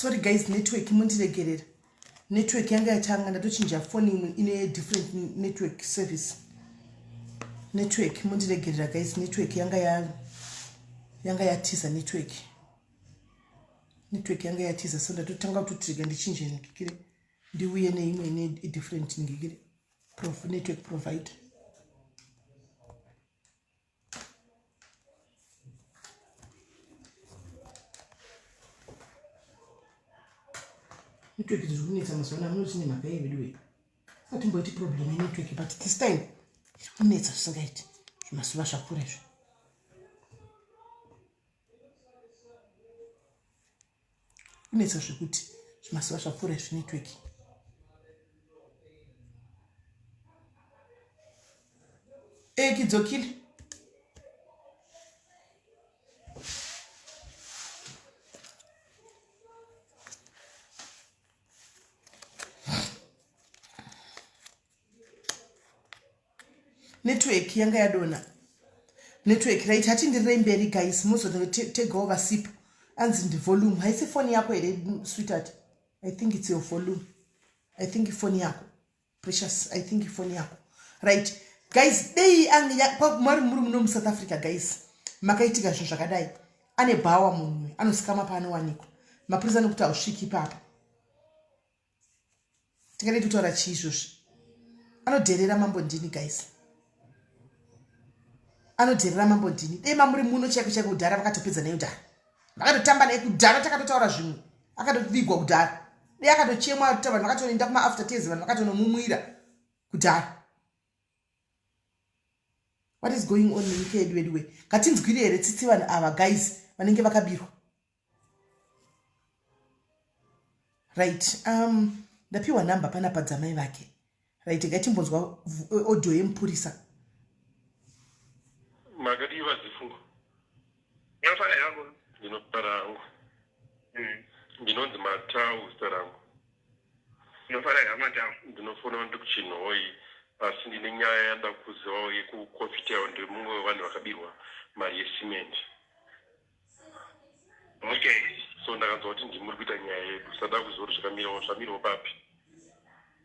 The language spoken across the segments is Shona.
Sorry guys, network mundiregerera. Network yanga yatanga ndatochinja phone in a different network service. Network mundiregerera guys, network yanga yatiza network. Network yanga yatiza so ndatotanga kutriga ndichinje ngikire. Ndiuye neimwe ne different ngikire. Network provider. Network is running some so I'm not seeing my baby do it. Nothing but the problem in network, but this time it's running some right. You must wash up fresh. It's so good. You must wash up fresh network. Hey, kids, okay. Network yanga yadona. Network right hatindire mberi guys muzo take over sip anzi ndi volume. Haisi phone yako ere sweetheart. I think it's your volume. I think phone yako. Precious, I think phone yako. Right. Guys, day angi mwari muri mu South Africa guys. Makaitika zvinhu zvakadai. Ane bawa munhu, anosikama pa anowanikwa. Mapurisa nokuti ausviki papa. Tingade kutaura chiizvozvo. Anodherera mambo ndini guys. Anodherera mambo ndini. Dei mamuri muno chake kudhara vakatopedza nayo dhara. Vakatotamba naye kudhara takatotaura zvimwe. Akatovigwa kudhara. Dei akatochemwa kuti vanhu vakatoenda kuma after tears vanhu vakatonomumwira kudhara. What is going on in the way? Katinzwire here tsitsi vanhu ava guys vanenge vakabirwa. Right. Ndapiwa number pana padzamai vake. Right, ngatimbonzwa audio yemupurisa. Magadiva zifungo. Yafara yangu. Ndinopara yangu. Ndinonzi matau starangu. Yafara yamatau. Ndinofuna ndikuchinoi asi ndine nyaya yanda kuzivawo yekukofiti yawo ndi mumwe wevanhu vakabirwa mari yesimende. Okay. So ndakanzwa kuti ndimuri kuita nyaya yedu sada kuziva kuti zvamirawo papi.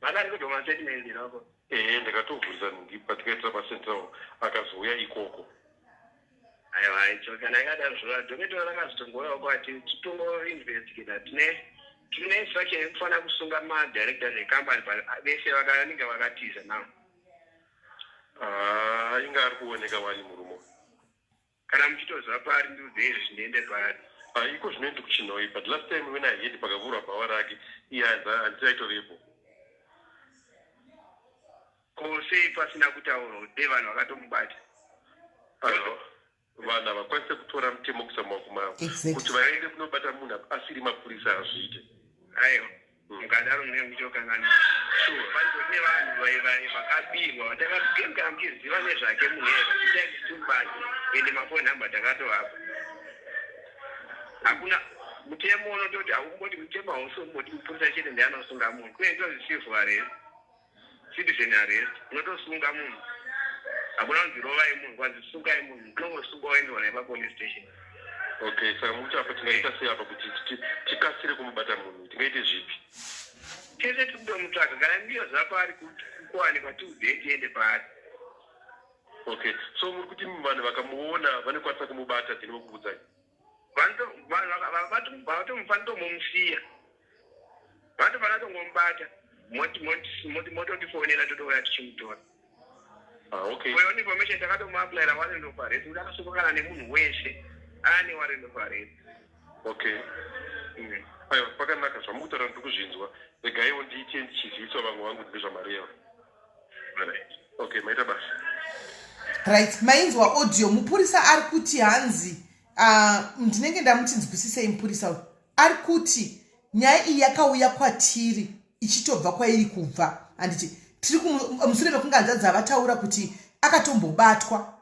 Makari kudoma statement ndinoko. Ndakatovhurisa patikaitira pasentral akazouya ikoko. Aiwa icho kana yakadazvo dhokodheya rakazotongora kwati titongo investigate tine instruction yekufana kusunga directors ecompany vese vakanenge vakatiza nawo. Inga ari kuoneka wani murumo. Kana muchitoziva pari ndizvo zvinoende pari. Iko zvinoenda kuchinoi, but last time when I heard pakavhurwa bhawa rake iye handisaitoripo. Sei pasina kutaurwa kuti vanhu vakatomubata. Vanhu havakwanise kutora mutemo kusamaoko mavo kuti vaende kunobata munhu asiri mapurisa azviite. Aiwa mukadaro mune muchokangana pane vanhu vakabirwa vatakagenda muchiziva nezvake munhu iyezvatichaitimbati ende mafoni namba takatovapa. Hakuna mutemo unototi haumboti mutemo hausomboti mupurisa chete ndianosunga munhu kune civil arrest, citizen arrest unotosunga munhu. Hakuna kunzi rovai munhu kwanzi sungai munhu unongosunga waendewa naye papolice station. Okay, saka mukuti apa tingaita sei apa kuti tikasire kumubata munhu tingaite zvipi? Chese tikutomutsvaga kana ndiyo zvapari kuwanikwa tiuzive tiende paari. Okay, so muri kuti vanhu vakamuona vanokwanisa kumubata tinokuudzai? Vanhu vatomufanira tomomusiya. Vatofanira tongomubata mototifonera totouya tichimutora. Okay. For your information, takatomuapplyira warrant of arrest kuti akasokokana nemunhu wese ane warrant of arrest. Okay. Aiwa pakanaka zvamukutaura ndikuzvinzwa. Regaiwo ndiite ndichiziviswa vamwe vangu ndezvamari yavo. Okay, maita basa. Right, mainzwa audio mupurisa ari kuti hanzi ndinenge ndamutinzwisisei mupurisa ari kuti nyaya iyi yakauya kwatiri ichitobva kwairi kubva handiti tiri mushure mekunge hanzvadzi vataura kuti akatombobatwa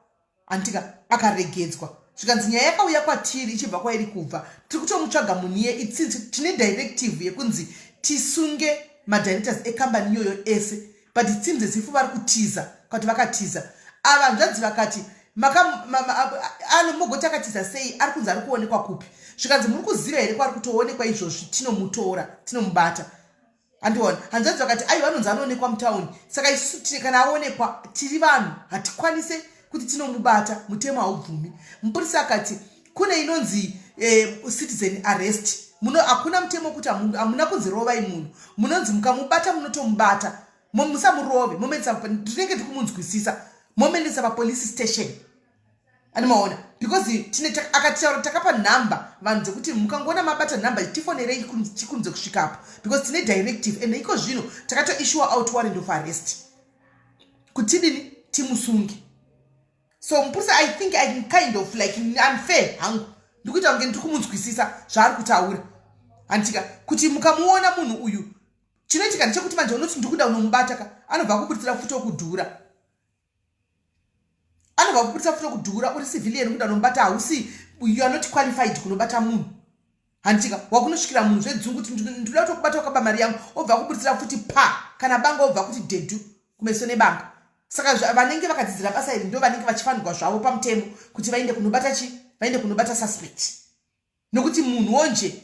handika akaregedzwa zvikanzi nyaya yakauya kwatiri ichibva kwairi kubva tiri kutomutsvaga munhuye tine directive yekunzi tisunge madirectors ekambani iyoyo ese but it seems as if vari kutiza kuti vakatiza ava hanzvadzi vakati mogoti akatiza sei ari kunzi ari kuonekwa kupi zvikanzi muri kuziva here kwari kutoonekwa izvozvi tinomubata andiona hanzvadzi vakati aiwa anonzi anoonekwa mutauni saka isusu kana aonekwa tiri vanhu hatikwanise kuti tinomubata mutemo haubvumi mupurisa akati kune inonzi citizen arrest hakuna mutemo kuti hamuna kunzi rovai munhu munonzi mukamubata munotomubata musamurove tinenge tikumunzwisisa momendesa papolice station animaona because akataura takapa nhamba vanhu dzekuti mukangoona mabata nhamba tifonerei chikunze kusvikapo because tine directive and iko zvino takatoissue out warrant of arrest kuti dini timusungi. So mupurisa I think I'm kind of like unfair hangu ndikuita kunge ndiri kumunzwisisa zvaari kutaura antika kuti mukamuona munhu uyu chinoitika ndechekuti manje unoti ndikuda unomubata anobva kuburitira futi okudhura uri civilian kuda unomubata hausi you are not qualified kunobata munhu hantika wakunosvikira munhu zvedzungu kuti ndinoda kutokubata wakaba mari yangu obva kuburitira futi kana banga obva kuti dedu kumeso nebanga. Saka vanenge vakadzidzira basa iri ndo vanenge vachifanirwa zvavo pamutemo kuti vaende kunobata suspect nokuti munhu wonje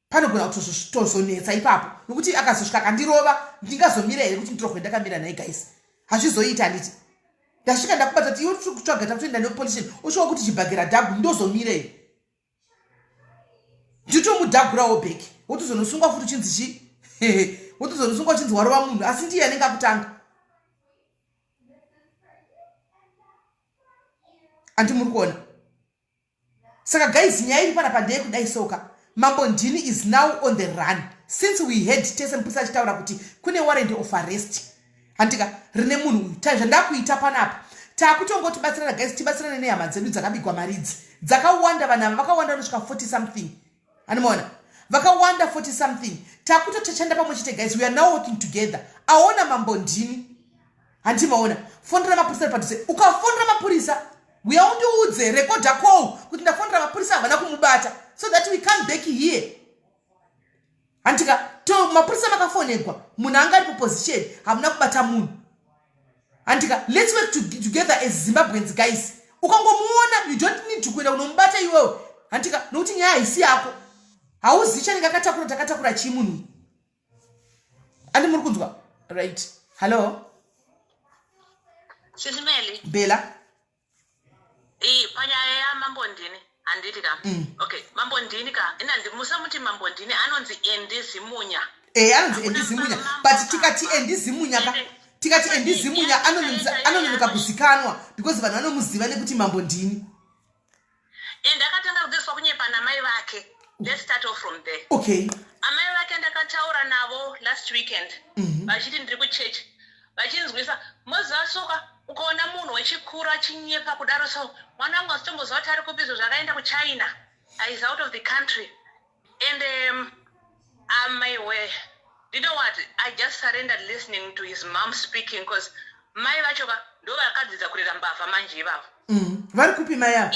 panogona kutozonetsa ipapo nokuti akazosvika akandirova ndingazomira here kuti ndiro kwendakamira naye guys hazvizoita handiti ndasvika ndakubata kuti iwe tiri kutsvaga takutoenda nepolition osvika kuti chibhagera dhagu ndozomira here nditomudhagurawo bheki wotozonosungwa futi uchinzi wotozonosungwa uchinzi warova munhu asi ndiye anenge akutanga anti muri kuona. Saka guys nyaya iri panapa ndeyekudai soka Mambo Ndini is now on the run since we had Tese Mpurisa achitaura kuti kune warrant of arrest handika rine munhu uyu zvandakuita panapa takutongotibatsirana guys tibatsirane nehama dzedu dzakabigwa maridzi dzakawanda vanhu ava vakawanda nosvika 40 something animona vakawanda 40 something takutotochanda pamwe chete guys we are now working together aona Mambo Ndini handimaona fondera mapurisa padhuze ukafondera mapurisa we are undiudze rekodha kwou kuti ndafondera mapurisa havana kumubata so that we come back here handika mapurisa makafonegwa munhu anga ari kuposition hamuna kubata munhu handika let's work together as Zimbabweans guys ukangomuona you don't need to kuenda kunomubata iwewe handika nokuti nyaya haisi yako hauzivi chanenge takatakura chii munhu andi muri kunzwa right hello SIS MELLY Bela panyaya yaMambo Ndini handiti ka okay Mambo Ndini ka ina ndimusamuti Mambo Ndini anonzi endizimunya anonzi endizimunya but tikati endizimunya anononoka kuzikanwa because vanhu vanomuziva nekuti Mambo Ndini ndakatanga kudzidziswa kunyepa namai vake. Let's start off from there. Okay. Amai vake ndakataura navo last weekend vachiti ndiri kuchechi vachinzwisa mozasoka ukaona munhu wechikura achinyepa kudaro so mwana wangu asitomboziva kuti ari kupi izvo zvakaenda kuchina is out of the country and my way you know what I just surrendered listening to his mom speaking because mai vachoka ndo vakadzidza kurera mbavha manje ivavo vari kupi mai avo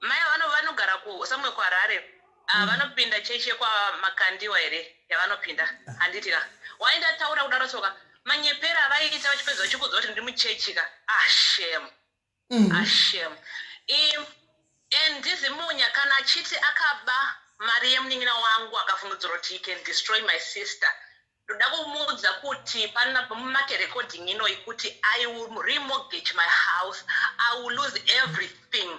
mai vanogara somewhere kuHarare vanopinda cheche kwa makandiwa here yavanopinda handiti ka waenda taura kudaro soka manyepera avaita vachipedza vachikudza kuti ndiri muchechi ka ashame endizimunya kana achiti akaba mari yemunin'ina wangu akafungidzira kuti he can destroy my sister ndoda kumuudza kuti pana mumake recording inoi kuti I will remortgage my house, I will lose everything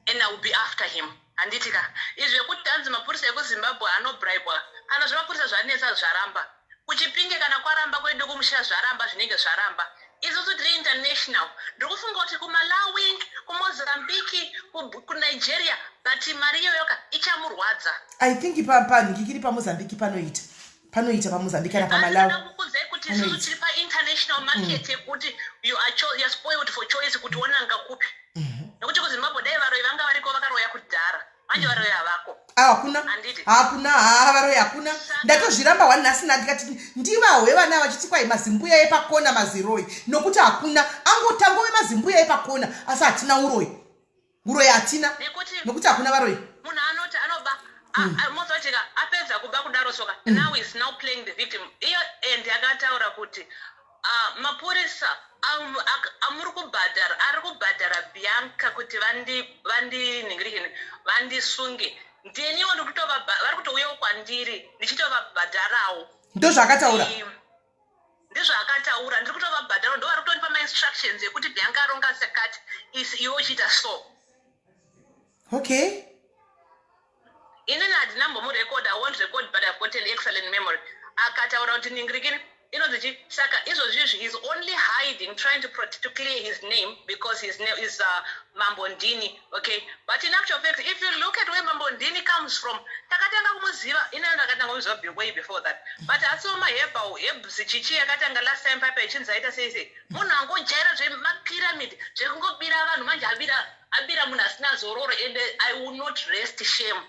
and I will be after him handiti ka izvi zvekuti tanzi mapurisa ekuZimbabwe anobribwa kana zvemapurisa zvanetsa zvaramba kuchipinge kana kwaramba kwedu kumushira zvaramba zvinenge zvaramba isusu tiri international ndiri kufunga kuti kuMalawi kuMozambique kuNigeria but mari iyoyoka ichamurwadza I think panhingikiri paMozambique panoita paMozambique kana paMalawi ndakukuzai kuti isusu tiri painternational market yekuti you are spoiled for choice kuti onanga kupi nekuti kuZimbabwe dai varoi vanga variko vakaroya kudhara manje varoi havako hakuna varoi hakuna ndatozviramba wanhasi ndikati ndivahwe vana vachiti kwai mazimbuya epakona maziroi nokuti hakuna angotangove mazimbuya epakona asi hatina uroi hatina nokuti hakuna varoi munhu anoti anoba mozotika apedza kuba kudaro soka now is now playing the victim iyo and yakataura kuti mapurisa amuri kubhadhara ari kubhadhara Bianca kuti vandisunge ndiniwo vari kutouyawo kwandiri ndichitovabhadharawo ndozvaakataura ndizvaakataura ndiri kutovabhadharawo ndo vari kutondipa mainstructions ekuti Bianca aronga sekati iwe uchiita so. Okay. Inini handina mbomurecord, I won't record, but I've got an excellent memory. Akataura kuti ningirikini inonzi saka izvozvizvi he's only hiding, trying to clear his name because his name is Mambo Ndini, okay? But in actual fact, if you look at where Mambo Ndini comes from, takatanga kumuziva, inakatanga kumuziva way before that. But asoma chichi yakatanga last time papa ichinzaita sei munhu angojaira zvemapyramid zvekungobira vanhu manje abira munhu asina zororo, and I will not rest shame.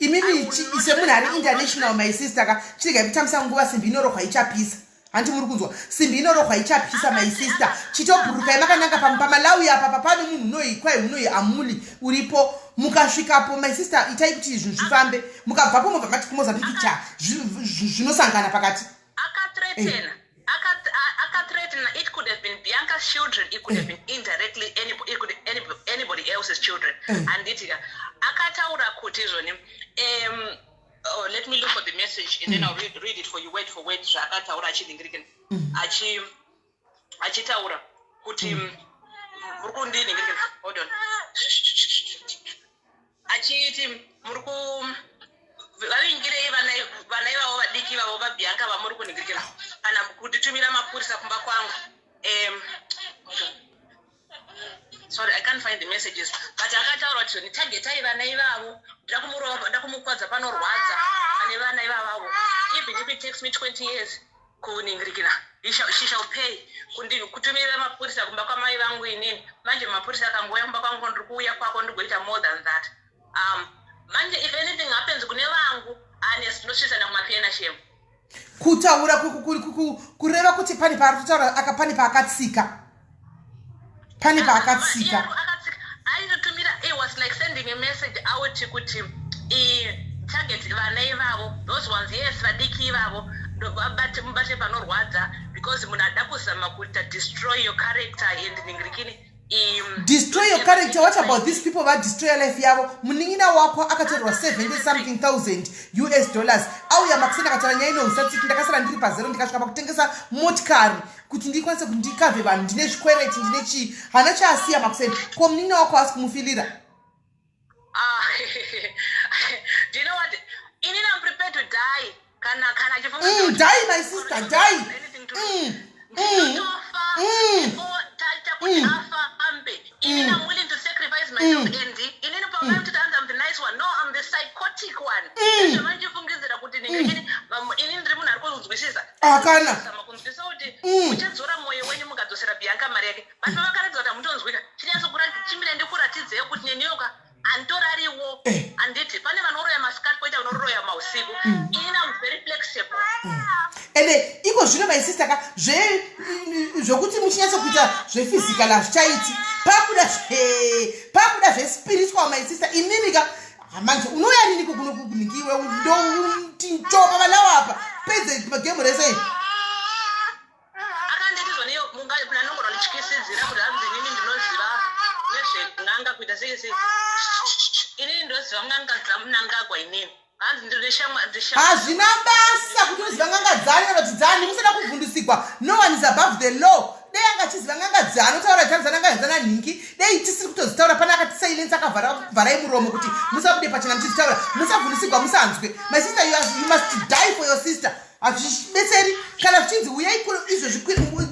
Imini semunhu ari international my sister ka chirega kutamisa nguva simbi inorohwa ichapisa. Hanti muri kunzwa simbi inorohwa ichapisa my sister. Chitobhuruka makananga pamalawi apa pano munhu unoikwai unoi amuli uripo mukasvikapo my sister itai kuti izvi zvifambe mukabvapo mubva mati kuMozambique cha zvinosangana pakati. Akathreaten. It could have been Bianca's children, it could have been indirectly anybody else's children. And it akataura kuti zvoni let me look for the message and then I'll read it for you word for word. Akataura achidingirikeni achitaura kuti murikundiningirikeni, hold on, achiti muriku vavingirei vana ivavo vadiki vavo vaBianca vamuri kuningirikira kana kunditumira mapurisa kumba kwangu. Sorry, I can't find the messages, but akataura kuti nditagetai vana ivavo, ndida kumukwadza panorwadza ane vana ivavo, even if it takes me 20 years kuningirikira, she shall pay. Kutumira mapurisa kumba kwamai vangu inini, manje mapurisa akangouya kumba kwangu ndiri kuuya kwako ndigoita more than that. Manje if anything happens kune vangu anesnosvitsana kumapiyana shame. Kutaura kureva kuti pani paarikutaura akapani paakatsika. Pani paakatsika. Aitotumira, it was like sending a message out kuti target vana ivavo, those ones, yes, vadiki ivavo, mubate panorwadza because munada kuzama kuita destroy your character and ningirikini. Destroy your character. What about these people that destroy life yavo? Muningina wako akatorwa 70,000 US dollars. Au ya makusenda katara nyaino usati ndakasara ndiri pazero ndikasvika pakutengesa motikari kuti ndikwanise kuti ndikavhe vanhu ndine zvikwereti ndine chii hana chaasiya makusenda ko muningina wako asi kumufilira. Do you know what? Inini I'm prepared to die. Kana die my sister, die. Even I'm willing to sacrifice myself, Andy. Even if I'm the nice one, no, I'm the psychotic one. I'm very flexible. Ende iko zvino my sister ka zvokuti muchinyatsa kuita zvephysical hazvichaiti pakuda zvespiritual my sister imini ka manje unouya nini kukuno kuningiwe ndotintopa valawo apa pedze magemu rese akanditi zvoniyo munanongorwa ndichikisidzira kuti hanzi inini ndinoziva nezven'anga kuita sei inini ndinoziva n'anga dzamunangagwa inini. hazvina basa kuti uziva n'anga dzani kana kuti dzani musada kuvhundusikwa. No one is above the law. Dei anga achiziva n'anga dzani otaura dzani anga nhingi dei tisiri kutozitaura pana akati silence akavharai muromo kuti musabude pachena muchizitaura musavhundusikwa musanzwe. My sister, you must die for your sister. Hazvibetseri kana zvichinzi uyai izvozvi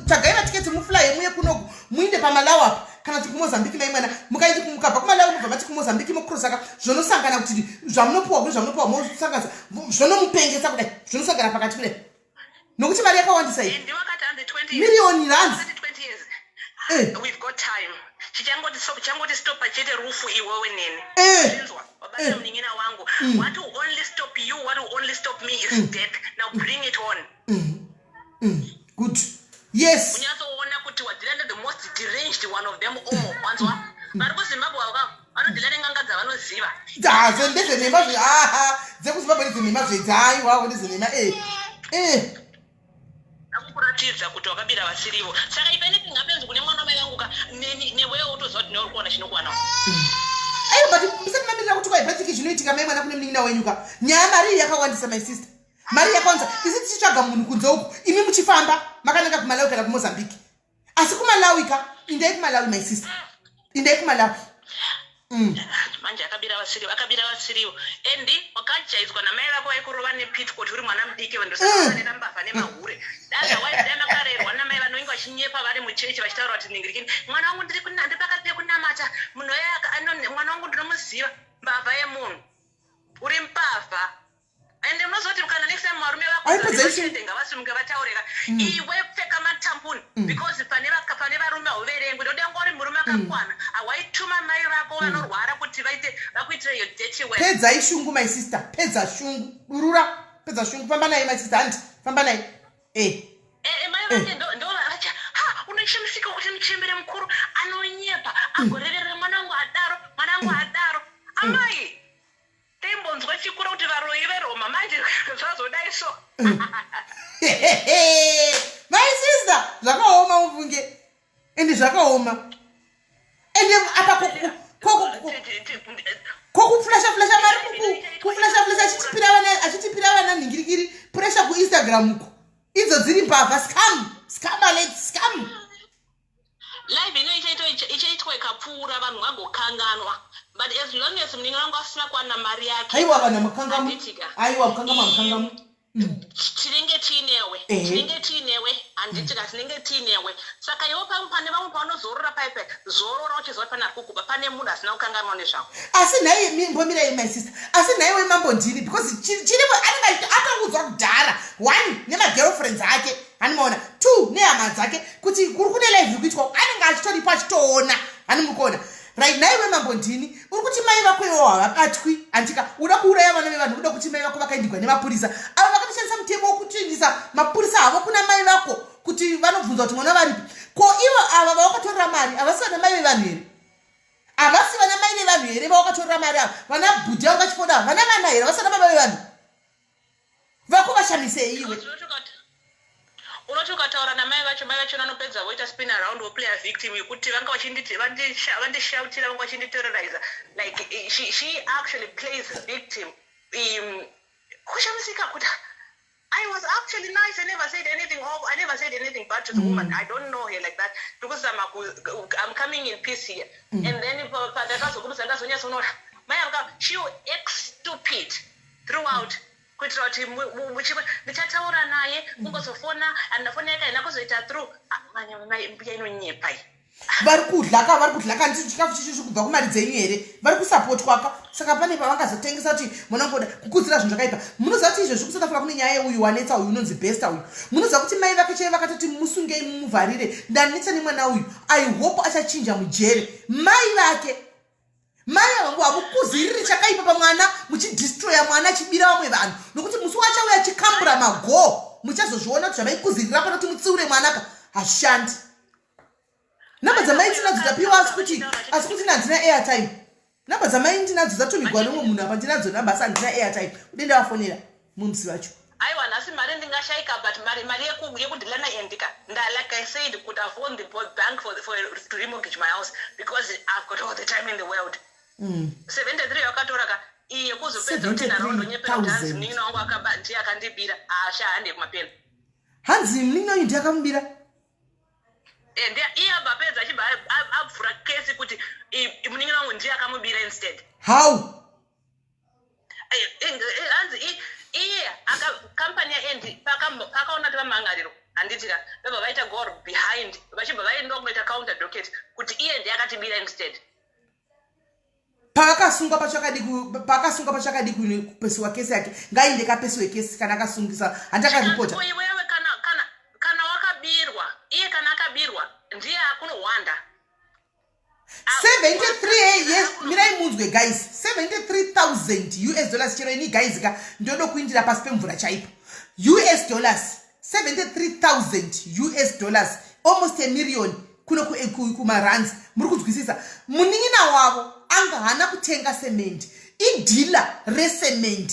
tsvagai matiketi mufly muye kunoku muinde pamalawi apa kana kuti kuMozambique naimwana mukaiti mukabva kumalawi mubva mati kuMozambique mokurosaka zvonosangana kuti zvamunopuwa kuri zvamunopuwa mosanganisa zvonomupengesa kudai zvonosangana pakati kudai nokuti mari yakawandisa iyi miliyoni ranzi. We've got time. Chichangoti stop chete rufu iwewe nini. Zinzwa wabata mningina wangu. What will only stop you, what will only stop me is death. Now bring it on. Good. Yes. Unyazoona kuti wadilanda the most deranged one of them all. Wanzwa? Vari kuZimbabwe waka vanodilana n'anga dzavanoziva. Ndeze nemba dzekuZimbabwe ndeze nemba zvedzayi wawo ndeze nemba unoratidza kuti wakabira vasirivo saka if anything happens kune mwana wamai vangu newewo utoziva kuti neuri kuona chinokuwana aiwa but musati mamirira kuti kwaibhatiki zvinoitika mai mwana kune munin'ina wenyuka nyaya mari yakawandisa my sister mari yakawandisa isi tichitsvaga munhu kunze uku imi muchifamba makananga kumalawi kana kumozambique asi kumalawi ka indai kumalawi my sister indai kumalawi manje akabira vasirivo endi wakajaizwa namai vako vaikurova nepit kuti uri mwana mudiki vendosavanera mbavha nemahure otherwise amakarerwa namai vanonge vachinyepa vari muchechi vachitaura kuti ningirikini mwana wangu ndiri pakati pekunamata munhu oya mwana wangu ndinomuziva mbavha yemunhu uri mbavha ende unozoti kana next time varume vakoendenga vasimuke vataureka iwe pfeka matambuni because pane varume hauverengwi ndodenga uri murume akakwana hawaituma mai vako vanorwara kuti vakuitire yo dirty way pedzai shungu my sister pedza shungu durura pedza shungu famba naye my sister handi famba naye mai vake ndovacha unochimisika kuti muchembere mukuru anonyepa agoreverera mwanangu adaro amai taimbonzwa chikura kuti varoyi veroma manje zvazodai so my sister zvakaoma mubvunge ende zvakaoma ende apa kokuflasha mari kuflasha achitipira vana nhingirikiri puresha kuinstagram uko idzo dziri mbavha scam live ino ichaitwa ikapfuura vanhu vagokanganwa but as long as munin'ina wangu asina kuwana mari yake aiwa vanhu makangamu aiwa mukangamu tinenge tiinewe handitika tinenge tiinewe saka iwo pane vamwe paunozorora paipe zorora uchiziva pane ari kukuba pane munhu asina kukanganwa nezvako asi nhaye mbomirayi my sister asi nhaye wemambo ndini because chiripo anenge ataudzwa kudhara 1 nemagirlfriends ake hanimaona 2 nehama dzake kuti kuri kune live kuitwa anenge achitoripo achitoona hanimukona right nhaye wemambo ndini uri kuti mai vako iwo havakatwi andika uda kuuraya vana vevanhu uda kuti mai vako vakaindigwa nemapurisa ava vakatoshandisa mutemo wokutsvindisa mapurisa havo kuna mai vako kuti vanobvunza kuti mwana varipi ko ivo ava vawakatorera mari havasi vana mai vevanhu here havasi vana mai vevanhu here vawakatorera mari ava vana bhudha vangachifoda vana vana here havasi vana mai vevanhu vako vashamisei iwe unoti ukataura namai vacho mai vacho vanopedza voita spin around woplaya victim yekuti vanga vandishautira vanga vachinditerroriza like she actually plays victim kushamisika kuti I was actually nice. I never said anything bad to the woman. I don't know her like that because I'm coming in peace here. And then she was stupid throughout. Kuitira kuti ndichataura naye kungozofona andafona yaka inakozoita through mbuya inonyepa vari kudlaka nditi chikafu chichi kubva kumari dzenyu here vari kusapotwa ka saka pane pavangazotengesa kuti munongoda kukudzira zvinhu zvakaipa munoziva kuti izvezvi kusouth africa kune nyaya uyu wanetsa uyu unonzi besta uyu munoziva kuti mai vake chaive vakatoti musungei mumuvharire ndanetsa nemwana uyu I hope achachinja mujere mai vake mai vangu havukuziriri chakaipa pamwana muchidistroya mwana chibira vamwe vanhu nokuti musi wachauya chikambura mago muchazozviona kuti zvamaikuzirira pana kuti mutsiure mwanaka hashandi namba dzamai tinadzo tapiwa asi kuti nhandina airtime namba dzamai ndinadzo dzatumigwa nomwe munhu apa ndinadzo namba asi handina airtime kudenda vafonera mumusi vacho aiwa nhasi mari ndingashaika but mari yekudhilana yendika like I said could have won the bank to remortgage my house because I've got all the time in the world 73 yakatoraka iye kuzopedza kuti narondo nyepera hanzi mnin'ina wangu ndiye akandibira ashahande kumapeni hanzi mnin'ina uyu ndiye akamubira iye abapedza achibva abvura kesi kuti mnin'ina wangu ndiye akamubira instead how hanzi iye kampani yaendi pakaona kuti vamangariro handitika vabva vaita goal behind vachibva vaenda kunoita counter docket kuti iye ndiye akatibira instead pakasungwa pachakadi kupesiwa kesi yake ngainde kapesiwe kesi kana akasungisa handakaripota kana wakabirwa iye kana akabirwa ndiye akunohwanda 73 yes mirai munzwe guys 73,000 US dollars chero ini guys ka ndodo kuindira pasi pemvura chaipo US dollars 73,000 US dollars almost a million kuno kumarands muri kunzwisisa munin'ina wavo anga hana kutenga cement idila recement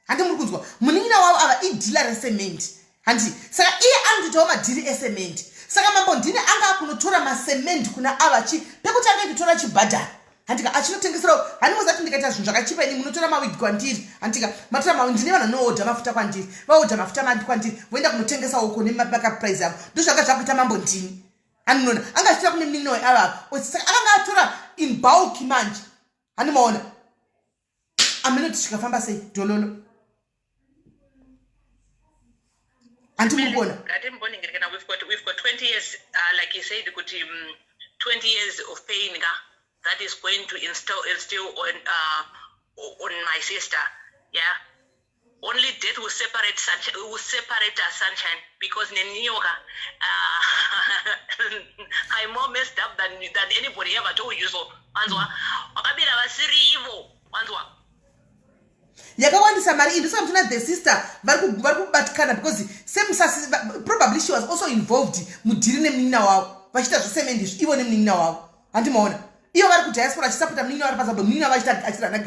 handi muri kunzwa munin'ina wavo ava idila recement handi saka iye anotoitawo madhiri esemende. Saka mambo ndini anga akunotora masemende kuna avachi pekuti angaitotora chibhadhara handika achinotengeserawo hani muzati ndikaita zvinhu zvakachipa ini munotora mawigi kwandiri handika matora mawigi ndine vanhu vanoodha mafuta kwandiri vaodha mafuta kwandiri voenda kunotengesawo uko nemabackup price avo ndozvanga zvakuita mambo ndini anonona anga achiita kune mino avavo saka akanga atora in bulk manje handimaona aminoti zvikafamba sei dololo andimubona we've got 20 years like you said 20 years of pain that is going to instill on my sister. Yeah, only death will separate us, sunshine, because Nenioka, I'm more messed up than anybody ever told you so. Anzwa akabira vasirivo anzwa yakawandisa mari indi saka mtuna the sister vari kubatikana because probably she was also involved mudhiri nemunina wavo vachiita zvesemendi ivo nemunina wavo handimaona iyo vari kudiaspora achisapota munin'ina vari pazabo munin'ina wavo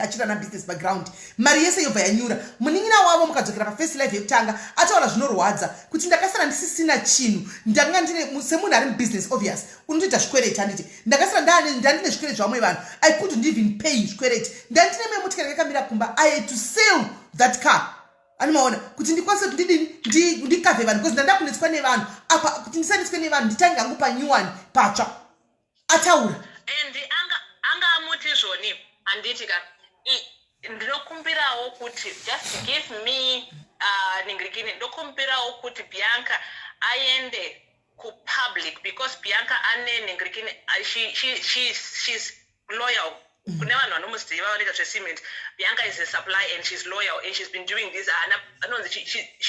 achirana business background mari yese yobva yanyura munin'ina wavo mukadzokera pafirst life yekutanga ataura zvinorwadza kuti ndakasara ndisisina chinhu ndanga ndine semunhu ari mubusiness obvious unotoita zvikwereti handiti ndakasara ndandine zvikwereti zvamwe vanhu I couldn't even pay zvikwereti ndandine mwe motikari yakamira kumba I had to sell that car animaona kuti ndikwanise kuti ndikavhe vanhu because ndanda kunetswa nevanhu apa kuti ndisanetswe nevanhu nditange hangu panyuwani patsva ataura and anga amuti zvoni handiti ka ndinokumbirawo kuti just give me ningirikini ndokumbirawo kuti Bianca aende kupublic because Bianca ane ningirikini she's loyal kune vanhu vanomuziva vanoita zvecement. Bianca is a supply and she's loyal and she's been doing this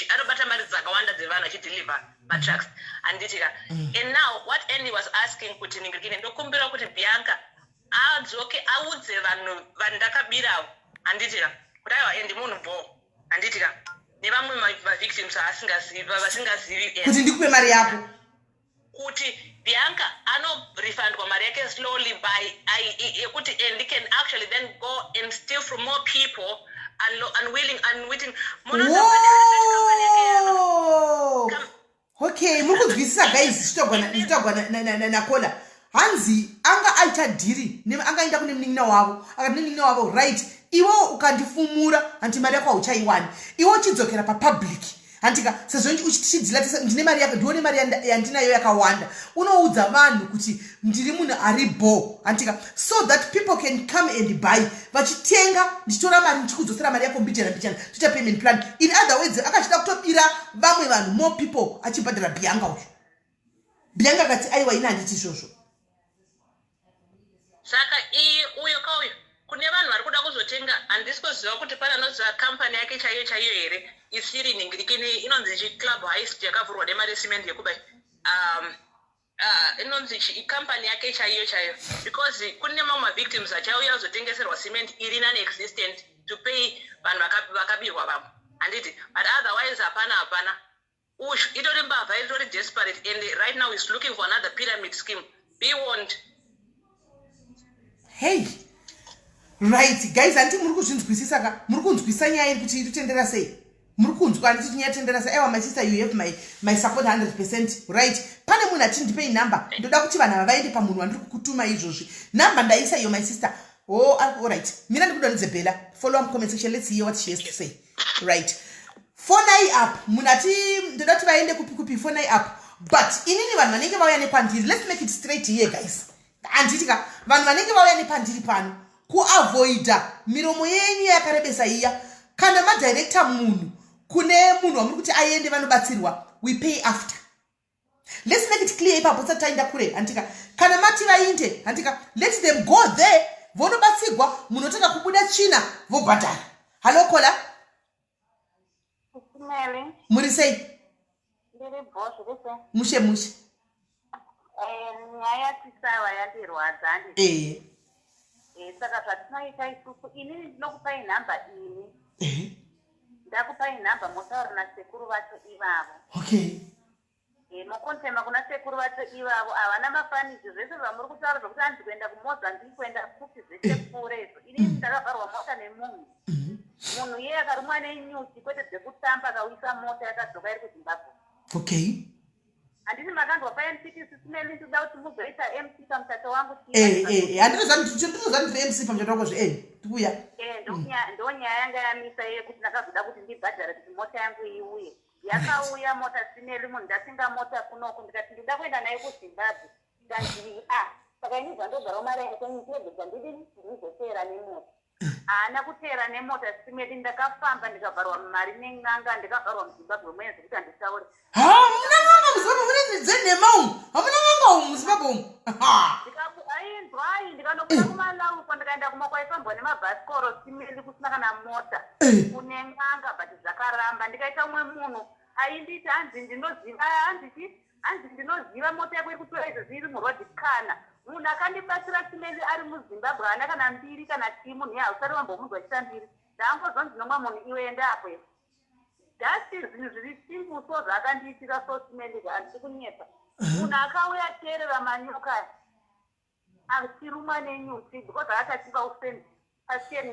anobata mari dzakawanda dzevanhu achideliver matrucks handiti ka and now what Andy was asking kuti ningirikini ndokumbira kuti Bianca adzoke audze vanhu vandakabirawo handiti ka kuti aiwa Andy munhu bo handiti ka nevamwe mavictims vasingazivi kuti ndikupe mari yako kuti Bianca refundwa mari yake slowly by yekuti and can actually then go and steal from more people unwitting okay muri kunzwisisa guys zvitogwa nakola hanzi anga aita dhiri anga aenda kune munin'ina wavo akati munin'ina wavo right iwo ukandifumura hanti mari yako hauchaiwani iwo uchidzokera papublic handika sezvo uchichidzila ndine mari yako ndione mari yandinayo yakawanda unoudza vanhu kuti ndiri munhu ari bo handika so that people can come and buy vachitenga ndichitora mari ndichikudzosera mari yako mbichana toita payment plan in other words akachida kutobira vamwe vanhu more people achibhadhara Bianca uyu Bianca akati aiwa ina handiti izvozvo saka uyo kauyo kune vanhu vari kuda kuzotenga handisi kuziva kuti pana noziva kampani yake chaiyo here isiri ningirikini inonzi chiclub heist yakavhurwa nemari cement yekubai inonzi kampani yake chaiyo because kune mamwe mavictims achauya kuzotengeserwa cement iri non-existent to pay vanhu vakabirwa vamwe handiti but otherwise hapana itori mbavha itori desperate and right now is looking for another pyramid scheme be warned. Hey right guys anti muri kuzvinzwisisa ka muri kunzwisisa nyaya iri kuti irutendera sei muri kunzwa anditi tinyatendera sei ewa my sister you have my support 100% right pane munhu ati ndipei number ndoda kuti vanhu vaende pamunhu wandiri kukutuma izvozvi number ndaisa iyo my sister all right mina ndikudonedze Bella follow up comment section let's hear what she has to say right phone up munhu ati ndoda kuti vaende kupi phone up but inini vanhu vanenge vauya nepandiri let's make it straight here guys anditi ka vanhu vanenge vauya nepandiri pano kuavoida miromo yenyu yakarebesa iya kana madirector munhu kune munhu wamuri kuti aende vanobatsirwa we pay after let's make it clear ipapo tisati taenda kure handika kana mati vainde handika let them go there vonobatsirwa munotanga kubuda china vobhadhara halo kola muri sei mushe nyaya tisava yandirwadza handii saka zvatinoita isusu inini ndinokupai nhamba ini ndakupai nhamba motaura nasekuru vacho ivavo okay mokontema kuna sekuru vacho ivavo havana mafanidzo zvese zvamuri kutaura zvokuti handisi kuenda kumozambique kuenda kupi zvese kurezo inini ndakavharwa mota nemunhu iye akarumwa nenyuchi kwete dzekutamba akauisa mota yakadzoka iri kuzimbabwe Okay. Handisi makandwa paMCT sisimeli ndoda kuti muzoita MC pamutato wangu. Handinoziva kuti MC pamutato wangu tikuya. Ndo nyaya yanga yamisa iye kuti ndakazoda kuti ndibhadhara kuti mota yangu iuye. Yakauya mota simeli munhu ndasinga mota kunoku ndikati ndida kuenda naye kuZimbabwe. Ndandiri saka ini zvandogara mari yakonyitedza dzandidini ndizotera nemota. Haana kutera nemota simeli ndakafamba ndikabvarwa mari nen'anga ndikabvarwa muZimbabwe mwezi kuti handitaure. Hamuna nganga muZimbabwe mune dzenhema umu. Hamuna nganga umu muZimbabwe umu. Aindwai ndikanokuda kuMalawi kwandikaenda kumakwaifambwa nemabhasikoro simeli kusina kana mota. Kune n'anga but zvakaramba ndikaita umwe munhu ainditi hanzi ndinoziva hanzi ndinoziva mota yako iri kutora izvo zviri murodhi kana munhu akandibatsira simeli ari muZimbabwe haana kana mbiri kana timu munhu hausati wambomunzwa chitambiri ndaangozonzi nomwe munhu iwe endapo dasi zvinhu zviri simple so zvakandiitira so simeli handisi kunyepa munhu akauya ateerera manyoka achirumwa nenyuchi because akachipa ufeni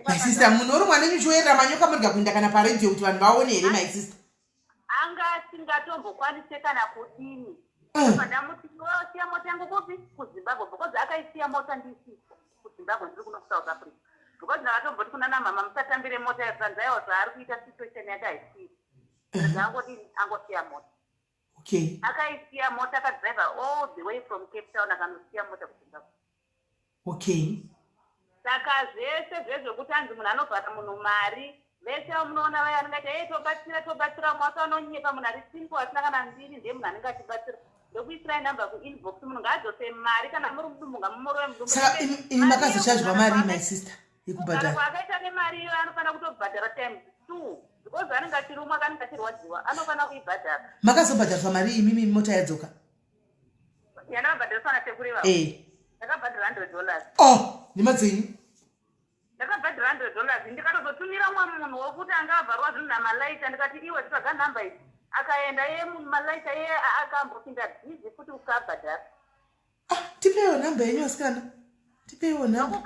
my sister munhu orumwa nenyuchi oerera manyoka muriga kuenda kana paredhiyo kuti vanhu vaone here my sister anga asingatombokwanise kana kudini ndamuti siya mota yangu kupi kuZimbabwe because akaisiya mota ndisipo kuZimbabwe ndiri kuno kuSouth Africa because ndakatomboti kuna namama musatambire mota yasanzaiwa zvaari kuita situation yakaisiya zvangoti angosiya mota okay akaisiya mota akadriva all the way from Cape Town akanosiya mota kuZimbabwe okay saka zvese zvezvokuti hanzi munhu anobvara munhu mari vese munoona vaya anenge tobatsira mwaka anonyepa munhu ari simple asina kana mbiri ndiye munhu anenge achibatsira ndokuisirai namba kuinbox munhu ngaadzose mari kana muri mudumbu ngamumorowe mudumbu saka imi makazochadzwa mari my sister yekubhadhara kwakaita nemari iyo anofanira kutobhadhara times 2 because anenge achirumwa kanenge achirwadziwa anofanira kuibhadhara makazobhadhariswa mari imimi mota yadzoka yandakabhadhariswa nasekuriva ndakabhadhara $100 nemadzeni ndakabhadhara $100 ndikatozotumira mumwe munhu wokuti anga abvarwa zvinhu namalaita ndikati iwe tsvaga nhamba idzi akaenda iye malaita iye akambopinda bhizi futi ukabhadhara tipeiwo nhamba yenyu asikana tipeiwo nhamba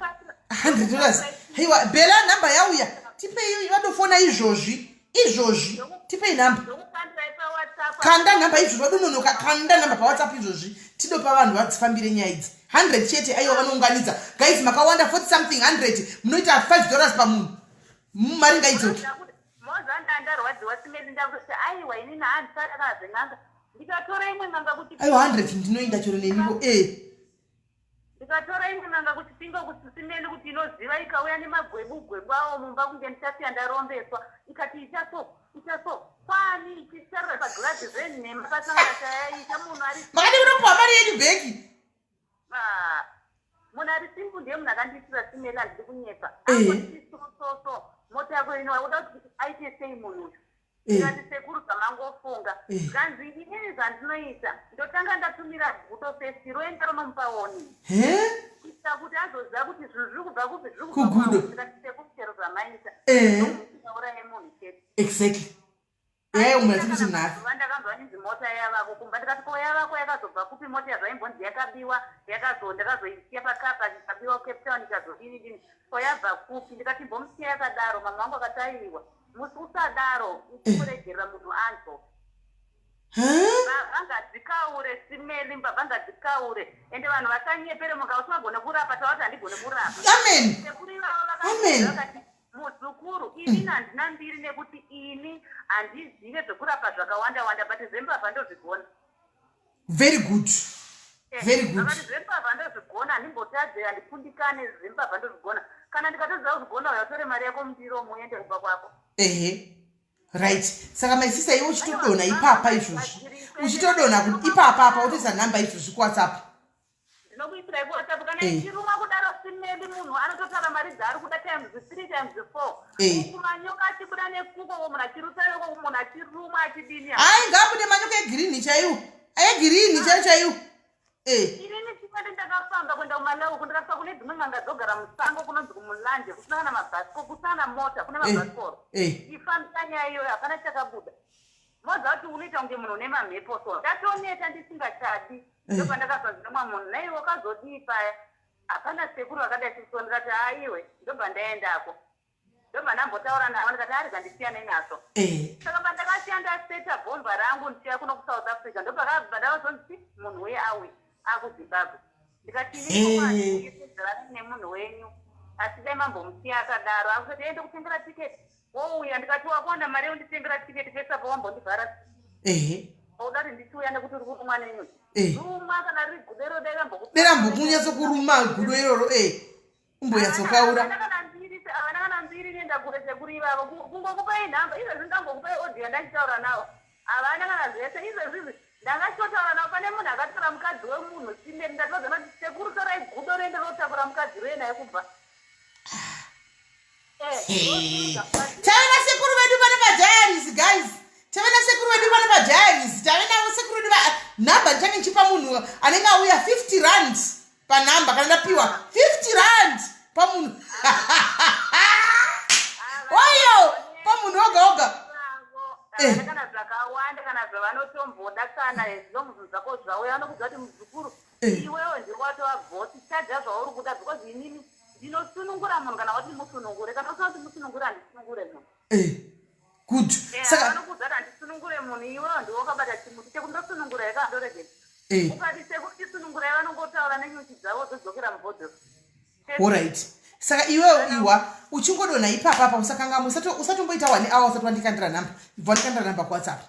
$100 haiwa bhela nhamba yauya tipei vadofona izvozvi tipei nhamba kanda nhamba izvozvi vadononoka kanda nhamba pawhatsapp izvozvi tidopa vanhu vadzifambire nyaya idzi 100 chete aiwa vanounganidza guys makawanda 40 something 100 munoita $5 pamunhu mari ngaidzoki mozanda ndarwadziwa simeli ndakuti aiwa inini handisada kana zven'anga ndikatora imwe n'anga kuti aiwa 100 ndinoenda chero nenivo ndikatora imwe n'anga kuti pinga kuti simeli kuti inoziva ikauya nemagwebugwebu avo mumba kunge ndichasiya ndarombeswa ikati ichaso kwani ichisarira pagiradi zvenhema pasangana chayaita munhu ari makati unopuwa mari yenyu bheki munhu ari simple ndiye munhu akandiitira simeli handidi kunyepa angotisisoso mota yako ino uda kuti aite sei munhu ikati sekuru zvamangofunga kanzi inini zvandinoita ndotanga ndatumira guto festi roenda ronomupaoni kuita kuti azoziva kuti zvinhu zviri kubva kupi zviri kubvaikati sekuru chero zvamaita auraye munhu chete exactly umati nafi ndakanzwa ninzi mota yavako kumba ndikati ko yavako yakazobva kupi mota yazvaimbonzi yakabiwa ndakazoisiya pakapa ikabiwa Cape Town ikazodini ko yabva kupi ndikati mbomusiya yakadaro mama wangu akataiwa musi usadaro uchikuregerera munhu anzo vangadzikaure simeli mbabva ngadzikaure ende vanhu vasanyepere mukauti vagone kurapa tavati handigone kurapa sekurivavo vakati muzukuru ini handina mbiri nekuti ini handizive zvekurapa zvakawanda wanda but zvembavha ndozvigona very good akati zvembavha ndozvigona handimbotadze handikundikane zvembavha ndozvigona kana ndikatoziva kuzvigona uyatore mari yako mundiro muende kuba kwako right saka my sister iwe uchitodona ipapa izvozvi uchitodona kuti ipapapa utoisa nhamba izvozvi kuwhatsapp ndinokuitirai kuwhatsapp kana ichiruma kudaro simeli munhu anototara mari dzaari kuda times 3 times 4 kumanyoka achibuda nekuko munhu achirutayoko munhu achiruma achidini ai ngabude manyoka egirini chaiwo egirini chaiwo inini chimwedi ndakafamba kuenda kuMalawi kundikafika kune dzimwe n'anga dzogara musango kunonzi kumulanje kusina kana mabhasikoro kusana mota kune mabhasikoro ifambisa nyaya iyoyo hapana chakabuda moza kuti unoita kunge munhu une mamhepo so ndatoneta ndisingachadi ndopa ndakazwa zinomwa munhu naiwe wakazodii paya hapana sekuru akadai chiso ndikati aiwe ndobva ndaendako ndobva ndambotaura navo ndikati ari kandisiyane nazo saka pandakasiya ndaseta bhomba rangu ndichiya kuno kuSouth Africa ndobva kabva ndavazonzi munhu weawe akuZimbabwe ndikatiiezerane nemunhu wenyu asi dai mambomusiya akadaro akutoti ende kutengera tiketi wouya ndikati wakuwana mari yekunditengera tiketi pesa pawambondibhara uda kuti ndichiuya nekuti uri kurumwa nenyuzi ruma kana riri gudo derambokunyatsokuruma gudo iroro umbonyatsokaura avana kana mbiri nenda kure sekuri ivavo kungokupai nhamba izvezvi ndangokupai audio ndachitaura navo havana kana zvese izvezvizi ndangachotaura navo pane munhu akatora mukadzi wemunhu simeri ndatodza kuti sekuru torai gudo rende rotakura mukadzi renaye kubva tavena sekuru vedu vana padiaries guys tavena sekuru vedu vana padiaries tavenavo sekuru vedu nhamba ndichange nchipa munhu anenge auya 50 rand panhamba kana ndapiwa 50 rand pamunhu oyo pamunhu oga oga kana zvakawanda kana zvavanotomboda kana zvizomunhu zvako zvauya vanokuudza kuti muzukuru iwewo ndiri watova bhosi chadya zvauri kuda because inini ndinosunungura munhu kana wati musunungure kana usina kuti musunungure handisunungure munhu good saka vanokuudza kuti handisunungure munhu iwewo ndiwakabata chimuti chekundosunungura yakandoregeta ukati sekuchisunungura vanongotaura nenyuchi dzavo dzodzokera mubhodhoro alright saka iwewo iwa uchingodonha ipapapa usakanga usatomboita 1 hour usati wandikandira nhamba ibva ndikandira nhamba kuwhatsapp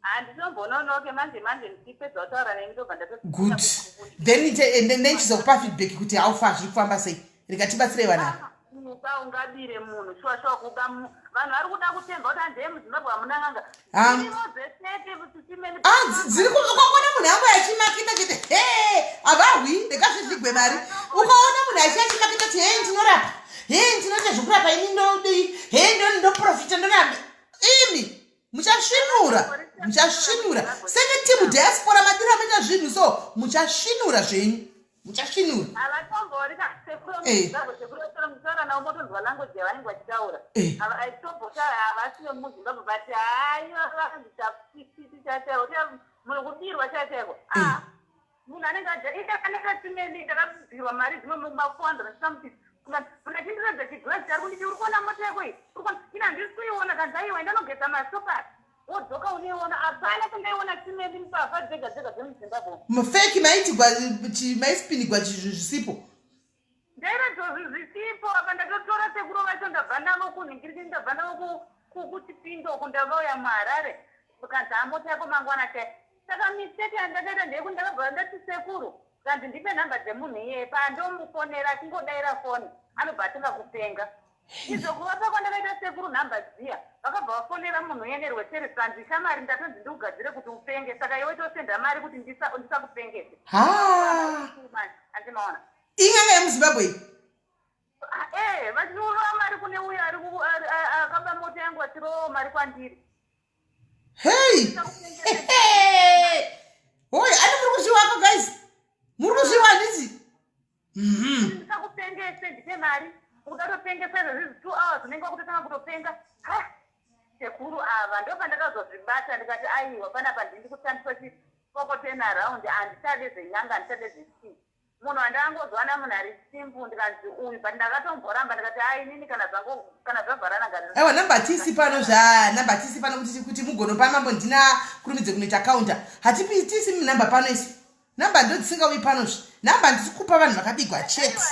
handitombononoke manje ndichipedza kutaura neni ndobva good then ndechizokupa feedback kuti how far zviri kufamba sei rikatibatsirei vanhava muka ungabire munhu shuwa kuba vanhu vari kuda kutemba kuti handei muzimbabwe hamunanganga dziri ukaona munhu angu achimakita chiti havarwi ndekazvizvigwe mari ukaona munhu achiachimakita kuti hei ndinorapa hei ndinoita zvokurapa ini ndodii hei ndoprofita ndonambe imi muchasvinura senge timu diaspora madiro amaita zvinhu so muchasvinura zvenyu muchasvinura havatombori kasekuraara navo motonzwa language yavanenge vachitaura aitombotaura havasiyo muzimbabwe but aiaaichachaiko kudirwa chachaiko munhu anenge anenge takabhirwa mari dzimwe ma400 something muna chindiredza chiglazi chari kunditi uri kuona mota yako iyi ina handisi kuiona kanzaiwa indanogesa masopari wodzoka unoiona hapana kundaiona simedi mpavha dzega dzega dzemuzimbabwe mufeki maispinigwa zvisipo ndairatozvi zvisipo apa ndatotora sekuru vacho ndabva navo kunhingiriki ndabva navo kuchipindo kundavauya muharare kanzi amota yako mangwana chai saka misteki yandakaita ndeyekuti ndakabva ndati sekuru kanzi ndipe nhamba dzemunhu iyeye pandomufonera achingodaira foni anobva atinga kupenga izokuvapa kwandakaita sekuru nhamba dziya vakabva vafonera munhu yene rweterisanzi shamari ndatonzi ndiugadzire kuti upenge saka iwe tosenda mari kuti ndisakupengese andimaona inganga yemuzimbabwe vachirova mari kune uyo akaba moto yangu vachirova mari kwandiri hei oi ani muri kuzviwaka guys muri kuzviwa handiti ndisakupengese ndipe mari udatopengesa izvezvizi 2 hours unenge wakutotanga kutopenga sekuru ava ndopandakazozvibata ndikati aiwa panapa ndindi kushandiswa chipokoteni araundi handisade zvenyanga handisade zvesii munhu andangozwana munhu ari simbu ndikanzi uyu but ndakatomboramba ndikati ai nini kana zvabvarana aiwa namba tisi pano namba tisi pano kuti mugonopa mambo ndina kurumidze kunoita kaunta hatipi tisi namba pano isi namba ndo dzisingauyi panozvi namba ndisi kupa vanhu vakabigwa cheti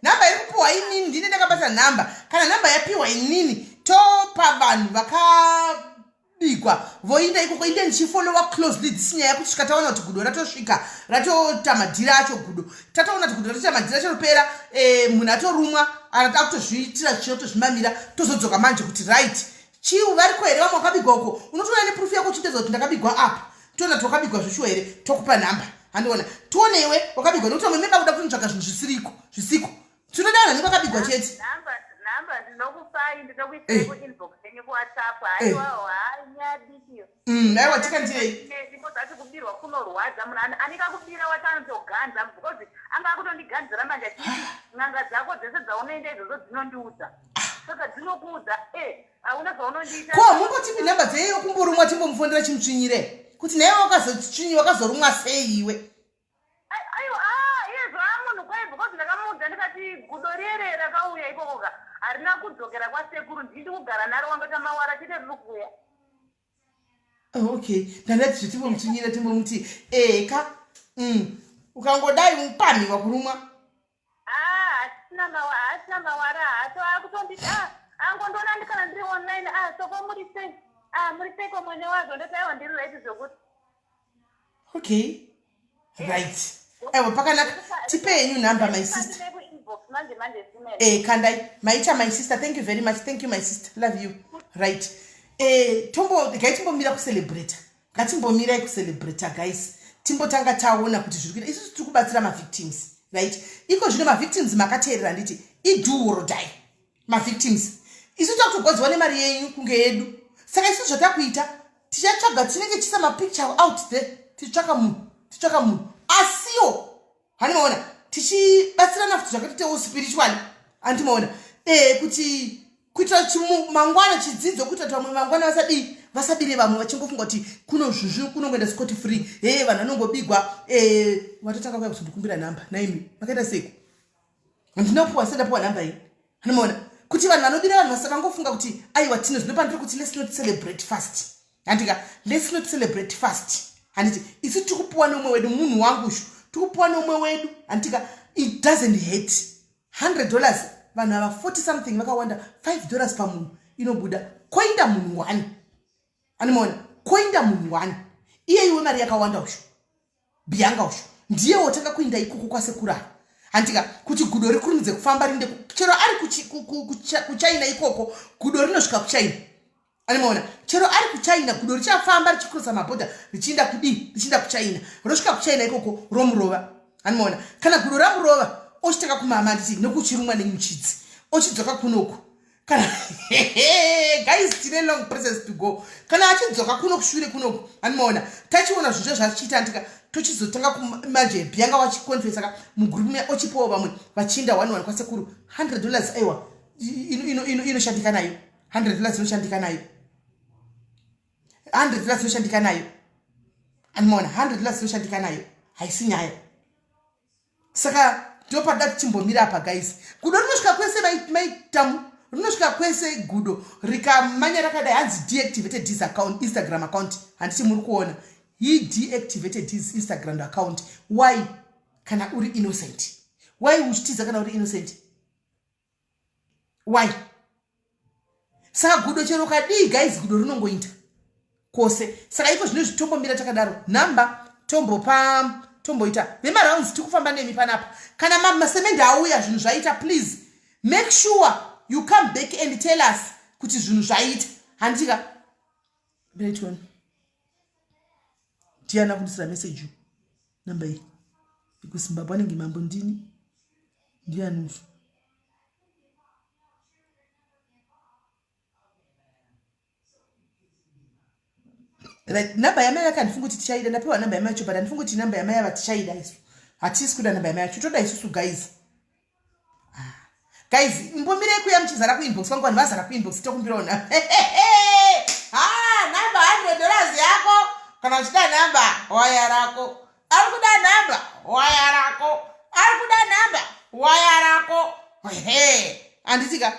namba iri kupiwa inini ndine ndakabata namba kana namba yapiwa inini topa vanhu vakabigwa voinda ikoko inde ndichifollowa closely dzisinyaya kuti svika taona kuti gudo ratosvika ratotamadhira acho gudo tataona kuti gudo ratotamadhira acho ropera munhu atorumwa anada kutozviitira zvinotozvimamira tozodzoka manje kuti right chiu variko here vamwe vakabigwa uko unotoona neproof yako uchitedza kuti ndakabigwa apa toona kuti wakabigwa zvishuwa here tokupa namba handiona tione iwe wakabigwa nokuti vamwe meka kuda kutonotsvaka zvinhu zvisiko tinoda vanhu vanenge vakabigwa chete namba ndinokupai ndinokuisai kuinbox yenyu kuwhatsapp haiwawo nyadikiyo aiwa tikandirei ndingozati kubirwa kunorwadza munhu anenge akubira watanotoganza because anga akutondiganzira manje achiti n'anga dzako dzese dzaunoenda idzodzo dzinondiudza saka dzinokuudza hauna zvaunondiita ko mungotipi nhamba dzeiyo kumborumwa timbomufondera chimutsvinyire kuti naiwe wakazorumwa sei iwe aiwa iye zvamunhu kwai because ndakamuudza ndikati ndikati gudo rere rakauya ikokoka harina kudzokera kwasekuru ndiri kugara naro wangota mawara chete riri kuuya. Okay, ndandati zvetimbomutinyira timbomuti eka ukangodai upamhiwa kurumwa. Hasina mawara hato akutonditi angondoona ndikana ndiri online soko muri sei komwene wazo ndotaiwa ndiri right zvokuti. Okay, right. Ewa pakanaka tipenyu number my sister. Kandai maita my sister, thank you very much, thank you my sister, love you. Right. Timbomira kucelebrate. Ngatimbomirai kucelebrate guys. Timbotanga taona kuti zviri kuita isusu tiri kubatsira mavictims, right? Iko zvino mavictims makateerera nditi do or die. Mavictims isusu takutogodzwa nemari yenyu kunge yedu. Saka isusu zvatakuita tichatsvaga tinenge chisa mapicture out there. Tichitsvaka munhu asiyo hanimaona tichibatsirana futi zvakatitewo spiritually handimaona kuti kuitira mangwana chidzidzo kuitira kuti vamwe mangwana vasabire vamwe vachingofunga kuti kuno zhuzhu kunongoenda scot free vanhu vanongobigwa watotanga kuya kuzondikumbira namba naimi makaita seko ndinopuwa sendapuwa namba iyi hanimaona kuti vanhu vanodira vanhu vangofunga kuti aiwa tino zvinopandira kuti let's not celebrate fast handika let's not celebrate fast handiti isi tikupuwa nomwe wedu munhu wangu shu tikupuwa nomwe wedu handika it doesn't hate $100 vanhu ava 40 something vakawanda $5 pamunhu inobuda koinda munhu 1 animaona koinda munhu 1 iye iwe mari yakawanda ushu biyanga ushu ndiye wotanga kuinda ikoko kwasekura handika kuti gudo rikurumidze kufamba rinde chero ari kuchina ikoko gudo rinosvika kuchina animaona chero ari kuchina gudo richafamba richikrosa mabhodha richienda kudii richienda kuchina rosvika kuchina ikoko romurova animaona kana gudo ramurova ochiteka kumama nditi nekuchirumwa nenyuchidzi ochidzoka kunoku kana guys tine long process to go kana achidzoka kuno kushure kunoku animaona tachiona zvinhu zvachiita ndika tochizotanga kumanje byanga wachiconfess saka mugroup me ochipowa vamwe vachinda 11 kwasekuru $100 aiwa inoshandika nayo $100 inoshandika nayo $100 inoshandika nayo animaona $100 inoshandika nayo haisi nyaya saka ndopada tichimbomira apa guys gudo rinosvika kwese maitamu rinosvika kwese gudo rikamanya rakadai hanzi deactivated his account Instagram account handiti muri kuona he deactivated his Instagram account. Why? Kana uri innocent? Why uchitiza kana uri innocent? Why? Saka gudo chero kadii guys gudo rinongoita kose saka iko zvino zvitombomira takadaro namba tomboita vema rounds tikufamba nemi panapa kana masemende auya zvinhu zvaita please make sure you come back and tell us kuti zvinhu zvaita handika beretoni tiana kundisira message namba iyi ikusimbabwa nenge mambo ndini ndianufu right namba yamai yakandifunga kuti tichaida ndapewa namba yamai yacho but ndifunga kuti namba yamai yava tichaida isu hatisi kuda namba yamai yacho toda isusu guys guys mbomirei kuya muchizara kuinbox vangu vanhu vazara kuinbox tokumbirawo namba namba $100 yako kana uchida namba waya rako ari kuda namba waya rako ari kuda namba waya rako handitika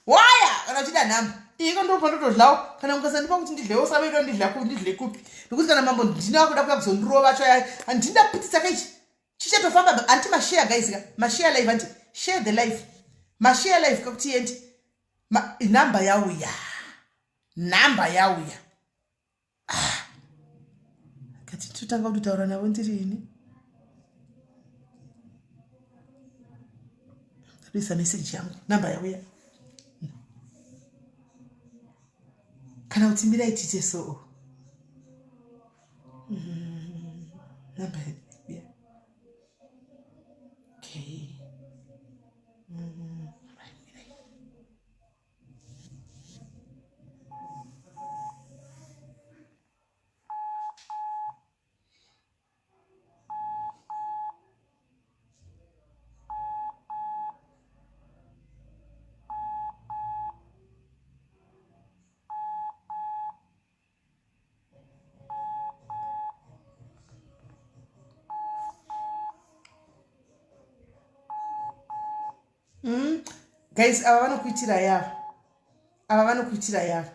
waya kana uchida namba iko ndopandotodlawo kana mukasandipa kuti ndidlewo saveito ndidle kupi nokuti kana mambo ndinakuda kuya kuzondirova cho handindapitisa kaichi chichatofamba hanti mashare guys ka mashare live hanti share the life mashare live kakuti yendi namba yauya kati totanga kutaura navo ndirini ndabisa message yangu namba yauya kana kuti mirai tiite so namba yeah. Okay. guys ava vanokuitira yava ava vanokuitira yava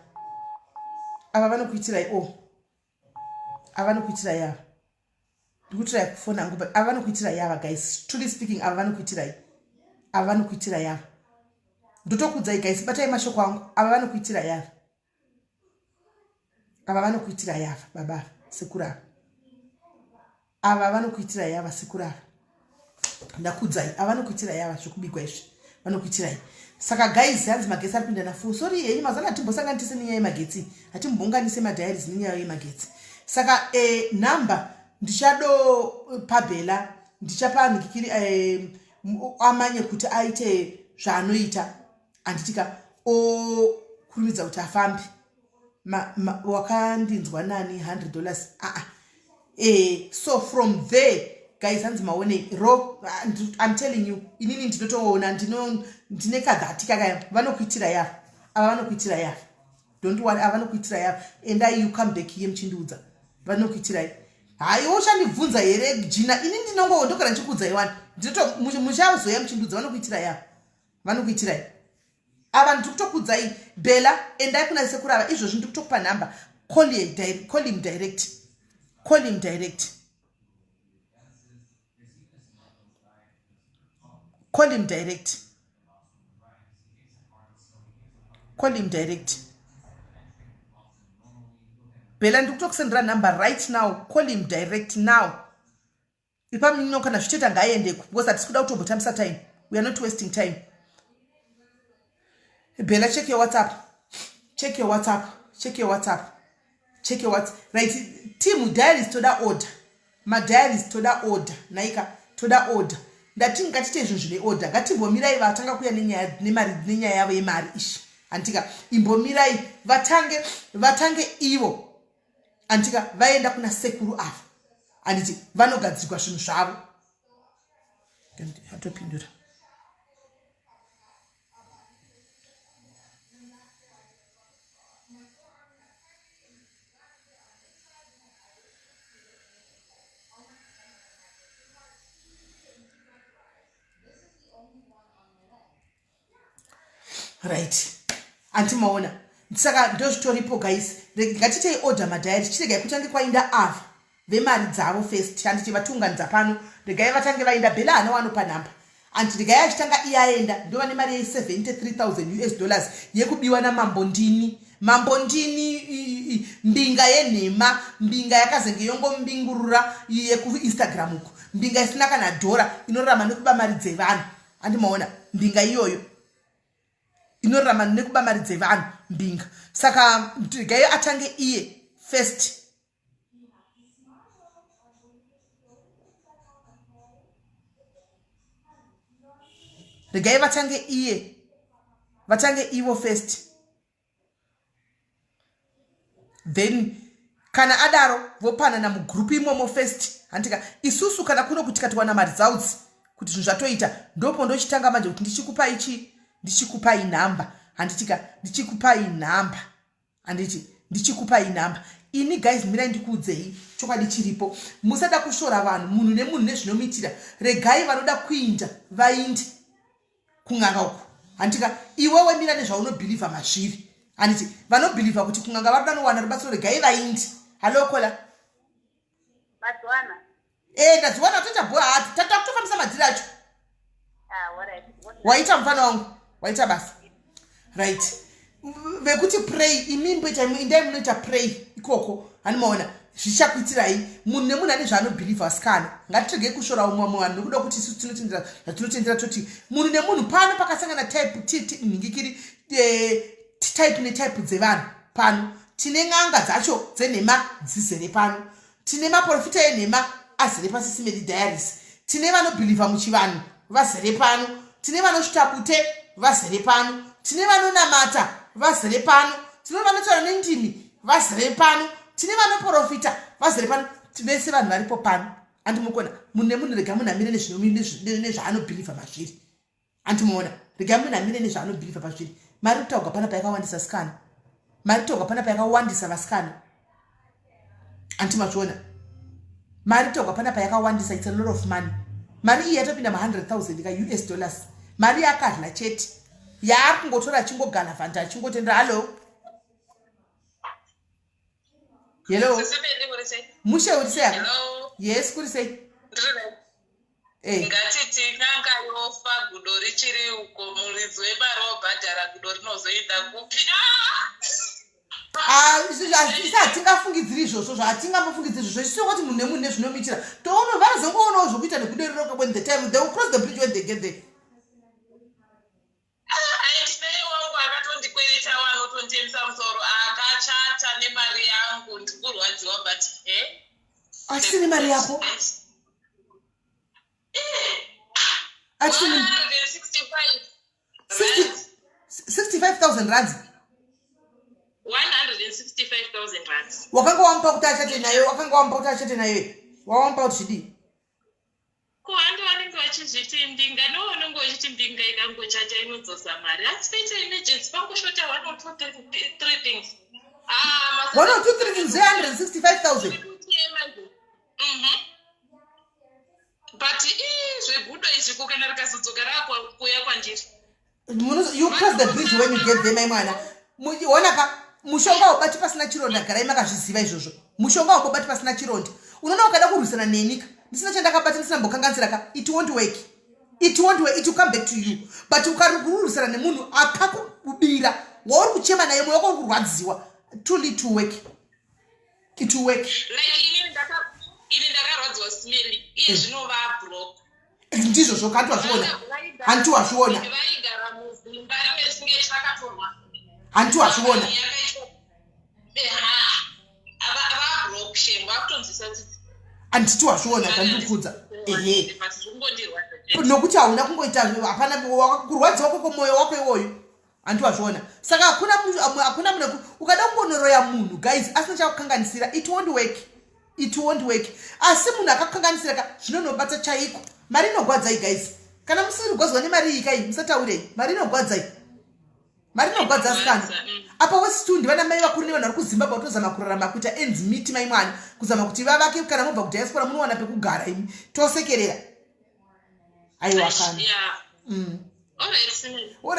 ava vanokuitira ava vanokuitira yava ndikutirai kufona hangu ava vanokuitira yava guys truly speaking ava vanokuitira yava ndotokudzai guys batai mashoko angu ava vanokuitira yava ava vanokuitira yava baba sekura ava vanokuitira yava sekura ndakudzai ava vanokuitira yava zvokubigwa izvi vanokuitirai saka guys hanzi magetsi ari kuenda nafuo sorry henyu mazana hatimbosanganise nenyaya yemagetsi hatimbounganise madiaries nenyaya yemagetsi saka nhamba ndichado pabhela ndichapa nikikiri amanye kuti aite zvaanoita anditika okurumidza kuti afambe wakandinzwa nani $100 so from there guys hanzi maone I'm telling you inini ndinotoona ndine kadhati kakaya vanokuitira yava ava vanokuitira yava don't worry ava vanokuitira yava and you come back here mchindiudza vanokuitirai haiwo chandibvunza here jina ini ndinongondogara ndichikuudzai wani muchazoya mchindiudza vanokuitira yava vanokuitirai ava ndikutokuudzai bhela endai kuna sekurava izvozvi ndikutokupa nhamba call him direct call him direct call him direct call him direct bhela ndikutokusendera number right now call him direct now ipamino kana zvichita ngaaendeko because hatisi kutotambisa time we are not wasting time bhela check your whatsapp check your whatsapp check your whatsapp check your whatsapp right team diaries toda order madiaries toda order naika toda order ndati ngatite izvo zvine order ngatimbomirai vatanga kuya nenyaya yavo yemari ishi antika imbomirai vatange ivo antika vaenda kuna sekuru ava anditi vanogadzirwa zvinhu zvavo hatopindura right antimaona saka ndozvitoripo guys ngatitei order madiary chiregai kutange kwainda ava vemari dzavo first handiti vatunganidza pano regai vatange vainda bhela hana wanopa nhamba andi regai achitanga iye aenda ndova nemari ye$73,000 yekubiwa namambo ndini mbinga yenhema mbinga yakazenge yongombingurura yekuinstagram uku mbinga isina kana dhora inorarama nekuba mari dzevanhu andimaona mbinga iyoyo inorarama nekuba mari dzevanhu mbinga saka regai atange iye first regai vatange ivo first then kana adaro vopanana mugrupu imomo first handika isusu kana kuno kuti katiwana mari dzaudzi kuti zvinhu zvatoita ndopo ndochitanga manje kuti ndichikupai nhamba handitika ndichikupai nhamba handiti ndichikupai nhamba ini guys mirai ndikuudzei chokwadi chiripo musada kushora vanhu munhu nemunhu nezvinomitira regai vanoda kuinda vainde kung'anga uku handika iwewe mira nezvaunobhilivha mazviri handiti vanobhilivha kuti kung'anga varuda nowana rubatsiro regai vaindi halokola madziwana ndadziwana toita bhoa hati tatakutofambisa madziri acho waita mufana wangu waita basa right vekuti pray imimboita indai munoita pray ikoko hanimaona zvichakuitirai munhu nemunhu ane zvaanobhilivha asikana ngatiregei kushora umwe vanhu nekuda kuti isusu tinotendera zvatinotendera toti munhu nemunhu pano pakasangana nhingikiri type netype dzevanhu pano tine n'anga dzacho dzenhema dzizere pano tine maprofita enhema azere paSIS MELLY diaries tine vanobhilivha muchivanhu vazere pano tine vanosvita bute vazere pano tine vanonamata vazere pano tine vanotaura nendimi vazere pano tine vanoprofita vazere pano vese vanhu varipo pano andimukona munhu nemunhu rega munhu amire nezvaanobhilivha mazviri andimuona rega munhu amire nezvaanobhilivha mazviri mari kutaurwa pana payakawandisa sikana mari kutaurwa pana payakawandisa vasikana antimazviona mari kutaurwa pana payakawandisa it's a lot of money mari iyi yatopinda $100,000 ka US mari yakadla chete yaakungotora achingogana fanta achingotenda halo hello mushe uri sei yes kuri sei ngatiti nanga yofa gudo richiri uko muridzi wemari wabhadhara gudo rinozoenda kupi izvi hatingafungidziri izvozvo zvahatingambofungidziri izvozvo isio kuti munhu nemunhu nezvinomitira toona vanozongoonawo zvokuita nekudo riroka when the time they will cross the bridge when they get there aindinei wangu akatondikwereta wanotondiemisa musoro akachata nemari yangu ndikurwadziwa but achisine mari yako 65,000 rands 165,000 rands wakanga wamupa kuti achate nayo wawampa kuti chidii kuhandi vanenge vachizviti mbinga nounenge uchiti mbinga ikangochata inodzosa mari asi paita emergency pangoshota 1 or 2 things 1 or 2 things 165,000 but zvegudo izvi kukana rikazodzoka rakuya kwandiri you cross the bridge when you get there maimwana onaka mushonga wobati pasina chironda garai makazviziva izvozvo mushonga wakobati pasina chironda unoona ukada kurwisana nenyika ndisina chandakabata ndisina mbokanganisira it won't work it will come back to you but ukarurwisana nemunhu akakubira wauri kuchema naye mwoyo wako uri kurwadziwa too little to work it will work ini ndakarwadziwa smelly iye zvinova block ndizvo zvokanti wazviona hanti wazviona vaigara muzimba rimwe singe chakatorwa hanti wazviona avablock shem vakutonzwisa tsitsi handiti wazviona tandikudza nokuti hauna kungoita hapana kurwadziwa kwako mwoyo wako iwoyo hanti wazviona saka hakuna munhu ukada kungonoroya munhu guys asina chakukanganisira it won't work asi munhu akakanganisiraka zvinonobata chaiko mari inogwadzai guys kana musiri gwadzwa nemari iyi kai musataurei mari inogwadzai mari inogwadza asikana apa wesitu vana mai vakuru nevanhu vari kuzimbabwe tozama kurarama kuita ends meet mai mwana kuzama kuti vavake kana mubva kudiaspora munowana pekugara imi tosekerera aiwa kana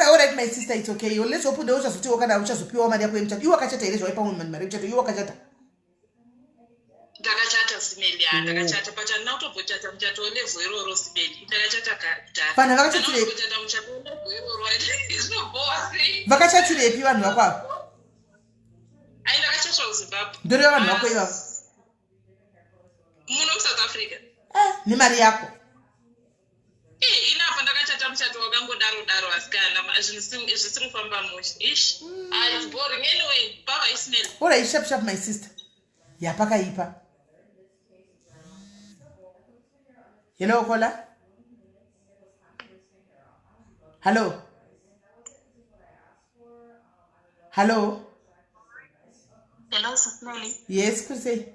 alright my sister it's okay let's hope ndio uchazotiwa kana uchazopiwa mari yako yemuchato iwe akachata here zvaipa munhu mari yemuchato iwe akachata ndakachata simeli ndakachata but andina kutobvochata muchato welevu iroro simeli ndakachata kudhara vanhu vakachatire muchato welevu iroro izvinobosi vakachatirepi vanhu vako avo ai ndakachatwa kuzimbabwe ndoreva vanhu vako ivavo muno kusouth africa nemari yako inapa ndakachata muchato wakangodaro asikana zvisiri kufamba musha ish it's boring anyway baba ismail alright sharp my sister yapakaipa hello kola hello Smiley. Yes kuri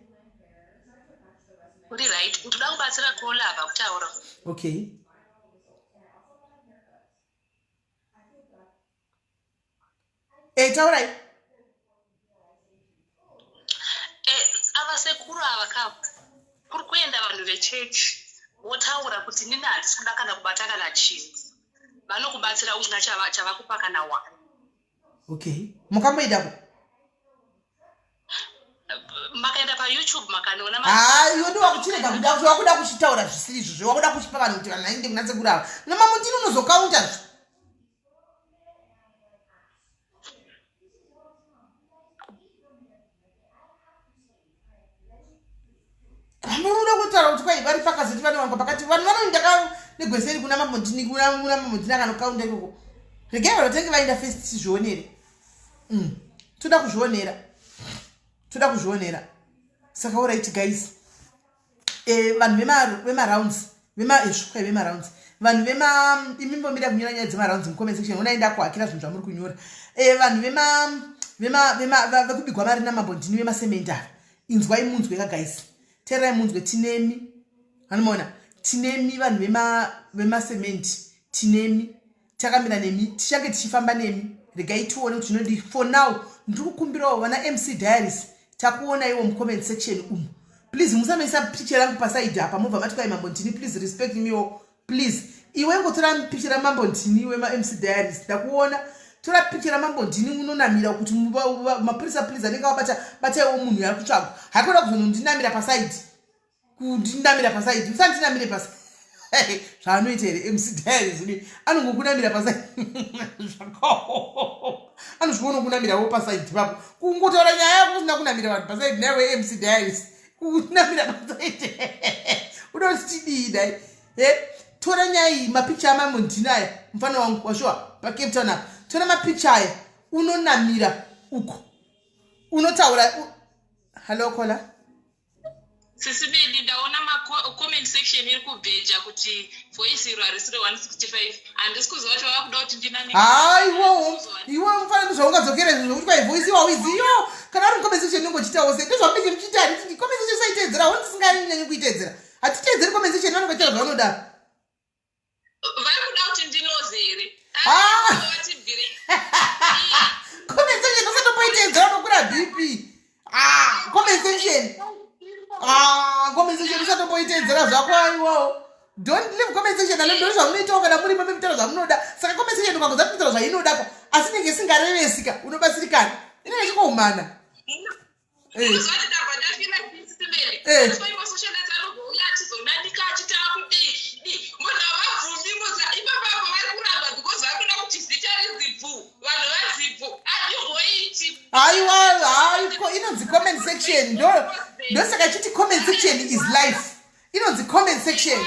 uri right ndoda kubatsira kola apa kutaura okay taurai avasekuru ava kuri kuenda vanhu vechechi votaura kuti nini handisi kuda kana kubata kana chinhu vanokubatsira usina chavakupa kana wani okay mukamboidako makaenda payoutube makanoona iwe ndowakuchirega kuda wakuda kuchitaura zvisiri izvozvo wakuda kuchipa vanhu kuti vanhu vainde kunatsekuru ava namamutini unozokaundazvo munoda kutaura kuti kwai vari pakazoti vane vanga pakati vanhu vanoindaka negweseri kuna mamondini akanokaunda ikoko regai vanotenge vaenda first tizvionere toda kuzvionera saka alright guys vanhu vemarounds vemarounds vanhu imimbomira kunyora nyaya dzemarounds mucomment section unaenda kuhakira zvinhu zvamuri kunyora vanhu vekubigwa mari namambondini vemasemende ava inzwai munzweka guys terai munzwe tinemi anomaona tinemi vanhu vemasemende tinemi takamira nemi tichange tichifamba nemi regai tione kuti zvinodi for now ndiri kukumbirawo vana MC Diaries takuona iwo mucomment section please musameisa picture rangu pasaidi apa mubva mati kwai mambondini please respect me please iwe ngotora picha ramambo ndini wema-MC Diaries ndakuona tora picha ramambo ndini unonamira kuti mapurisa please anenge wabataiwo munhu yari kutsvagwa hakuda kuzonondinamira pasaidi kundinamira pasaidi usandinamire pasaidi zvaanoita here MC Diaries anongokunamira pasaidi anozviona kunamirawo pasaidi papo kungotaura nyaya yako usina kunamira vanhu pasaidi nawe MC Diaries kunamira pasaidi unotidii dai tora nyaya iyi mapicha amambo ndinaya mufana wangu washuwa pacape town apa tora mapicha aya unonamira uko unotaura halo kola Sisi Melly ndaona comment section iri kubheja kuti voice iro harisire 165 handisi kuziva kuti vava kuda kuti ndinani iwe mufananidzo waungadzokera izvo zvokuti kwai voice iwawiziyo kana ari mucomment section inongochitawo se ndozvamunenge muchiita handiti comment section saiteedzera honi tisinganyanyi kuiteedzera hatiteedzeri comment section vanongochita zvavanoda vari kuda kuti ndinozere comment section usatomboiteedzera unokura bp comment section comment section usatomboiteedzera zvako aiwawo don't leave comment section alendo zvamunoitawo kana muri mame mitaura zvamunoda saka comment section ukangodza kuitaura zvainodako asi inenge isingarevesika unobatsirikana inenge ichikohumana aiwa inonzi comment section ndosaka chiti comment section is life inonzi comment section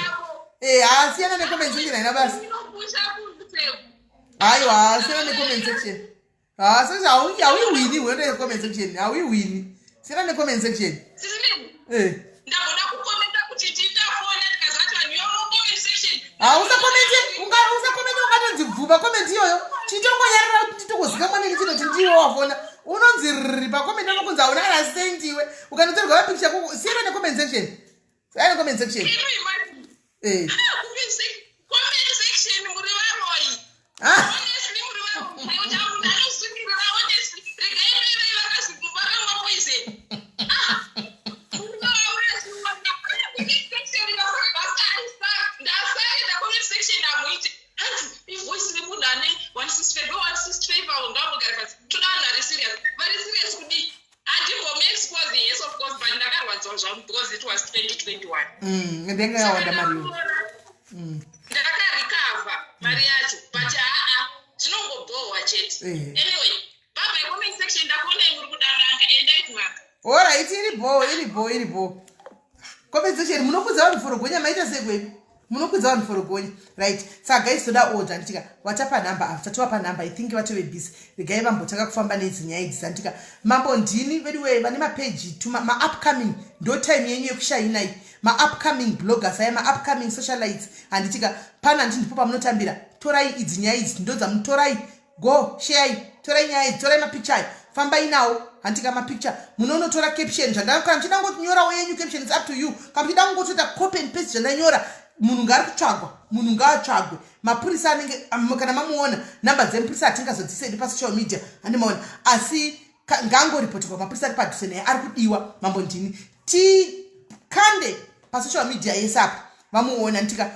asiyana necomment section haina basi aiwa asiyana necomment section sasa hauiwini unoenda necomment section hauiwini siyana necomment section ndagoda kukomenta kuti nditafona ndikazati vanhu comment section usakomenti ungatonzi bvuma komenti iyoyo chitongonyarira kuti nditokozika mwaneni chino kuti ndiwe wafona unonzi riri pakomenti anokunzi hauna kana sendiwe ukanotorwa mapikicha kuko siyana necomment section siyana necomment section comment section muri varoi honestly muri varoi ndanosungirira honestly regai vakazibvumba vamwa poison because it was 2021 ndengayawanda mariyo ndakarecover mari yacho but zvinongobhohwa chete anyway baba comment section ndakuona muri kudaranga endaitmaka alright iribo comment section munokudza vanhu forogonya maita sekwepi munokudza vanhu forogonya right saka guys toda order nditika watapa number after towapa number I think vatove busy regai vambotaka kufamba nedzinyaya idzi zanditika mambo ndini anyway vane mapage maupcoming ndo time yenyu yekushayinai maupcoming bloggers aya maupcoming socialites handitika pana ndindipo pamunotambira torai idzi nyaya idzi ndo dzamutorai go share torai nyaya idzi torai mapicture fambai nawo handika mapicture munonotora caption zvandakana mchida ngotinyorawo yenyu caption is up to you kana mchida ngotoita copy and paste zvandanyora munhu ngari kutsvagwa munhu ngaatsvagwe mapurisa anenge kana mamuona namba dzemupurisa atingazodzisedi pasocial media handimaona asi ngangoripoterwa mapurisa ari padhuze naye ari kudiwa mambo ndini tikande pasocial media yese apa vamuona nditika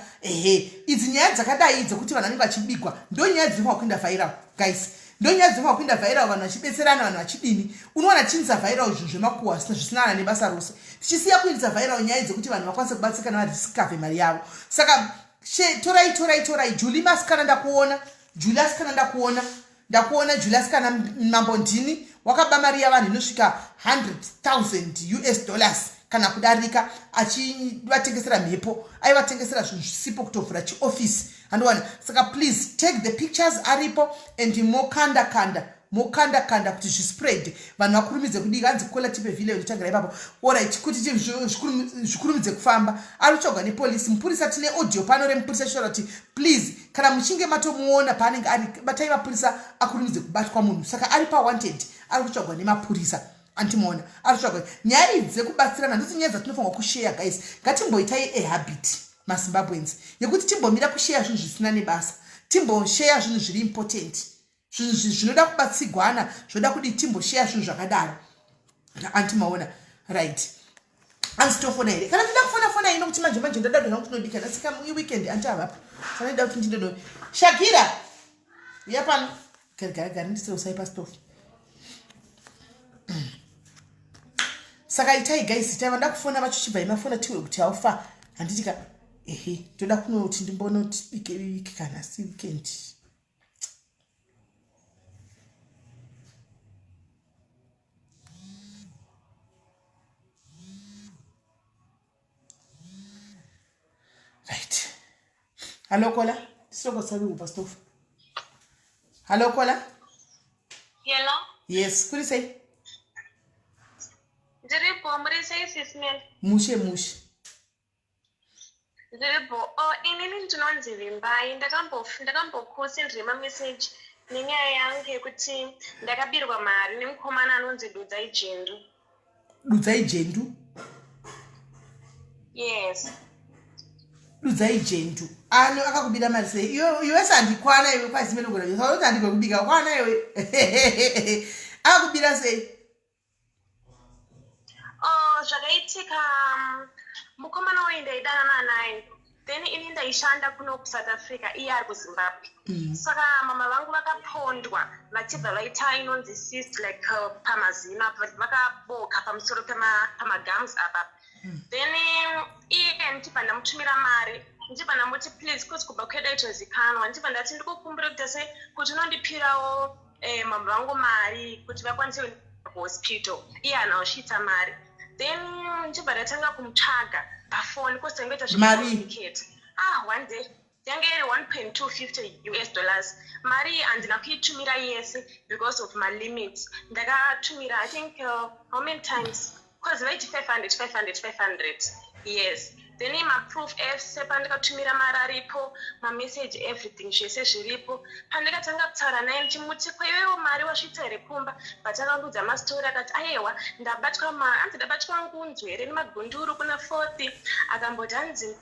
idzi nyaya dzakadai dzokuti vanhu vanenge vachibigwa ndo nyaya dzinofanwa kuenda viral guys ndo nyaya dzinofanwa kuenda viral vanhu vachibetserana vanhu vachidini unowana chinza viral zvinhu zvemakuhwa zvisinana nebasa rose tichisiya kuindisa viral nyaya dzekuti vanhu vakwanise kubatsika navarisikavhe mari yavo saka torai julius kana ndakuona julius kana mambo ndini wakaba mari yavanhu inosvika 100,000 US dollars kana kudarika achivatengesera mhepo aivatengesera zvinhu zvisipo kutovhura chiofisi handiwana saka please take the pictures aripo and mokanda kuti zvispread vanhu vakurumidze kudika hanzi kukola tipe vile unotangira ipapo alright kuti zvikurumidze kufamba ari kutsvagwa nepolisi mupurisa tine audio pano remupurisa shora kuti please kana muchinge matomuona paanenge ari batai mapurisa akurumidze kubatwa munhu saka ari pawanted ari kutsvagwa nemapurisa antimuona ari kutsvagwa nyaya idzi dzekubatsirana ndoti nyaya dzatinofanirwa kushare guys ngatimboitai ehabit mazimbabwens yekuti timbomira kushare zvinhu zvisina nebasa timboshare zvinhu zviri important zvinhu zvinoda kubatsigwana zvinoda kudi timboshare zvinhu zvakadaro antimaona right Anzitofona here. Kana ndida kufona fona ino kuti manje ndoda kuti kunodika nasika weekend antavapo. Sana ndida kuti ndindo. Shakira. Yapano. Gari ndise usaipa stove. Saka itai guys tava ndakufona vachichibva imafona tiwe kuti aufa handitika toda kunoti ndimbono tibike wiki kana si weekend. Right. Hello Kola. Soko sabi upa stove. Hello Kola. Hello. Yes, kuri say. Ndiripo muri SIS MELLY. Mushe. Ndiripo inini ndinonzi Vimbai ndakambokosendera message nenyaya yangu yekuti ndakabirwa mari nemukomana anonzi Dudzai Jendu. Yes. Dudzai Jendu. Ano akakubira mari sei. Iwe sandikwana iwe kwa SIS MELLY ngora. Solo tandiko kubika kwana iwe. Akakubira sei. Zvakaitika mukomana waindaidana naye then ini ndaishanda kuno kuSouth Africa iye ari kuZimbabwe. Saka mama vangu vakapondwa vachibva vaita inonzi cyst like pamazino vakaboka pamusoro pamagums apa. Then iye ndichibva ndamutumira mari ndichibva ndamuti please kuti kubva kwedaitozikanwa ndichibva ndati ndikukumbira kuti se kuti unondipirawo mama vangu mari kuti vakwanise kuhospital iye anaosvitsa mari. Then ndichibva ndatanga kumutsvaga pafoni kwose tangoita zvekucommunicate. One day yange iri $1.250 mari handina kuitumira yese because of my limits. Ndakatumira I think how many times because vaiti 500 yes. Then maproof ese pandikatumira mari aripo mamessage everything zvese zviripo pandikatanga kutaura naye ndichimuti kwaiwewo mari wasvitsa here kumba vatakangudza mastori akati aiwa ndabatwa ngunzu here nemagunduru kuna 4th akamboti hanzi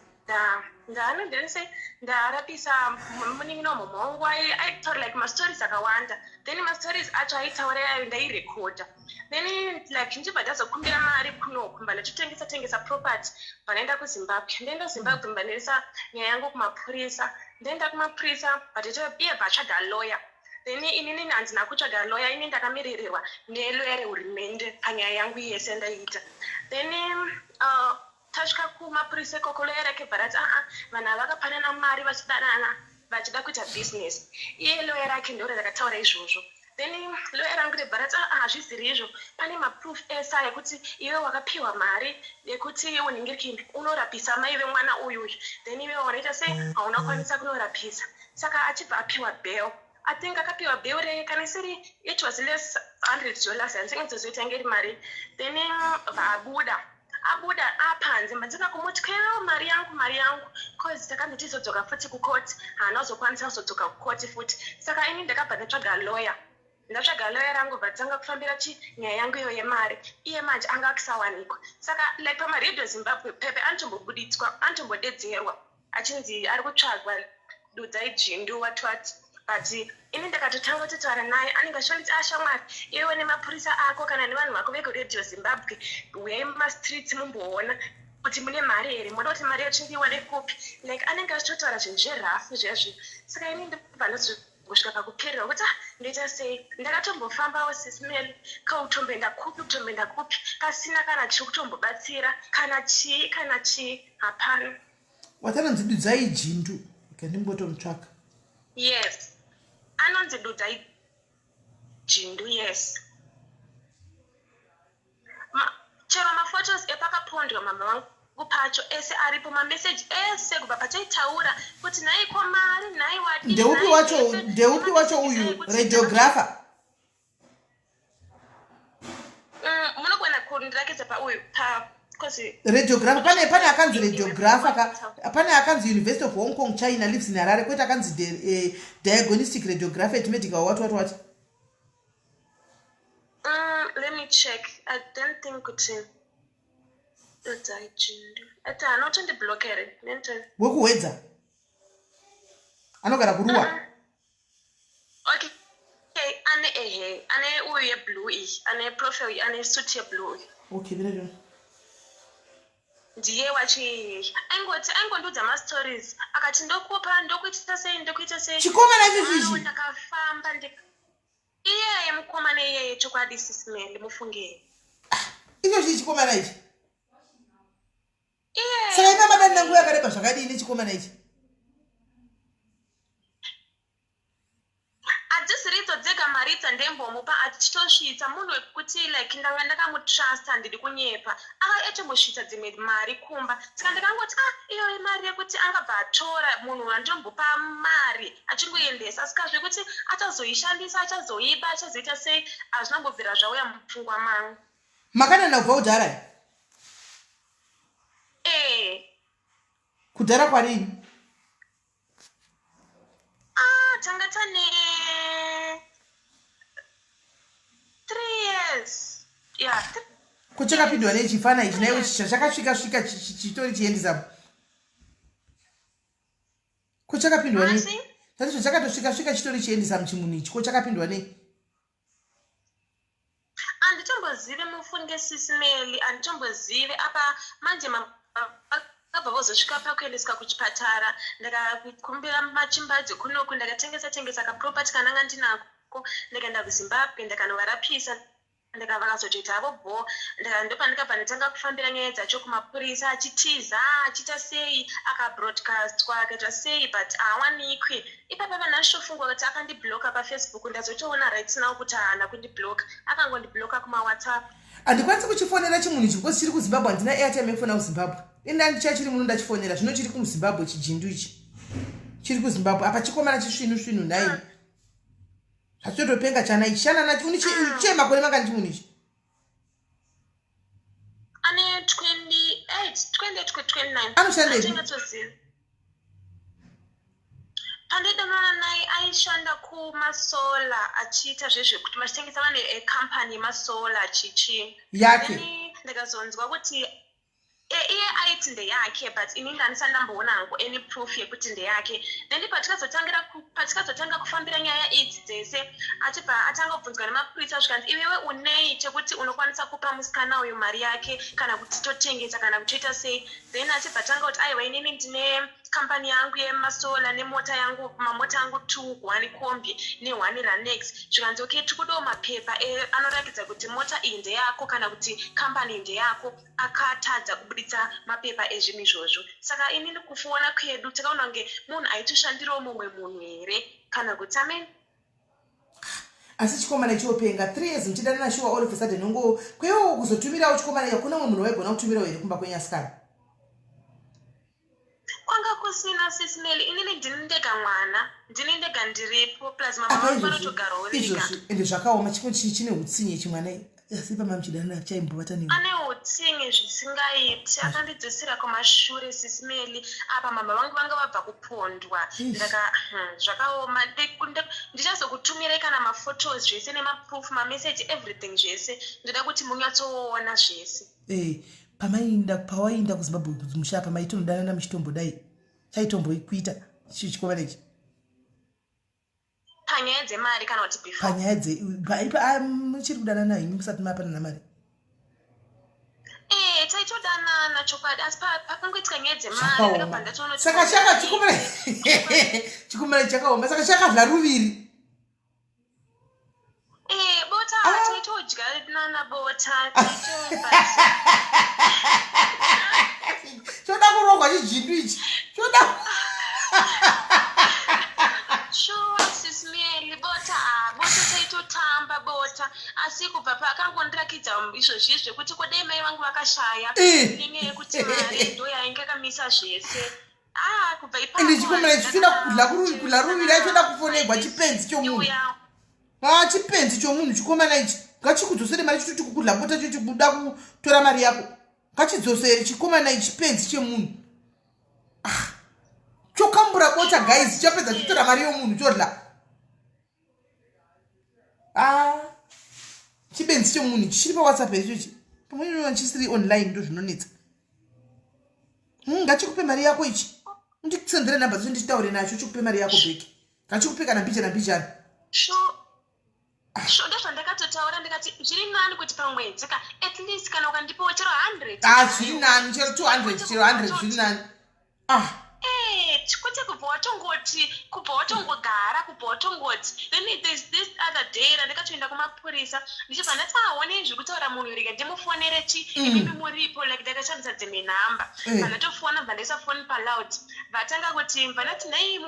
ndanondense ndarapisa munin'ino mumwe wangu aitaura like mastories akawanda then mastories acho aitaura ayo ndairekodha then like ndichibva ndazokumbira mari kunokumba ndachitengesa property panaenda kuZimbabwe ndaenda kuZimbabwe mbandirisa nyaya yangu kumapurisa ndaenda kumapurisa but iye vatsvaga lawyer then inini handina kutsvaga lawyer ini ndakamiririrwa nelawyer rehurumende panyaya yangu yese ndaiita then tasvika kumapurisa ikoko lawyer rake bharati vanhu havakapanana mari vachidanana vachida kuita business iye lawyer rake ndore rakataura izvozvo then lawyer rangu rebharati hazviziri izvo pane maproof esa yekuti iwe wakapiwa mari yekuti unenge unorapisa mai vemwana uyu then iwe wanoita se hauna kwanisa kunorapisa saka achibva apiwa bail I think akapiwa bail rekanisiri it was less $100 handingazozoita ngeri mari then vabuda apanze mandika kumuti kaiwo mari yangu cause takandoti izodzoka futi kukoti haana uzokwanisa kuzodzoka kukoti futi saka ini ndakabva ndatsvaga lawyer rangu vatanga kufambira nyaya yangu iyo yemari iye manje anga akisawanikwa saka like pamaredio Zimbabwe pepe anotombodedzerwa achinzi ari kutsvagwa Dudzai Jendu watwati but ini ndakatotanga kutaura naye anenge achitoti ashamwari iwewe nemapurisa ako kana nevanhu vako vekuredio Zimbabwe uyai mumastreets mumboona kuti mune mari here moda kuti mari yacho ndiiwane kupi like anenge achitotaura zvinhu zverafu zvezvi saka ini ndibva ndazosvika pakuperera kuti ndoita sei ndakatombofambawo SIS MELLY kautomboenda kupi kasina kana chiri kutombobatsira kana chii hapana. Watanonzi Dudzai Jendu kandimbotomutsvaka. Yes anonzi Dudzai Jendu yes. Chero maphotos epakapondwa mama vangu pacho ese aripo mamessage ese kubva pachaitaura kuti nai kwamari nai wadi ndeupi wacho uyu radiographer munogona kundirakidza pauyu radiographer pane akanzi radiographer pane akanzi University of Hong Kong China lives in Harare kwete akanzi diagnostic radiographer at medical what let me check. I don't think kuti Dudzai Jendu ata anotondiblokere wekuwedza anogara kuruwa okay ane uyu yeblue ane profile ane suit yeblue okay vile ndiye wachiyeyeshi aingondudza mastories akati ndokupa ndokuita sei chikomana ichi ndakafamba iyeye mukomana iyeye chokwadi SIS MELLY mufungei ichochi chikomana ichi iyeye saka ina madani nangu yakareba zvakadini chikomana ichi adzisiridzo dzega mari dzandembomupa achitosvitsa munhu wekuti like ndanga ndakamutrusta ndiri kunyepa akatomosvitsa dzimwe mari kumba saka ndakangoti iyo imari yekuti angabva atora munhu andombopa mari achingoendesa saka zvekuti achazoishandisa achazoiba achazoita sei hazvinambobvira zvauya mupfungwa mangu makanana kubva kudhara kudhara kwarini tanga tane 3 years kuchakapindwa nechifana ichi naiwe chachakasvika chitori chiendisapo kuchakapindwa nei tati zvachakatosvika chitori chiendisa muchimunhu ichi kochakapindwa nei handitombozivi mufunge SIS MELLY handitombozivi apa manje abva vozosvika pakuendeswa kuchipatara ndakakumbira machimbadzi kunoku ndakatengesa kaproperty kananga ndinako ndikaenda kuZimbabwe ndakanovarapisa ndakavakazotoita avo bho ndopandikabva nditanga kufambira nyaya dzacho kumapurisa achitiza achiita sei akabroadcastwa akaita sei but haawanikwi ipapa panashofungwa kuti akandibloka paFacebook ndazotoona right now kuti haana kundibloka akangondibloka kumawhatsapp handikwanisi kuchifonera chimunhu ichi because chiri kuZimbabwe handina airtime yekufona kuZimbabwe indandicha chiri muno ndachifonera zvino chiri kuZimbabwe chijindu ichi chiri kuZimbabwe apa chikomana chisvinu ndaini hatotopenga chana ichi shana nacho unichimakore makani chimunhu ichi ane 28 anoshandei pandidanana naye aishanda kumasola achiita zvezvekuti machitengesa vane ekampani yemasola chichi yake ndakazonzwa kuti iye aiti ndeyake but ini ndandisandamboona hangu any proof yekuti ndeyake then patikazotanga kufambira nyaya idzi dzese achibva atanga kubvunzwa nemapurisa zvikanzi iwewe unei chekuti unokwanisa kupa musikana uyu mari yake kana kuti totengesa kana kutoita sei then achibva tanga kuti aiwa inini ndine kampani yangu yemasola nemota yangu mamota angu 2 1 kombi ne1 ranex zvikanzi okay tikudawo mapepa anoratidza kuti mota iyi ndeyako kana kuti kampani ndeyako akatadza kubuditsa mapepa ezvinhu izvozvo saka inini kufuona kwedu takaona kunge munhu aitoshandirawo mumwe munhu here kana kuti amen asi chikomana chiopenga 3 years muchidanana shuwa all of a sudden nongo kwewo kuzotumirawo chikomana icho kuna mumwe munhu waigona kutumirawo here kumba kwenyasikana kwanga kusina SIS MELLY inini ndini ndega mwana ndini ndega ndiripo plus mama vangu vanotogarawo vega ende zvakaoma chine utsinye chimwana asi pama muchidanana chaimbovata newe ane utsinye zvisingaiti akandidzosera kumashure SIS MELLY apa mama vangu vanga vabva kupondwa zvakaoma ndichazokutumirai kana maphotos zvese nemaproof mameseji everything zvese ndoda kuti munyatsoona zvese pawainda kuZimbabwe mushapa maitondanana muchitombo dai chaitomboikuita chikomana ichi panyaya dzemari kana kuti before panyaya muchiri kudanana ini musati mapanana mari taitodanana chokwadi asi pakangoitika nyaya dzemari ndakabva ndatoona saka chaka chikomana chakaoma saka chakavhla ruviri bota taitodya nana bota choda kurogwa chijindu ichi choda sure SIS MELLY bota taitotamba bota asi kubva pakangondirakidza izvozvi zvekuti kodei mai vangu vakashaya nenyaya yekuti mari ndo yainge yakamisa zvese kubva ende chikomana ichi choda kudla ruviri achoda kufonegwa chipenzi chomunhu chipenzi chomunhu chikomana ichi ngachikudzosere mari chitoti kukudla bota choti kuda kutora mari yako ngachidzosere chikomana ichi chipenzi chemunhu chokambura bota guys chapedza chitora mari yomunhu chodla chipenzi chemunhu ichi chiri pawhatsapp ichochi pamwe chisiri online ndo zvinonetsa ngachikupe mari yako ichi ndikutsendere namba dzacho ndichitaure nacho chikupe mari yako bheki ngachikupe kana mbichana sure ndakatotaura ndikati zviri nani kuti pamwedzi ka at least kana ukandipawo chero 100 zviri nani chero 200 chero 100 zviri nani kwete kubva watongogara kubva watongoti then there's this other day randakatoenda kumapurisa ndichibva ndati aone zvekutaura munhu rega ndimufonere imimi muripo like ndakashandisa dzimwe nhamba pandatofona bva ndaisa foni paloud vatanga kuti bva ndati nhai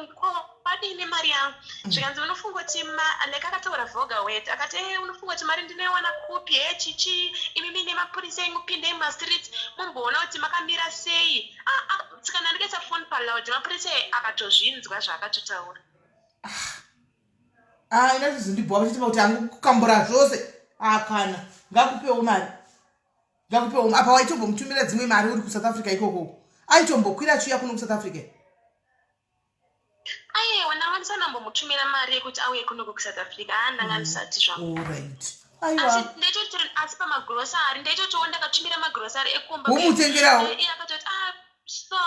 vadini mari yangu zvikanzi unofunga kuti like akataura vhoga wet akati unofunga kuti mari ndinoiwana kupi chichi imimi nemapurisa enyu pindei mastreet mumboona kuti makamira sei tsikana ndikaisa foni paloud mapurisa akatozvinzwa zvaakatotaura inatozondibhuwa vachitipa kuti angukukambura zvose kana ngakupewo mari ngakupewo apa waitombomutumira dzimwe mari uri kuSouth Africa ikoko aitombokwira chiuya kuno kuSouth Africa aiwa ndanga ndisanambomutumira mari yekuti auye kuno kuSouth Africa ndanga ndisati zvangu asi pamagrosari ndaitotiwo ndakatumira magrosari ekomba womutengerawo akatoti so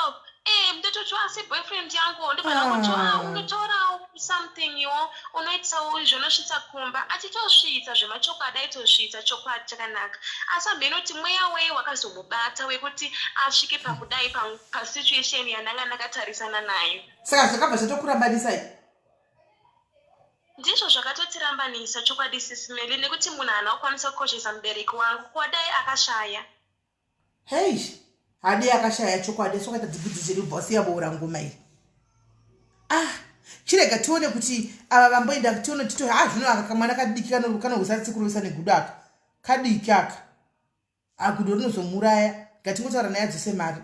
ndototi asi boyfriend yangu ndobana kuti unotora something iwo unoitawo zvonosvitsa kumba achitosvitsa zvemachokwadi aitosvitsa chokwadi chakanaka asi ambenoti mweya wei wakazomubata wekuti asvike pakudai pasituation yandanga ndakatarisana nayo saka zvakabva zvatokurambanisai ndizvo zvakatotirambanisa chokwadi SIS MELLY nekuti munhu haana kukwanisa kukoshesa mubereki wangu kwadai akashaya hei hadi akashaya chokwadi sokaita dzigudzi dziri bhosi yaboura ngoma iyi chirega tione kuti ava vamboenda tione tito zvino akamwana kadiki kana usatsikulusa negudo aka kadiki aka agudo rinozomuraya ngatingotaura naye adzose mari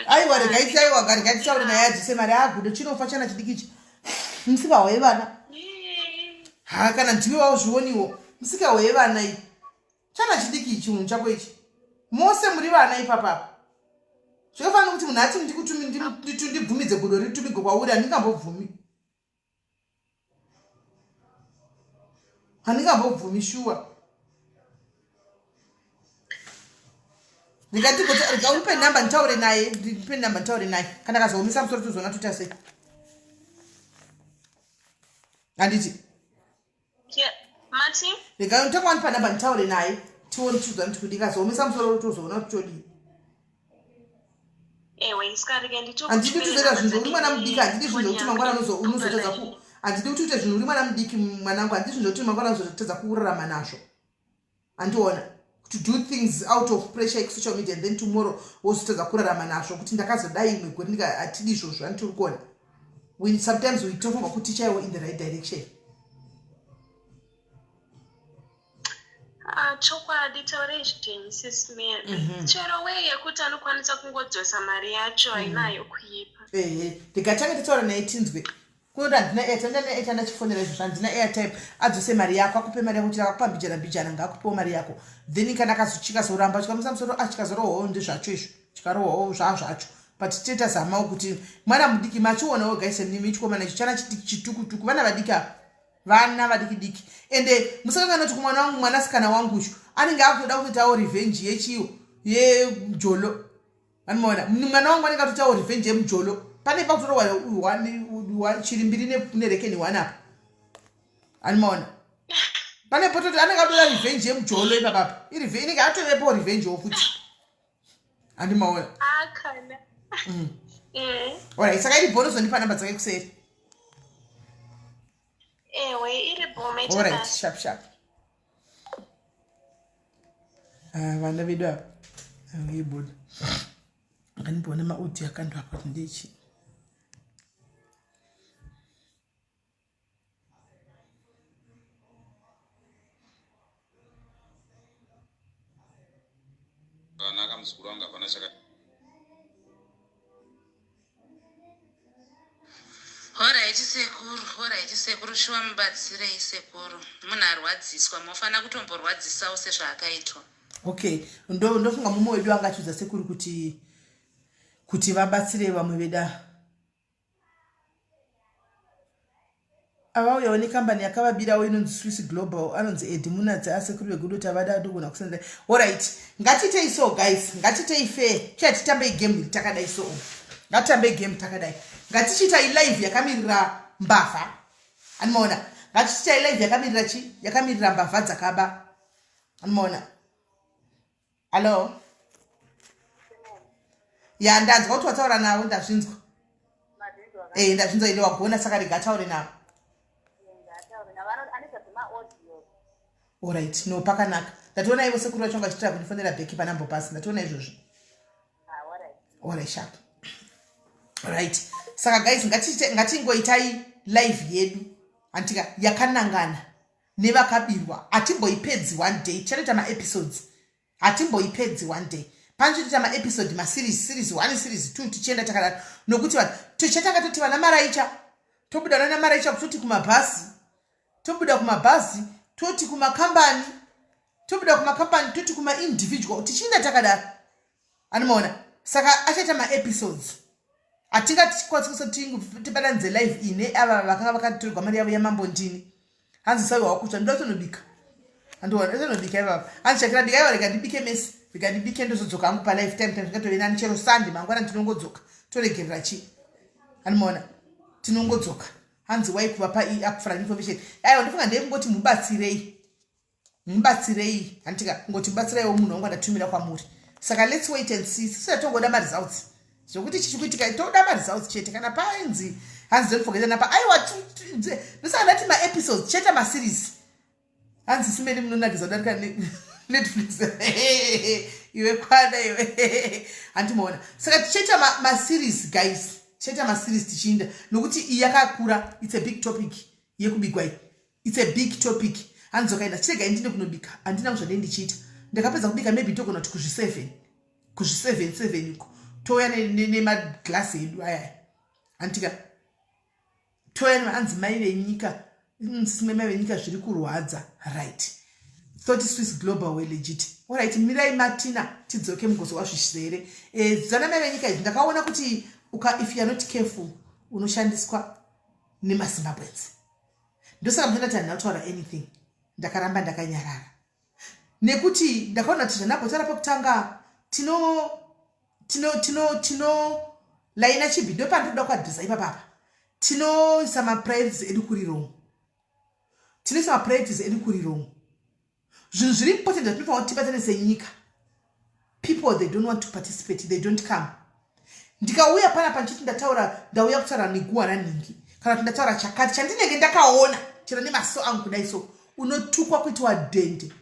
aiwa regaititaure naye adzose mari agudo chinofa chana chidikichi musika wevana kana ndiwewawo zvioniwo musika wevana iyi chana chidiki chinhu chako ichi mose muri vana ipapapa zvinofanira kuti munhu ati ndibvumidze gudo ritumigwe kwauri handingambobvumi handingambobvumi shuwa ndikatiupe namba nditaure naye kana kazoomesa musoro tozona tuita sei handiti rega nditangwanipa namba nditaure naye tione tichizwa kuti kuti kazoomesa musoro tozoona kuti todii handidi kutoita zvinhu uri mwana mudiki handidi zvinhu zvokuti mangwana unozotadza ku handidi kuti uite zvinhu uri mwana mudiki mwanangu handidi zvinhu zvokuti mangwana unozotadza kurarama nazvo handiona to do things out of pressure social media and then tomorrow wozotadza kurarama nazvo kuti ndakazodai imwe gore ndika hatidi izvozvo handitiri kuona sometimes we tofunga kuti tichaiwo in the right direction chokwadi taure zvitenyu SIS MELLY chero wei yekuti anokwanisa kungodzosa mari yacho hainayo kuipa ndikatanga nditaura naye tinzwe kunoti handina airtime ndachifonera izvo zvandina airtime adzose mari yako akupe mari yako chirakakupa mbijana ngaakupewo mari yako then kana chikazoramba chikamusa musoro chikazorohwawo ndezvacho izvo chikarohwawo zvacho but tetazamawo kuti mwana mudiki machionawo gaise mnimi chikomana icho chana chidiki chitukutuku vana vadiki apa vana vadiki ende musakanganoti kumwana wangu mwanasikana wangu ucho anenge akutoda kutoitawo revenge yechiyo yemjolo anomaona mwana wangu anenge atoitawo revenge yemujolo pane pakutorwa chiri mbiri nerekeni 1 apa anomaona pane pototi anenge atoda revenge yemujolo ipapapa inenge atovepo revenge wofuti andimaona akana alright saka iri bhono zondipa namba dzake kuseri ewe iri bhome alright sharp vana vedu apa ngeiboda nganibona maudi akando apa ndechi kanaka muzukuru wangu hapana chaka Alright sekuru shuwa mubatsirei sekuru munhu arwadziswa mofana kutomborwadzisawo sezvaakaitwa okay ndofunga mumo wedu angachiudza sekuru kuti vabatsire vamwe veda avauyawo nekambani yakavabirawo inonzi Swiss Global anonzi Edmunadzi asekuru vegudo tavada dogona kusenda alright ngatitei so guys ngatitei fair chatitambei game takadai so ngatitambe game takadai ngatichita ilive yakamirira mbavha. Anomaona. Ngatichita live yakamirira chi? Yakamirira mbavha dzakaba. Anomaona. Hello. Ya ndanzwa kuti wataura nawo ndazvinzwa. Ndazvinzwa ine wagona saka rigataure nawo. Alright, no pakanaka. Ndatoona ivo sekuru vacho vachiitira kundifonera bheki panambo pasi. Ndatoona izvozvo. Alright, sharp. Alright. Saka guys, ngatingoitai live yedu. Antika yakanangana nevakabirwa. Atimboipedzi one day. Chanoita ma-episodes. Atimboipedzi one day. Panchoita ma-episode, ma-series, series 1, series 2, tichienda takadaro. Nokuti vanhu, tichatanga toti vana maraicha. Tobuda vana maraicha kutoti kumabhasi. Tobuda kumabhasi. Toti kumakambani. Tobuda kumakambani. Toti kuma-individual. Tichienda takadaro. Anomaona. Saka achaita ma-episodes. Atinga tichikwanisa tibalanze live ine ava vakanga vakatorwa mari yavo yaMambo ndini. Hanzi sawi wakucha ndotonobika. Andoona ndotonobika ivava. Hanzi chakira ndikaiwa rekandibike mesi. Rekandibike ndozodzoka hangu pa lifetime time zvikatove nani chero Sunday mangwana tinongodzoka. Toregerera chi. Anomaona. Tinongodzoka. Hanzi waikuva pa akufara information. Aiwa ndofunga ndengoti mubatsirei. Mubatsirei. Antika ngoti mubatsirei munhu wangu ndatumira kwamuri. Saka let's wait and see. Sisa tongoda ma results. Zvokuti chichikuitika toda ma results chete kana paenzi. Hanzi don't forget napa aiwa ndosaka ndati ma episodes chete ma series. Hanzi simeli munonakisa kudarika Netflix. Iwe kwana iwe. Antimuona. Saka ticheta ma series guys. Cheta ma series tichinda. Nokuti iyakakura. It's a big topic. Yekubigwa. It's a big topic. Hanzi okaenda chega ndine kunobika. Andina kuzvade ndichita. Ndakapedza kubika maybe togona kuti kuzvi 7 uko. Toya nema glass edu aya. Antika. Toya hanzi mai venyika. Nsime mai venyika zviri kurwadza. Right. 30 Swiss Global we legit. Alright, Mirai Martina tidzoke mugozo wazvishere. Zana mai venyika izvi ndakaona kuti if you are not careful unoshandiswa nemaZimbabweans. Ndosaka mtenda ndataura anything. Ndakaramba ndakanyarara. Nekuti ndakaona kuti zvanakotara pekutanga tino laina chibhido pandoda kuadresa ipapapa. Tino sama priorities edu kuri wrong. Tino sama priorities edu kuri wrong. Zvinhu zviri important that people want to participate senyika. People they don't want to participate, they don't come. Ndikauya pana panchiti ndauya kutaura niguwana ningi. Kana ndataura chakati chandinenge ndakaona chero nemaso angu kudai so unotukwa kuitwa dende.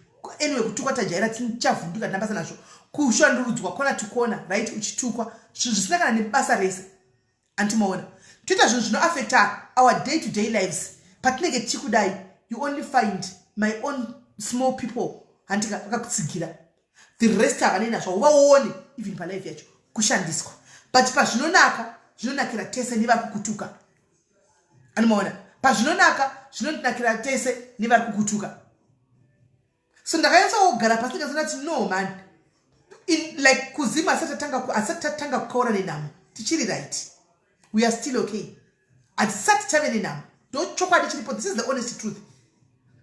Anyway kutukwa tajaira tinchavhunduka ndabasa nazvo. Kushandurudzwa kona tukona right uchitukwa zvinhu zvisina kana nebasa rese. Antimaona. Twitter zvinhu zvino affect our day to day lives. Patinenge tichikudai you only find my own small people antika vakakutsigira. The rest havanena zvauvaone even palife yacho kushandiswa. But zvinonakira tese nevari kukutuka. Anomaona. Zvinonakira tese nevari kukutuka. So ndakaanza kugara pasi ndikazoti no man. In like kuzima asatanga kukaura nenamo. Tichiri right. We are still okay. Atisati tave nenamo. Don't chokwadi chiripo. This is the honest truth.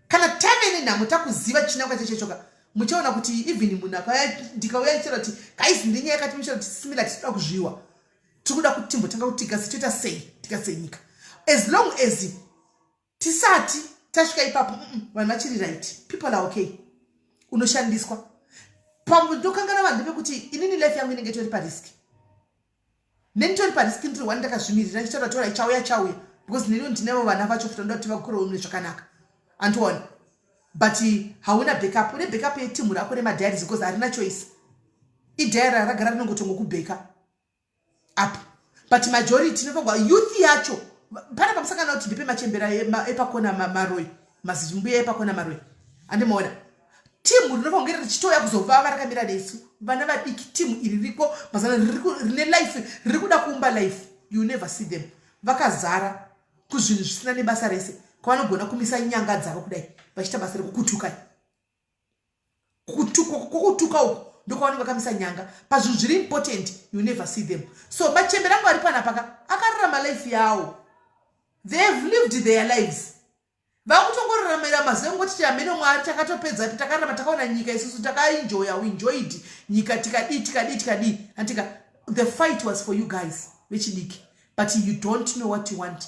Kana tave nenamo takuziva chinangwa chechoka. Muchaona kuti even munhu ndikauya chero kuti guys ndinyaya yakati muchero kuti simila tisida kuzviwa. Tikuda kuti timbotanga kuti tikasitoita sei tikasenyika. As long as tisati tasvika ipapo vanhu vachiri right. People are okay. Unoshandiswa. Ndokangana vanhu pekuti inini life yangu inenge tori parisk. Nentori parisk ndiri wani ndakazvimirira ndichitaura ichauya because ndinevo vana vacho kuti ndoda kuti vakure uno zvakanaka. Antoona. But hauna backup. Une backup yetimu rako remadiaries because harina choice. Idiary ragara rinongotongo kubeka up. But majority nofangwa youth yacho pana pamusangana kuti ndipe machembera epakona maroi. Mazimbuya epakona maroi. Andimaona. Timu rinofangwa richitoya kuzova varakamira nesu. Vana vadiki timu iri riko mazana rine life rikuda kuumba life. You never see them. Vakazara kuzvinhu zvisina nebasa rese. Kwavanogona kumisa nyanga dzavo kudai vachita basa rekukutuka. Kukutuka uko ndokwavanenge vakamisa nyanga. Pazvinhu zviri important you never see them. So machembera angu ari panapa akararama life yavo. They have lived their lives. Vakutongorarama mazuva ngoti amene mwari takatopedza takararama takaona nyika isusu takaenjoya we enjoyed nyika tikadi. Antika the fight was for you guys vechidiki. But you don't know what you want.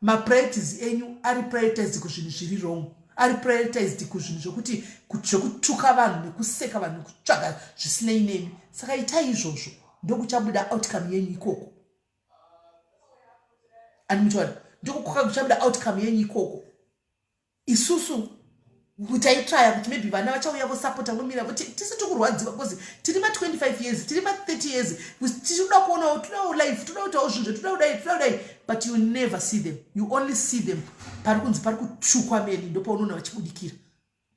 mapriorities enyu ari prioritized kuzvinhu zviri wrong, ari prioritized kuzvinhu zvokuti zvokutuka vanhu nekuseka vanhu nekutsvaga zvisinei nemi. Saka itai izvozvo ndokuchabuda outcome yenyu ikoko. Animuchona ndokuchabuda outcome yenyu ikoko. Isusu kutaitraya kuti maybe vana vachauya vosapota vomira kuti tisi tokurwadziwa because tiri ma 25 years, tiri ma 30 years, tichida kuonawo, todawo life, toda kutawo zvinhu, toda kudai, but you never see them. You only see them pari kunzi pari kutukwa meni ndipo paunoona vachibudikira.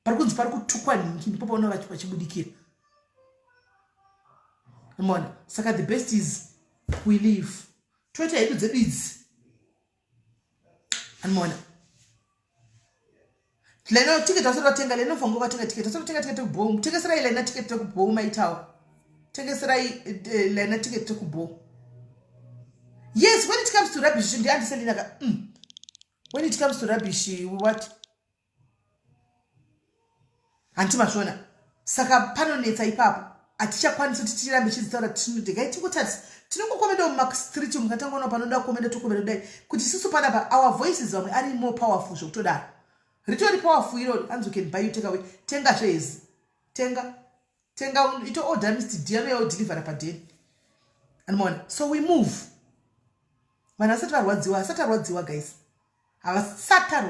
Pari kunzi pari kutukwa ningi ndipo paunoona vachibudikira. Umeona? Saka the best is we live. Toita hedu dzedu idzi. Umeona? Leno ticket asoro tenga leno fongo katenga ticket asoro tenga ticket kubo tengesera ile na ticket kubo maitawo tengesera ile na ticket kubo. Yes, when it comes to rubbish ndi andiselina ka when it comes to rubbish what anti mashona saka panonetsa ipapo atichakwanisa kuti tirambe chizitaura tinodega tikutati tinongokomenda mu street mukatangona panoda komenda tokomenda dai kuti sisu panapa our voices vamwe ari more powerful zvokutodaro. Ritori powerful iro anzu can buy you take away. Tenga shares. Tenga ito order Mr. Diano yo deliver pa day. And morning. So we move. When asata rwadziwa guys. Asata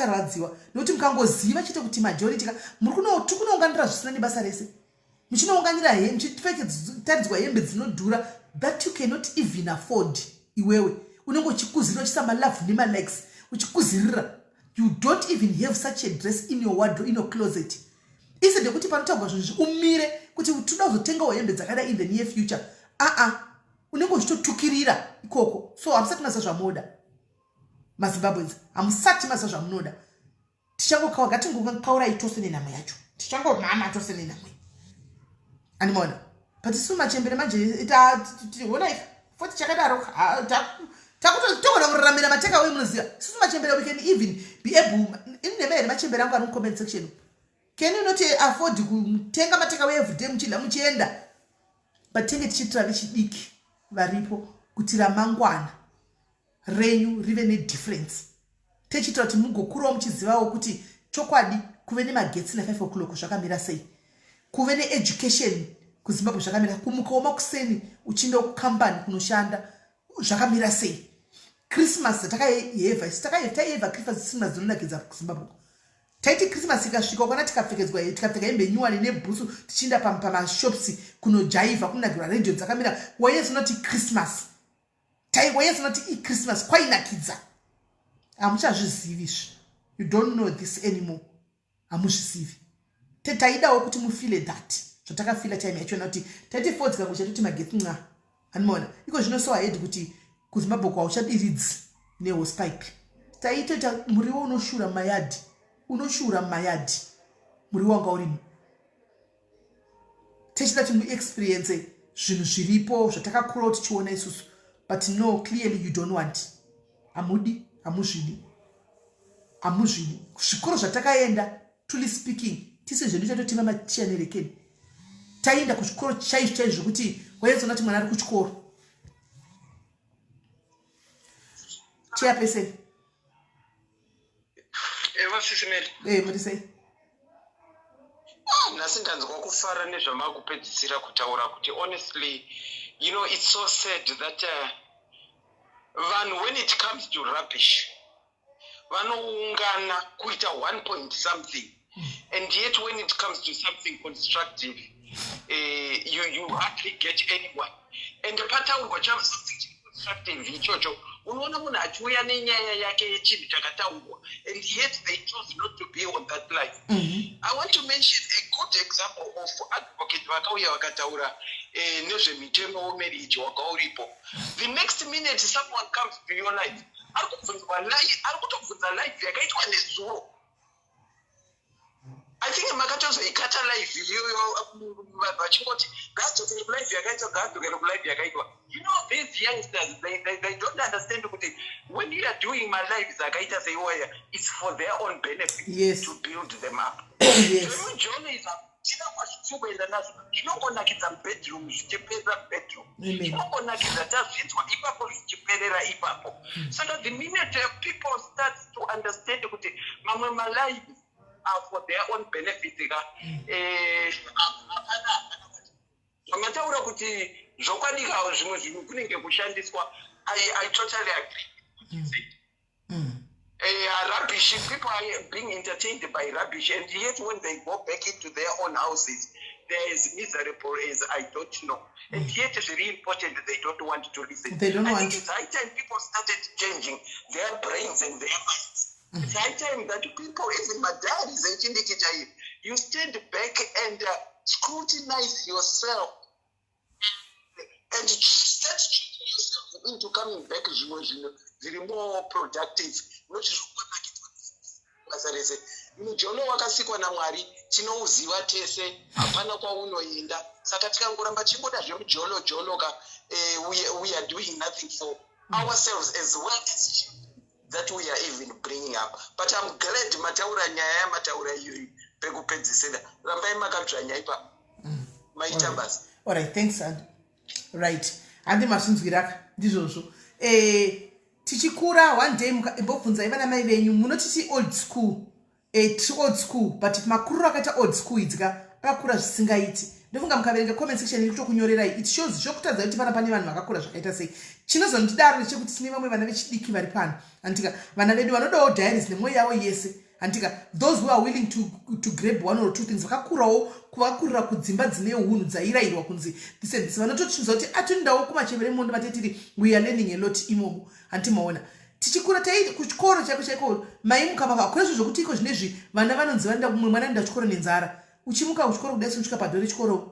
rwadziwa. Noti mkangoziva chite kuti majority muri tukunounganira zvisina nebasa rese. Muchinounganira hembe, muchitaridzwa hembe dzinodhura that you cannot even afford iwewe. Unongochikuzira chisama love nema legs. You don't even have such a dress in your wardrobe, in your closet. Is it kuti panotagwa zvinhu umire kuti utoda kuzotenga hembe dzakada in the near future? Unenge uchitotukirira ikoko. So amsati masa zvamoda. Mazimbabweans, amsati masa zvamunoda. Tichangokawa gatingokaura itose nenhamo yacho. Tichangomama tose nenhamo. Animona. But isu machembere manje itaona if foti chakadaro takutogona kuraramira mateka we munoziva sisu machembera we can even be able in the machembera angu ari comment section. Can you not afford kutenga mateka we every day muchila muchienda but tenge tichitira vechidiki varipo kuti ramangwana renyu rive nedifference techitira kuti mugokurawo muchizivawo kuti chokwadi kuve nemagetsi na 5 o'clock zvakamira sei, kuve needucation kuZimbabwe zvakamira, kumukawo makuseni uchienda kukampani kunoshanda zvakamira sei. Christmas takayeva Christmas dzinonakidza kuZimbabwe. Taiti Christmas ikasvika kana tikapfeka hembe nyuwani nebhusu tichienda pamashops kunojaiva kunagirwa radio dzakamira wayezinoti Christmas. Wayezinoti Christmas kwainakidza. Amuchazvizivi. You don't know this anymore. Amuchisivi. Tetaidawo kuti mufile that. Zvatakafila time yacho noti taiti fodza kucha kuti magetsi nqa. Anmona. Iko zvinoso ahead kuti kuZimbabwe kwa uchadiridzi nehosepipe. Taitota muriwo unoshura mayadi. Unoshura mayadi. Muriwo wanga urimo. Techida kuti experience zvinhu zviripo zvatakakura tichiona isusu. But no, clearly you don't want. Amudi, amuzvidi. Zvikoro zvatakaenda, truly speaking, tisi zvinhu chatotima maticha nerekeni. Taenda kuchikoro chaizvo zvokuti wayezona kuti mwana ari kuchikoro. Chairperson. SIS MELLY. Muri sei? Nhasi ndanzwa kufara nezvamakupedzisira kutaura kuti honestly, you know, it's so sad that when it comes to rubbish, vanoungana kuita 1 point something, and yet when it comes to something constructive, you hardly get anyone. And pataurwa something constructive ichocho, unoona munhu achiuya nenyaya yake yechinhu chakataurwa, and yet they chose not to be on that line. I want to mention a good example of advocate vakauya vakataura nezvemitemo marriage wakauripo. The next minute someone comes to your life, ari kutobvunza life yakaitwa nezuro. I think makatozoikata life iyoyo vachingoti gazotokere kulife yakaitwa gazotokere kulife yakaitwa. You know, these youngsters, they don't understand kuti when you are doing my life zakaita seiwaya, it's for their own benefit. Yes. To build them up. Yes. So John is chinangwa zvichikuenda nazvo zvinongonakidza bedroom zvichipedza bedroom zvinongonakidza tazvinzwa ipapo zvichiperera ipapo saka the minute people start to understand kuti mamwe malives are for their own benefit zvamataura kuti zvokwanikawo zvimwe zvinhu kunenge kushandiswa I totally agree. Rubbish, people are being entertained by rubbish, and yet when they go back into their own houses, they're as miserable as I don't know. And yet it's really important that they don't want to listen. They don't want. It's high time people started changing their brains and their minds. It's high time that people, even my dad is a indicator, you stand back and scrutinize yourself and start changing yourself into coming back very more productive. Mujolo wakasikwa naMwari tinouziva tese hapana kwaunoenda saka tikangoramba chingoda zvemujolo ka we are doing nothing for ourselves as well as that we are even bringing up. But I'm glad mataura nyaya mataura iyoyi pekupedzisira rambai makanzwa nyaya ipa maita basi. Alright, thanks son. Right, handi masinzwiraka ndizvozvo. Tichikura one day mbobvunzai vana mai venyu munotiti old school. Old school, but makururu akaita old school idzika akakura zvisingaiti. Ndofunga mukaverenga comment section iri kutonyorera it shows zvokutadza kuti pana pane vanhu vakakura zvakaita sei. Chinozondidaro ndechekuti tine vamwe vana vechidiki vari pano. Andika vana vedu vanodawo diaries nemwoyo yavo yese. Andika those who are willing to grab one or two things vakakurawo kuvakurira kudzimba dzine hunhu dzairayirwa kunzi this vanototiudza kuti atondawo kumachevere mondo matetiri we are learning a lot imomo antimaona. Tichikura taiti kuchikoro chaiko mai mukava kune zvinhu zvokuti iko zvinezvi vana vanonzi vanoenda mumwe mwana anoenda kuchikoro nenzara uchimuka kuchikoro kudai kusvika padhore chikoro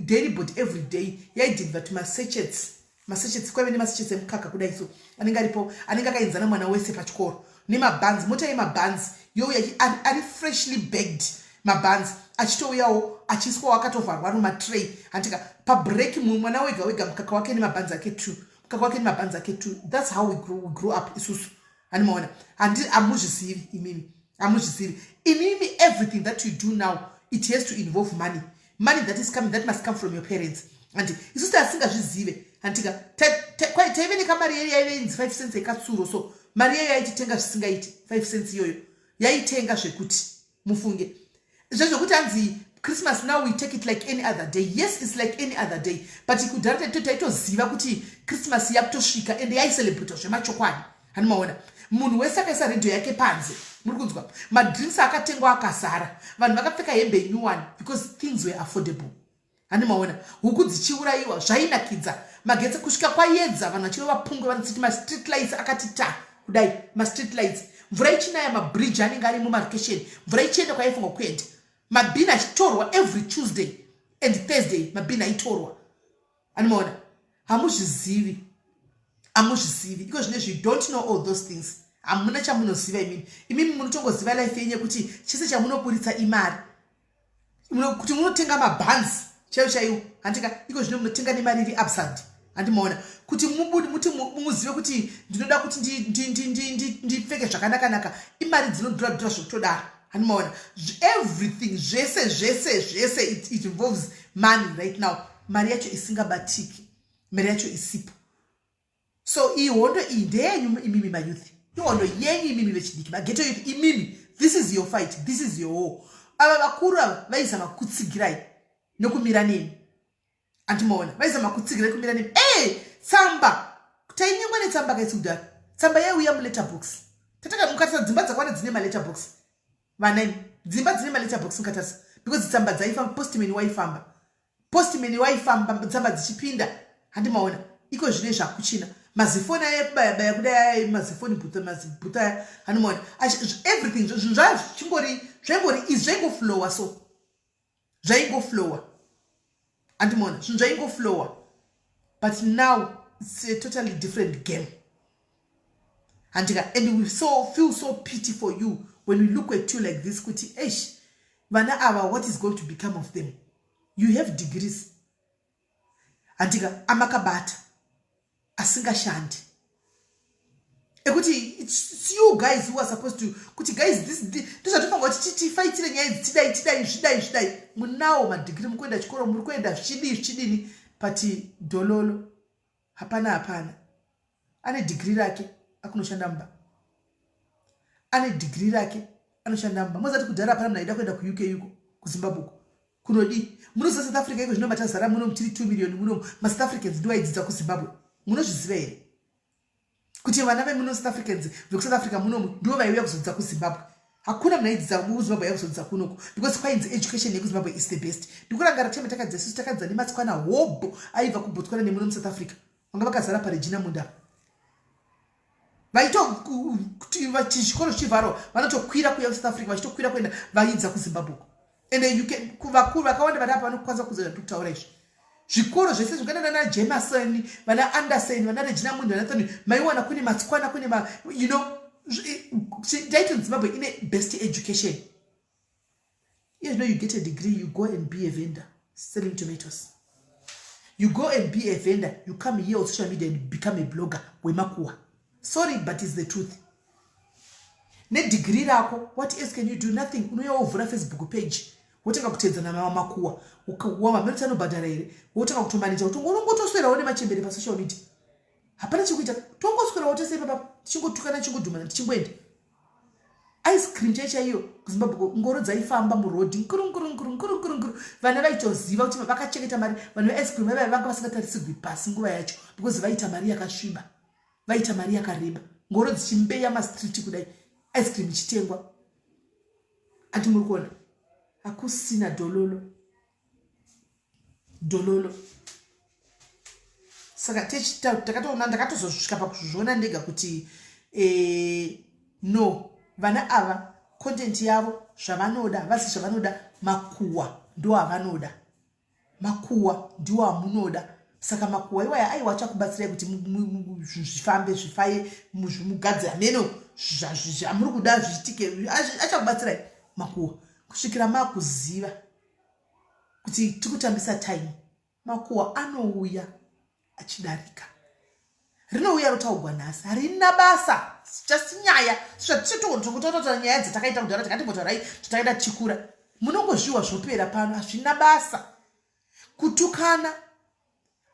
daily board every day yaidhivha to masachets kwave nemasachets emukaka kudai so anenge aripo anenge akaenzana mwana wese pachikoro nemabanzi mota yemabanzi youya ari freshly baked mabanzi achitouyawo achiswawo akatovharwa nomatray antika pabreak mwana wega wega mukaka wake nemabanzi ake 2 mabanzi ake 2. That's how we grew up isusu animaona and amuzvizivi imimi everything that you do now it has to involve money that is coming that must come from your parents and isusu tasingazvizive antika taiveneka mari yeyo yaivenzi 5 cents ekatsuro so mari yeyo yaititenga zvisingaiti 5 cents iyoyo yaitenga zvekuti mufunge zvezvokuti hanzi Christmas now we take it like any other day. Yes, it's like any other day. But ikudhara taitoziva kuti Christmas yakutosvika and yaicelebrate zvemachokwadi. Hanimaona. Munhu wese akaisa radio yake panze. Muri kunzwa. Madrinks akatengwa akazara. Vanhu vakapfeka hembe nyuwani because things were affordable. Hanimaona. Huku dzichiuraiwa zvainakidza. Magetsi kusvika kwaedza vanhu vachiva vapungwe vanoti ma street lights akati ta. Kudai ma street lights. Mvura ichinaya mabridge anenge ari mumarokesheni. Mvura ichienda kwaifunga kuenda. Mabina ichitorwa every Tuesday and Thursday mabina ichitorwa. Animaona. Hamuzvizivi. Iko zvinezvi you don't know all those things. Hamuna chamunoziva imimi. Imimi munotongoziva life yenye kuti chese chamunoburitsa imari. Kuti munotenga mabanzi chaiwo andika iko zvino munotenga nemari iri absurd. Andimaona kuti muti muzive kuti ndinoda kuti ndipfeke zvakanaka imari dzinodhura zvokutodaro. Hanimaona everything zvese it involves money right now. Mari yacho isingabatiki, mari yacho isipo. So ihondo indeyenyu imimi mayouth, ihondo yenyu imimi vechidiki mageto youth imimi. This is your fight, this is your war. Ava vakuru vaizama kutsigirai nokumira nemi. Antimaona vaizama kutsigirai kumira nemi. Tsamba tainyengwa netsamba kaisudhara tsamba yaiuya muletterbox tataka mukatsa dzimba dzakwana dzine maletterbox vanani dzimba dzine maletterbox mukatasa because tsamba dzaifamba postman waifamba tsamba dzichipinda handimaona iko zvine zvakuchina mazifoni ayebaya kudai mazifoni bhuta handimaona everything zvaingori izvaingoflowa so zvaingoflowa handimaona zvinhu zvaingoflowa. But now it's a totally different game. And we feel so pity for you when we look at you like this. Kuti, Vana Ava, what is going to become of them? You have degrees. And amakabata, asinga shandi. ekuti it's you guys who are supposed to kuti guys this ndozvatofanga kuti tifightere nyaya tidai zvidai munawo madegree mukuenda chikoro muri kuenda zvichidini pati dololo hapana ane degree rake akunoshanda mba ane degree rake anoshanda mba mozati kudhara hapana mnaida kuenda kuuk yuko kuzimbabwe kunodi munoziva South Africa iko zvinomata zara muno mutiri 2 million muno maSouth Africans ndiwaidzidza kuzimbabwe munozviziva here kuti vana vemuno South Africans vekusouth Africa muno ndivo vaiuya kuzodzidza kuzimbabwe hakuna munaidzidza kuzimbabwe yaiya kuzodzidza kunoko because kwainzi education yekuzimbabwe is the best ndikurangara cheme takadzia susu takadza nematsikwana hobho aibva kubotswana nemuno muSouth Africa vanga vakazara paregina munda kuti chikoro chivharwa vanotokwira kuya kuSouth Africa vachitokwira kuenda vaidza kuzimbabwe ende vakuru vakawanda vana vanokwanisa kuzoenda kutaura izvi zvikoro zvese zvakaenda nana Jameson vana Anderson vana Regina Mundi vana Anthony maiwana kune matsikwana kune taiti Zimbabwe ine best education. You know, you get a degree, you go and be a vendor selling tomatoes. You go and be a vendor, you come here on social media and become a blogger. Wemakua. Sorry, but it's the truth. Ne degree rako, what else can you do? Nothing. Unoya ovura Facebook page. Wotaka kutedza na mama makua. Ukawa mabelta no badara ire. Wotaka kutumanija utongotoswera one machembere pa social media. Hapana chikuita. Tongoswera wotese baba chingotukana chingodumana chingwende. Ice cream checha hiyo kuZimbabwe ngoro dzaifamba mu road nkuru vana vaitoziva kuti vakacheketa mari vanhu ice cream vanga vasingatarisirwi pasi nguva yacho because vaita mari yakasviba vaita mari yakareba ngoro dzichimbeya ma street kudai ice cream ichitengwa ati muri kuona akusina dololo saka takatoona ndakatozosvika pakuzviona ndega kuti no vana ava content yavo zvavanoda vasi zvavanoda makuwa ndo avanoda makuwa ndiwo amunoda saka makuwa iwaya aiwacha kubatsirai kuti zvifambe zvifaye mugadzi ameno zvamuri kuda zviitike achakubatsirai makuwa kusvikira makuziva kuti tikutambisa time makuwa anouya achidarika rinouya rotaugwa nhasi harina basa just nyaya zvatichitototota nyaya dzatakaita kudhara takatimbotarai takaita chikura munongozviwa zvopera pano hazvina basa kutukana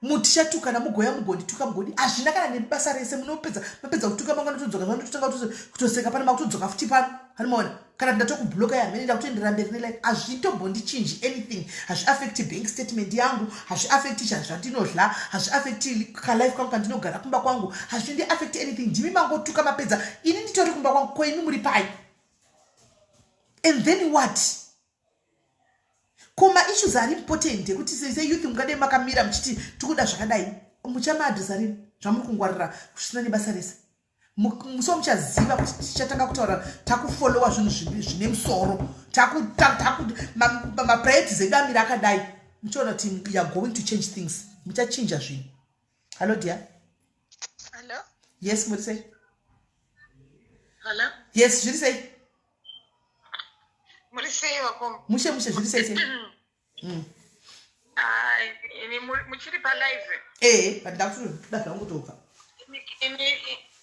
mutichatukana mugoya mugondituka mugodi hazvina kana nebasa rese munopedza kutuka mangwana todzoka vanototanga kutoseka pane makutodzoka futi pano hanimaona kana ndatokubloka yamenenda kutoendera mberi nelife hazvitombondichinji anything hazviaffecti bank statement yangu hazviaffecti zvandinodla hazviaffecti kalife kwangu kandinogara kumba kwangu hazvindiaffecti anything ndimi mangotuka mapedza ini nditori kumba kwangu koimi muri pai and then what koma issues are important kuti seyouth mungade makamira muchiti tikuda zvakadai muchamaadresa rini zvamuri kungwarira kusina nebasa rese muso muchaziva kuti tichatanga kutaura takufollowa zvinhu zvine musoro mapriorities edu amira akadai muchiona kuti you are going to change things muchachinja zvinhu. Hello dear. Hello. Yes, muri sei? Hello. Yes, zviri sei? Muri sei wakom? Mushe zviri sei sei? Ini muchiri pa live. But ndakuda kutobva.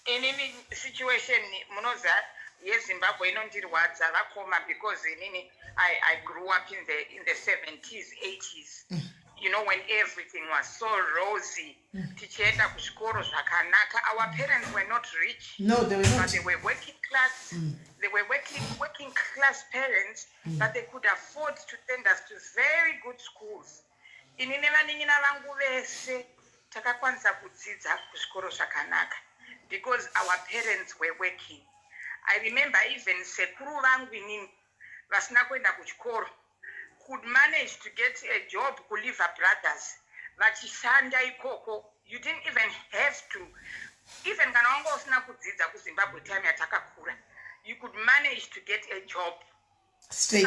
Inini situation munoza yeZimbabwe inondirwadza vakoma because inini I grew up in the 70s 80s. You know, when everything was so rosy. Tichienda kuzvikoro zvakanaka. Our parents were not rich. No, they were not. But they were working class. They were working class parents, but they could afford to send us to very good schools. Inini vaningina vangu vese takakwanisa kudzidza kuzvikoro zvakanaka because our parents were working. I remember even sekuru vangu inini vasina kuenda kuchikoro could manage to get a job kuliva brothers vachishanda ikoko. You didn't even have to, even kana wanga usina kudzidza kuZimbabwe time yatakakura, you could manage to get a job straight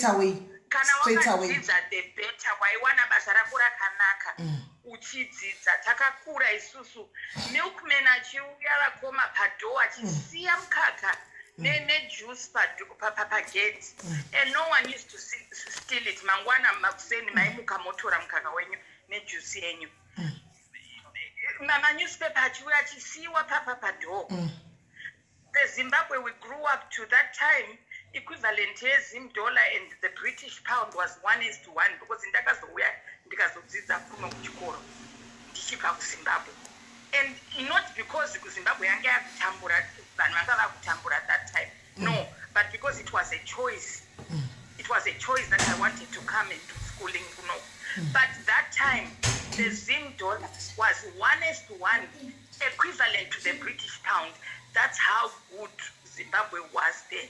away. Kana wakadzidza the better waiwana basa rako rakanaka uchidzidza. Takakura isusu milkman achiuya vakoma padoo achisiya mukaka nejuice pagate and no one used to steal it. Mangwana makuseni maimuka motora mukaka wenyu nejuice yenyu. newspaper achiuya achisiiwa papa padoo. The Zimbabwe we grew up to that time, equivalent yeZim dollar and the British pound was 1:1 because ndakazouya ndikazodzidza kuno kuchikoro ndichibva kuZimbabwe. And not because kuZimbabwe yanga yakutambura vanhu vanga vakutambura that time. No, but because it was a choice. It was a choice that I wanted to come and do schooling kuno. But that time the Zim dollar was 1:1 equivalent to the British pound. That's how good Zimbabwe was then.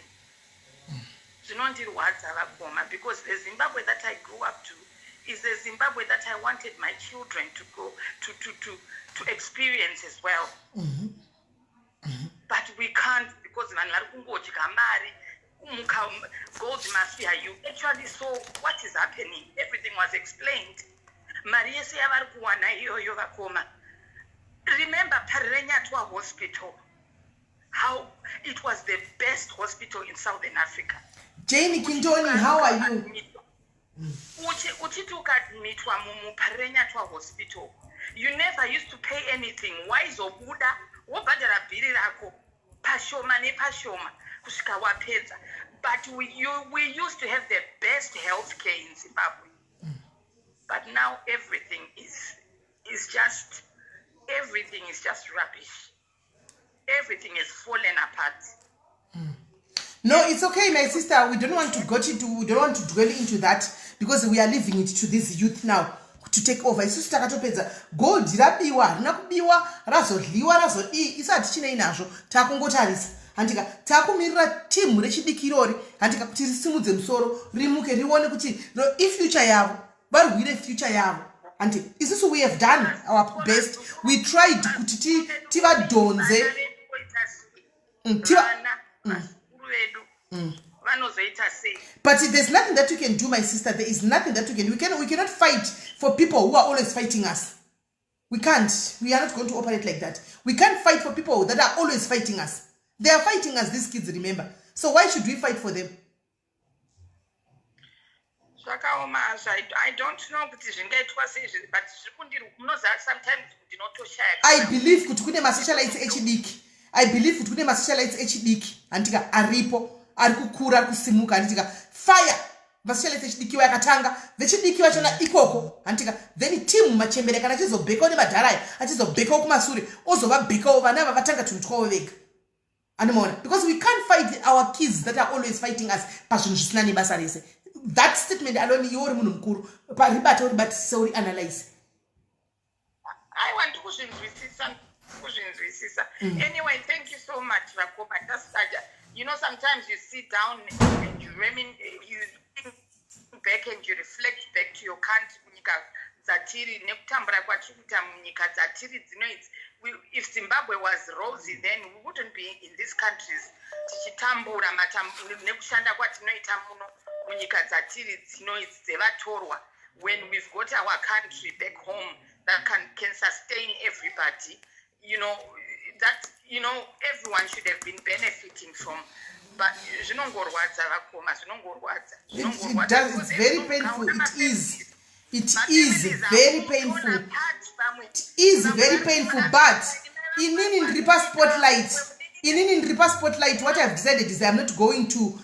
Because the Zimbabwe that I grew up to is the Zimbabwe that I wanted my children to go to experience as well. But we can't because gold mafia, you actually saw what is happening. Everything was explained. Remember Parenyatwa Hospital. How it was the best hospital in Southern Africa. Jane Kintoni, how are you? Uchitukaadmitwa muParenyatwa Hospital. You never used to pay anything. Why is Obuda? Wobadara biri rako. Pashoma ne pashoma. Kusika wapeza. But we used to have the best health care in Zimbabwe. But now everything is just rubbish. Everything is fallen apart. No, it's okay, my sister. We don't want to dwell into that because we are leaving it to this youth now to take over. Isusu takatopedza gold rabiwa harina kubiwa razodliwa razodii isati chinei nazvo takungotarisa handika takumirira timu rechidikirori handika kuti risimudze musoro rimuke rione kuti ifuture yavo varwire future yavo. And isusu we have done our best. We tried kuti tivadhonze but there's nothing that you can do, my sister. There is nothing that we cannot fight for people who are always fighting us. We can't. We are not going to operate like that. We can't fight for people that are always fighting us. They are fighting us, these kids, remember. So why should we fight for them? I don't know, but sometimes I believe kuti kune masocialites echidiki. I believe kuti kune masocialites echidiki. Antika aripo, arikukura, arikusimuka, antika fire. Masocialites echidiki yakatanga, vechidiki vachona ikoko, antika then team machembere kana chizobeka nemadharai, achizobeka kumasure, ozovabeka vana vavatanga tunutwawo vega. Because we can't fight our kids that are always fighting us. That statement alone, you analyze. I want to Anyway, thank you so much, you know, sometimes you sit down and you think back and you reflect back to your country. If Zimbabwe was rosy, then we wouldn't be in these countries. When we've got our country back home that can sustain everybody, everyone should have been benefiting from. But it's very painful. It is very painful. It is very painful. But in Ripa Spotlight, what I've decided is I am not going to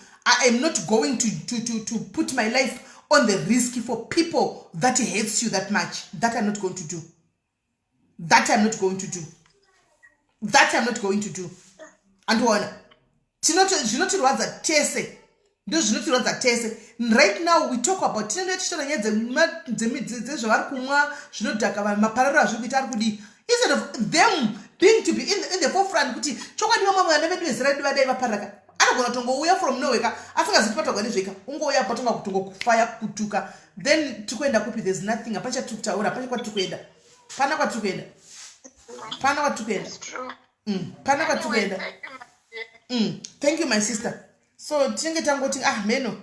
put my life on the risk for people that hates you that much. That I'm not going to do. And one, right now we talk about instead of them being to be in the forefront. From nowhere, then there's nothing. Thank you, my sister. So meno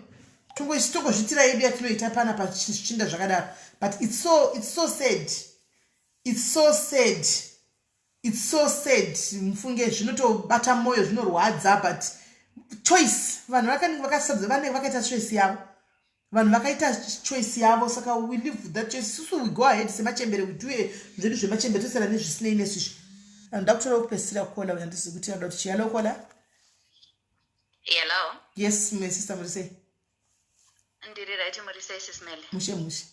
but it's so sad. Mfunge zvinotobata moyo zvinorwadza, but choice vanhu vakaita choice yavo vanhu vakaita choice yavo saka we live with that choice susu we go ahead semachembere we do zvedu zvemachembere tosara nezvisinei nesizvo anoda kutora kupesira kola handisi kuti anoda kuti chiyalo kola. Hello. Yes, my sister Murise. Ndiri right Murise SIS MELLY. Mushe.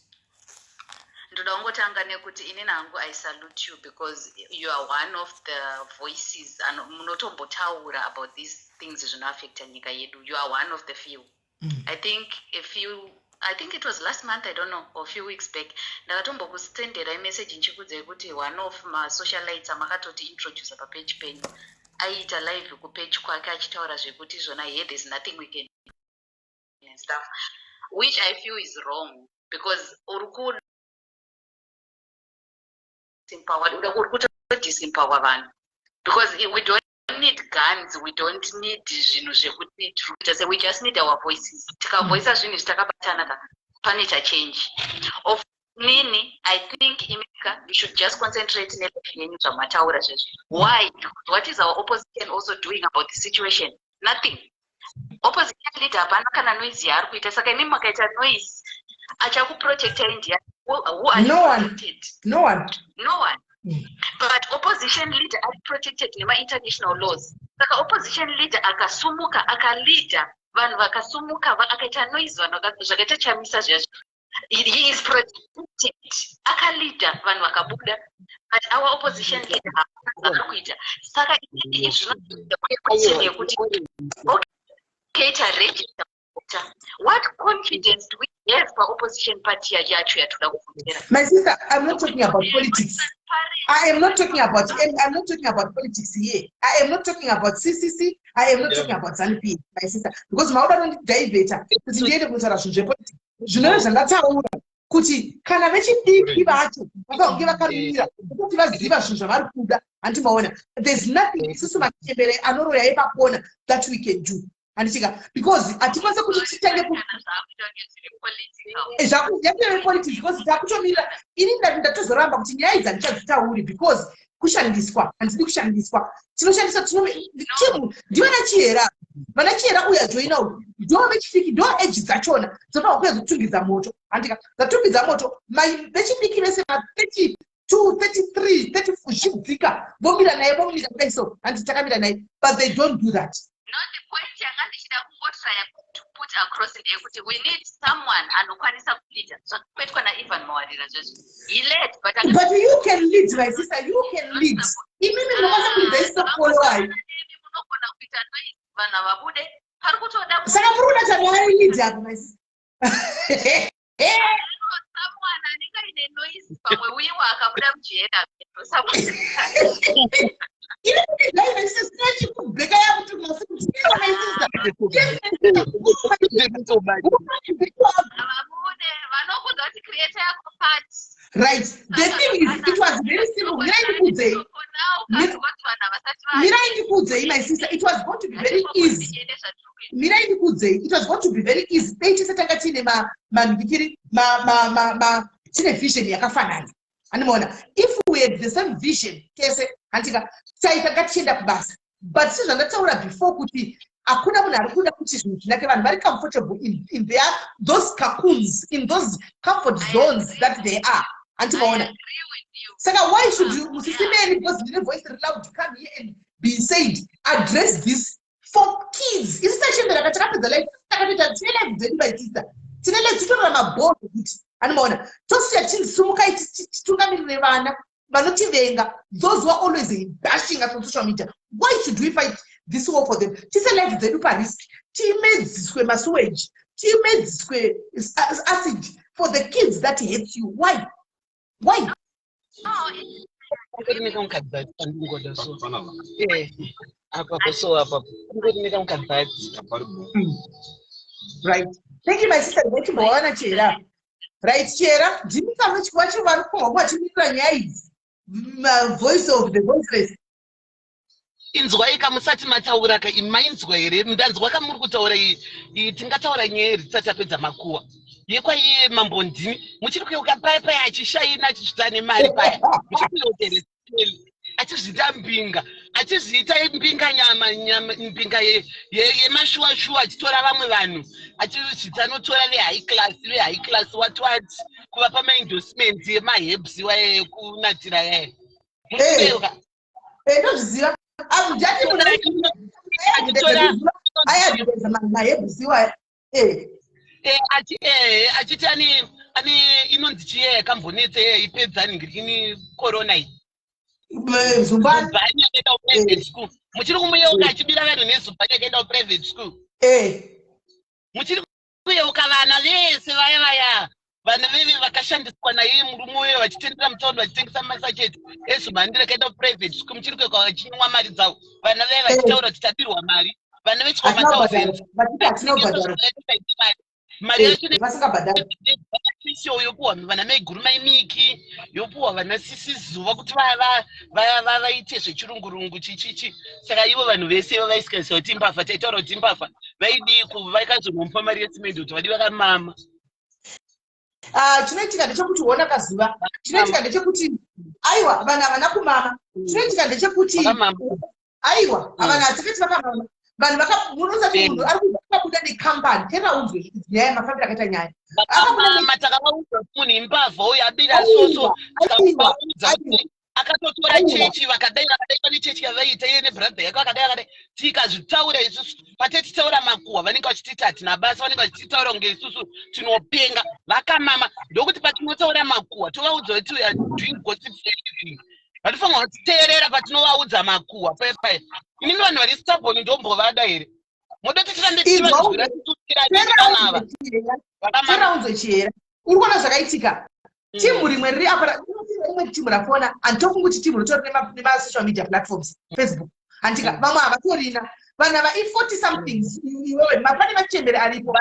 Ndoda ngotanga nekuti ini nangu I salute you because you are one of the voices and munotombotaura about these things zvinoaffecta nyika yedu. You are one of the few. I think it was last month, I don't know, or a few weeks back. Ndakatombokusendera message nchikudzai kuti one of my socialites amakatoti introduce pa page penyu. Aita live ku page kwake achitaura zvekuti zvona here there's nothing we can do and stuff, which I feel is wrong because uruku disempower vanhu because we don't need guns, we don't need zvinhu zvekuti tikuita we just need our voices. Tikavoisa zvinhu zvitakabatana pane change of nini. I think Imika, we should just concentrate on the why? What is our opposition also doing about the situation? Nothing. Opposition leader banakana noise yar kuita saka nini makaita noise achaku protect India. Who are no one. But opposition leader are protected by international laws. Saka opposition leader akasumuka akalida vanhu vakasumuka akaita noise vanhu zvakaita chamisa zvazvo. He is protected. Akalida vanhu vakabuda. But our opposition leader akakuita. Saka is not the question yekuti okay to register. What confidence do we have for opposition party yacho yatuda kuvotera? My sister, I'm not talking about politics. I am not talking about politics here. I am not talking about CCC. I am not talking about ZANU-PF, my sister. Because Mauda don't dive better. Kuti ndiende kutaura zvinhu politics. Zvinova zvandataura kuti kana vechidiki vacho vakaunge vakamira kuti vaziva zvinhu zvavari kuda handi maona there's nothing isusu machembere anoroya ipapona that we can do handichika because hatikwanisa kuti titange zvakuyakuve politics because takutomira ini ndatozoramba kuti nyaya idzi handichadzitauri because kushandiswa handidi kushandiswa tinoshandisa timu ndivana chihera vana chihera uya joina uyu ndo vechidiki ndo eji dzachona dzofanira kuuya dzotungidza moto handika dzatungidza moto vechidiki vese ma32 33 34 zvidzika vomira naye vomira kudai so handi takamira naye but they don't do that. No, the point yanga ndichida kungotry to put across in kuti we need someone anokwanisa kulead. Zvakapetwa naIvan Mawarira zvazvo. He led but you can lead, my sister, you can lead. Imimi munokwanisa kulead follow-up. Munokona kuita noise vanhu vabude. Pari kutoda saka muri kuda chani lead apo, my sister. Someone anenge ine noise pamwe wiwa akabuda mujera. Right. The thing is, it was very simple. My sister, it was going to be very easy. It was going to be very easy. Vision yakafanana. If we had the same vision, but before akuna munhu ari kuda kuti zvinhu zvinake vanhu vari comfortable in their those cocoons, in those comfort zones that they are. Antimaona. Saka why should you musisimeni because the voice allowed to come here and be said address this for kids? Is this a rakataka the life takatoita tine life by sister. Tine life titora mabhoro kuti antimaona. Tosiya tinsumuka titungamirire vana vanotivenga those who are always bashing us on social media. Why should we fight this war for them? Tise life the risk. Timedziswe masewage. Timedziswe acid for the kids that hate you. Why? Why? Right. Thank you, my sister. Thank you, Boana Chera. Right, Chera. Jimmy, what you want to watch voice of the voiceless. Inzwaika musati mataura ka imainzwa here ndanzwa ka muri kutaura iyi tingataura nyaya risati apedza makuwa yekwa iye mambo ndini muchiri kuyoka paya achishaina achizvita nemari paya muchiri kuyoteresa achizvita mbinga achizviita mpinga nyama mpinga yemashuwa achitora vamwe vanhu achizviita anotora vehigh class what kuvapa maendorsement yemaherbs kunatira yaya muchibeuka ndozviziva ndati achiti ane inonzi chiye yakambonetse ipedza ngirini corona iyi zumbani akaenda kuprivate school muchiri kumuyeuka achibira vanhu nezumbani akaenda kuprivate school muchiri kuyeuka vana vese vaya vana veve vakashandiswa naiye murume uyo vachitendera mutaundo vachitengesa masacheti ezumbani rakaenda kuprivate school muchiri kuyeuka vachinwa mari dzavo vana veve vachitaura kuti tabirwa mari vana vechikwa matauzenzi mari yacho yopuhwa vana maiguru maimiki yopuhwa vana sisi zuva kuti vaite zvechirungurungu chichichi saka ivo vanhu vese vaisikaisa kuti imbavha taitaura kuti imbavha vaidi vakazonomupa mari yesimende kuti vadi vakamama chinoitika ndechekuti uona kazuva chinoitika ndechekuti aiwa vanhu havana kumama chinoitika ndechekuti aiwa vanhu hatikati vakamama vanhu munoza kuti munhu akabuda nekambani tera unzwe nyaya yemafambiro akaita nyaya takavaudza munhu imbavha uyo abira soso akatotora chechi vakadaiva nechechi yavaiita iye nebradha yako akadai tikazvitaura isusu patetitaura makuhwa vanenge vachitita hatina basa vanenge vachititaura kunge isusu tinopenga vakamama ndokuti patinotaura makuhwa tovaudza kuti we are doing gossip vatifanwa kutiteerera patinovaudza makuhwa paipai inini vanhu vari stubborn ndombovada here modoti tirambe tivanzwira titutiraaava vakamaraunzo chiyera uri kuona zvakaitika timu rimwe riri apa rimwe timu rafona handitofungi kuti timu ritori nemasocial media platforms Facebook handika vamwe havatorina vanhu ava i40 somethings iwewe mapane machembere aripo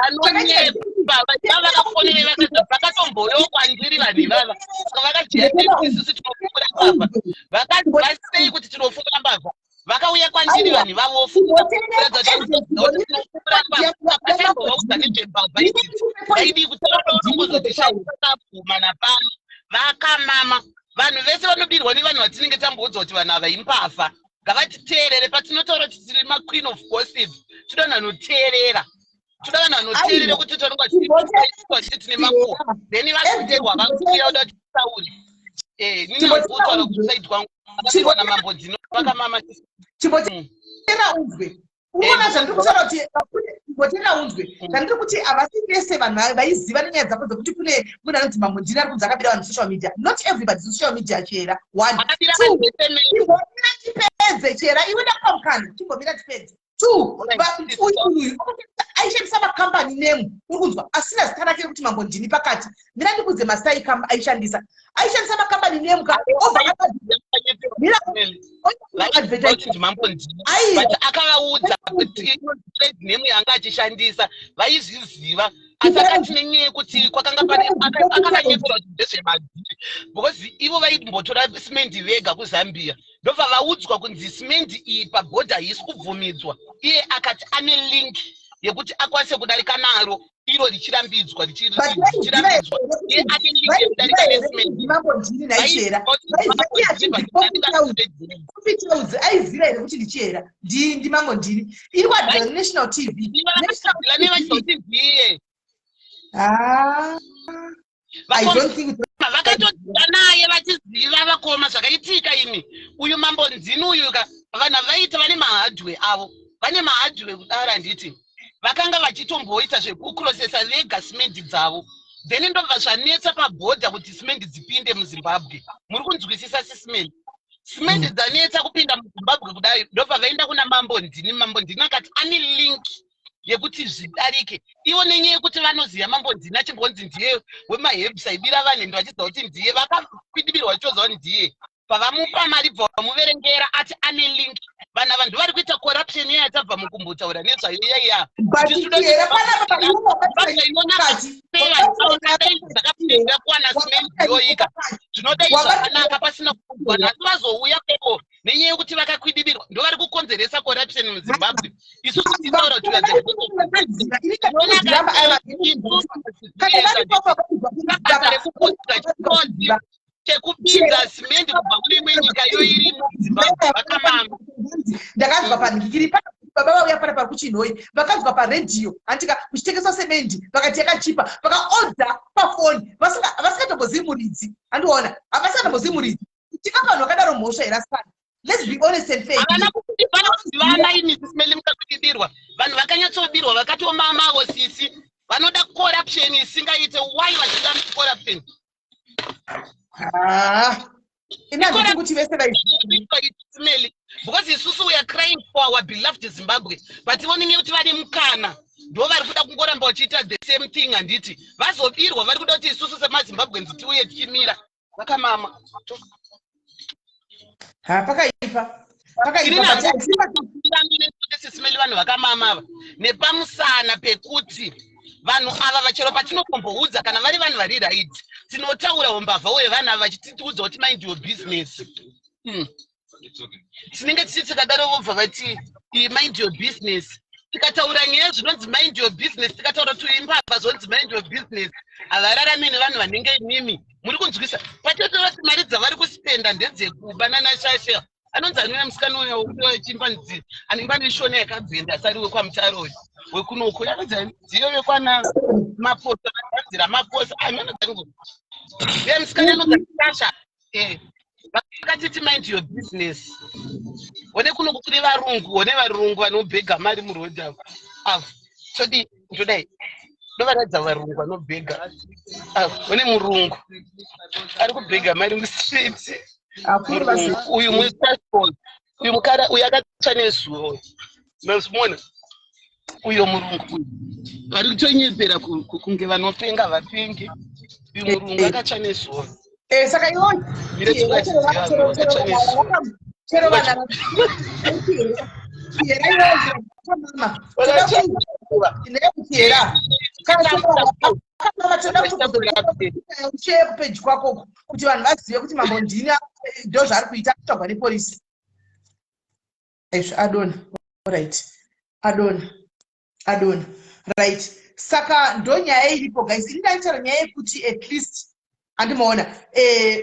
vakatomboyo kwandiri vanhu ivava vakajaiisusu tinofungura mbavha vakati vasei kuti tinofungura mbavha vakauya kwandiri vanhu vavovaidi kutauraukuzotishakaguma napano vakamama vanhu vese vanobirwa nevanhu vatinenge tamboudza kuti vanhu ava imbavha ngavatiteerere patinotaura kuti tiri maqueen of gossip toda vanhu vanoteerera toda vanhu vanoteerere kuti tononga tine makuhwa then vakutirwa vakuuya uda kuti titaure ninambotaura kuti saidi kwangu akapirwa namambo dzino vakamama chimbotera unzwe unoona zvandiri kutaura kuti chimbotera unzwe zvandiri kuti havasi vese vanhu vaiziva nenyaya dzako dzekuti kune munhu anonzi mambo ndini ari kunzi akabira vanhu social media not everybody social media chera 1 chimbomira tipedze chera iwe ndakamukana chimbomira tipedze 2 aishandisa makambani nemu uri kunzwa asina zita rake rekuti mambo ndini pakati mira ndikudze masai aishandisa makambani nemu akavaudza kuti nemu yanga achishandisa vaizviziva asi akati nenyaya yekuti kwakanga akakanyeperwa kuti ndezvemadhiri because ivo vaimbotora simendi vega kuzambia ndobva vaudzwa kunzi simendi iyi pabhodha haisi kubvumidzwa iye akati ane link yekuti akwanise kudarika naro iro richirambidzwa iye ane link yekudarika nesimendi aiziva here kuti ndichera ndimambo ndini iri national tv nevachizoti vakatodzidza naye vachiziva vakoma zvakaitika imi uyu mambo ndini uyu vanhu vaita vane mahardware avo vane mahardware kudara handiti vakanga vachitomboita zvekukurosesa vega simendi dzavo then ndobva zvanetsa pabhodha kuti simendi dzipinde muzimbabwe muri kunzwisisa simendi dzanetsa kupinda muzimbabwe kudai ndobva vaenda kuna mambo ndini akati ane link yekuti zvidarike ivo nenyaya yekuti vanoziva mambo ndini achimbonzi ndiye wemaherbs aibira vanhu ndo vachiziva kuti ndiye vakakwidibirwa vachizoziva kuti ndiye pavamupa mari bva vamuverengera ati ane link vanhu ava ndo vari kuita corruption iya yatabva mukumbotaura nezvayo iyaiya dzakapinda kuwana simendi yoika zvinodai zvakanaka pasina kuwana asi vazouya peko nenyaya yekuti vakakwidibirwa ndo vari kukonzeresa corruption muzimbabwe isusu titaura kuti chekupinza simende kubva kune imwe nyika iyo iri muZimbabwe vakamama. Ndakazwa pandikiri baba vauya pana pari kuchinhoi vakazwa paredhiyo andika kuchitengeswa semendi vakati yakachipa vakaodha pafoni vasingatombozivi muridzi andiona havasingatombozivi muridzi tika vanhu vakadaro mhosva irasikana. Let's be honest and fair. Havana kuzivana ini SISMELLY mukakudirwa vanhu vakanyatsobirwa vakatomamavo sisi vanoda corruption isingaite. Why vachida corruption? Kuti vese SISMELLY because isusu we are crying for our beloved Zimbabwe but voninge kuti vari mukana ndo vari kuda kungoramba vachiita the same thing handiti vazobirwa vari kuda kuti isusu semaZimbabweans tiuye tichimira vakamama. Pakaipa SISMELLY vanhu vakamama ava nepamusana pekuti vanhu ava vachero patinokomboudza kana vari vanhu vari right tinotaura umbavha hwevanhu ava vachitiudza kuti mind your business. Tinenge tikadaro vobva vati mind your business. Tikataura nyaya zvinonzi mind your business, tikataura tuimbavha zonzi mind your business, havararami nevanhu vanenge imimi muri kunzwisa. Patinotaura kuti mari dzavari kuspenda ndedzekubanana shasha anonzi anouya musikana uyo wechimpanzi anenge ane shona yakabvenda asari wekwamutaro wekunoku anonzi dziyo wekwana maposa anzira maposa amenodzangu ye musikana anonzi shasha vakatiti mind your business. One kunoku kuri varungu one varungu vanobhega mari murodhi avo todi ndodai ndovaradza varungu vanobhega one murungu ari kubhega mari mustreet. Uyu muspassport uyu mukara uyu akatsva nezuva mazimona uyo murungu uyu vari kutonyepera kunge vanopenga vapenge uyu murungu akatsva nezuva. Saka iwo chero vana kupeji kwako kuti vanhu vazive kuti mambo ndini ndo zvaari kuita kutsvagwa nepolisi. Adona right. Saka ndo nyaya iripo guys. Ini ndaitaura nyaya yekuti at least andimaona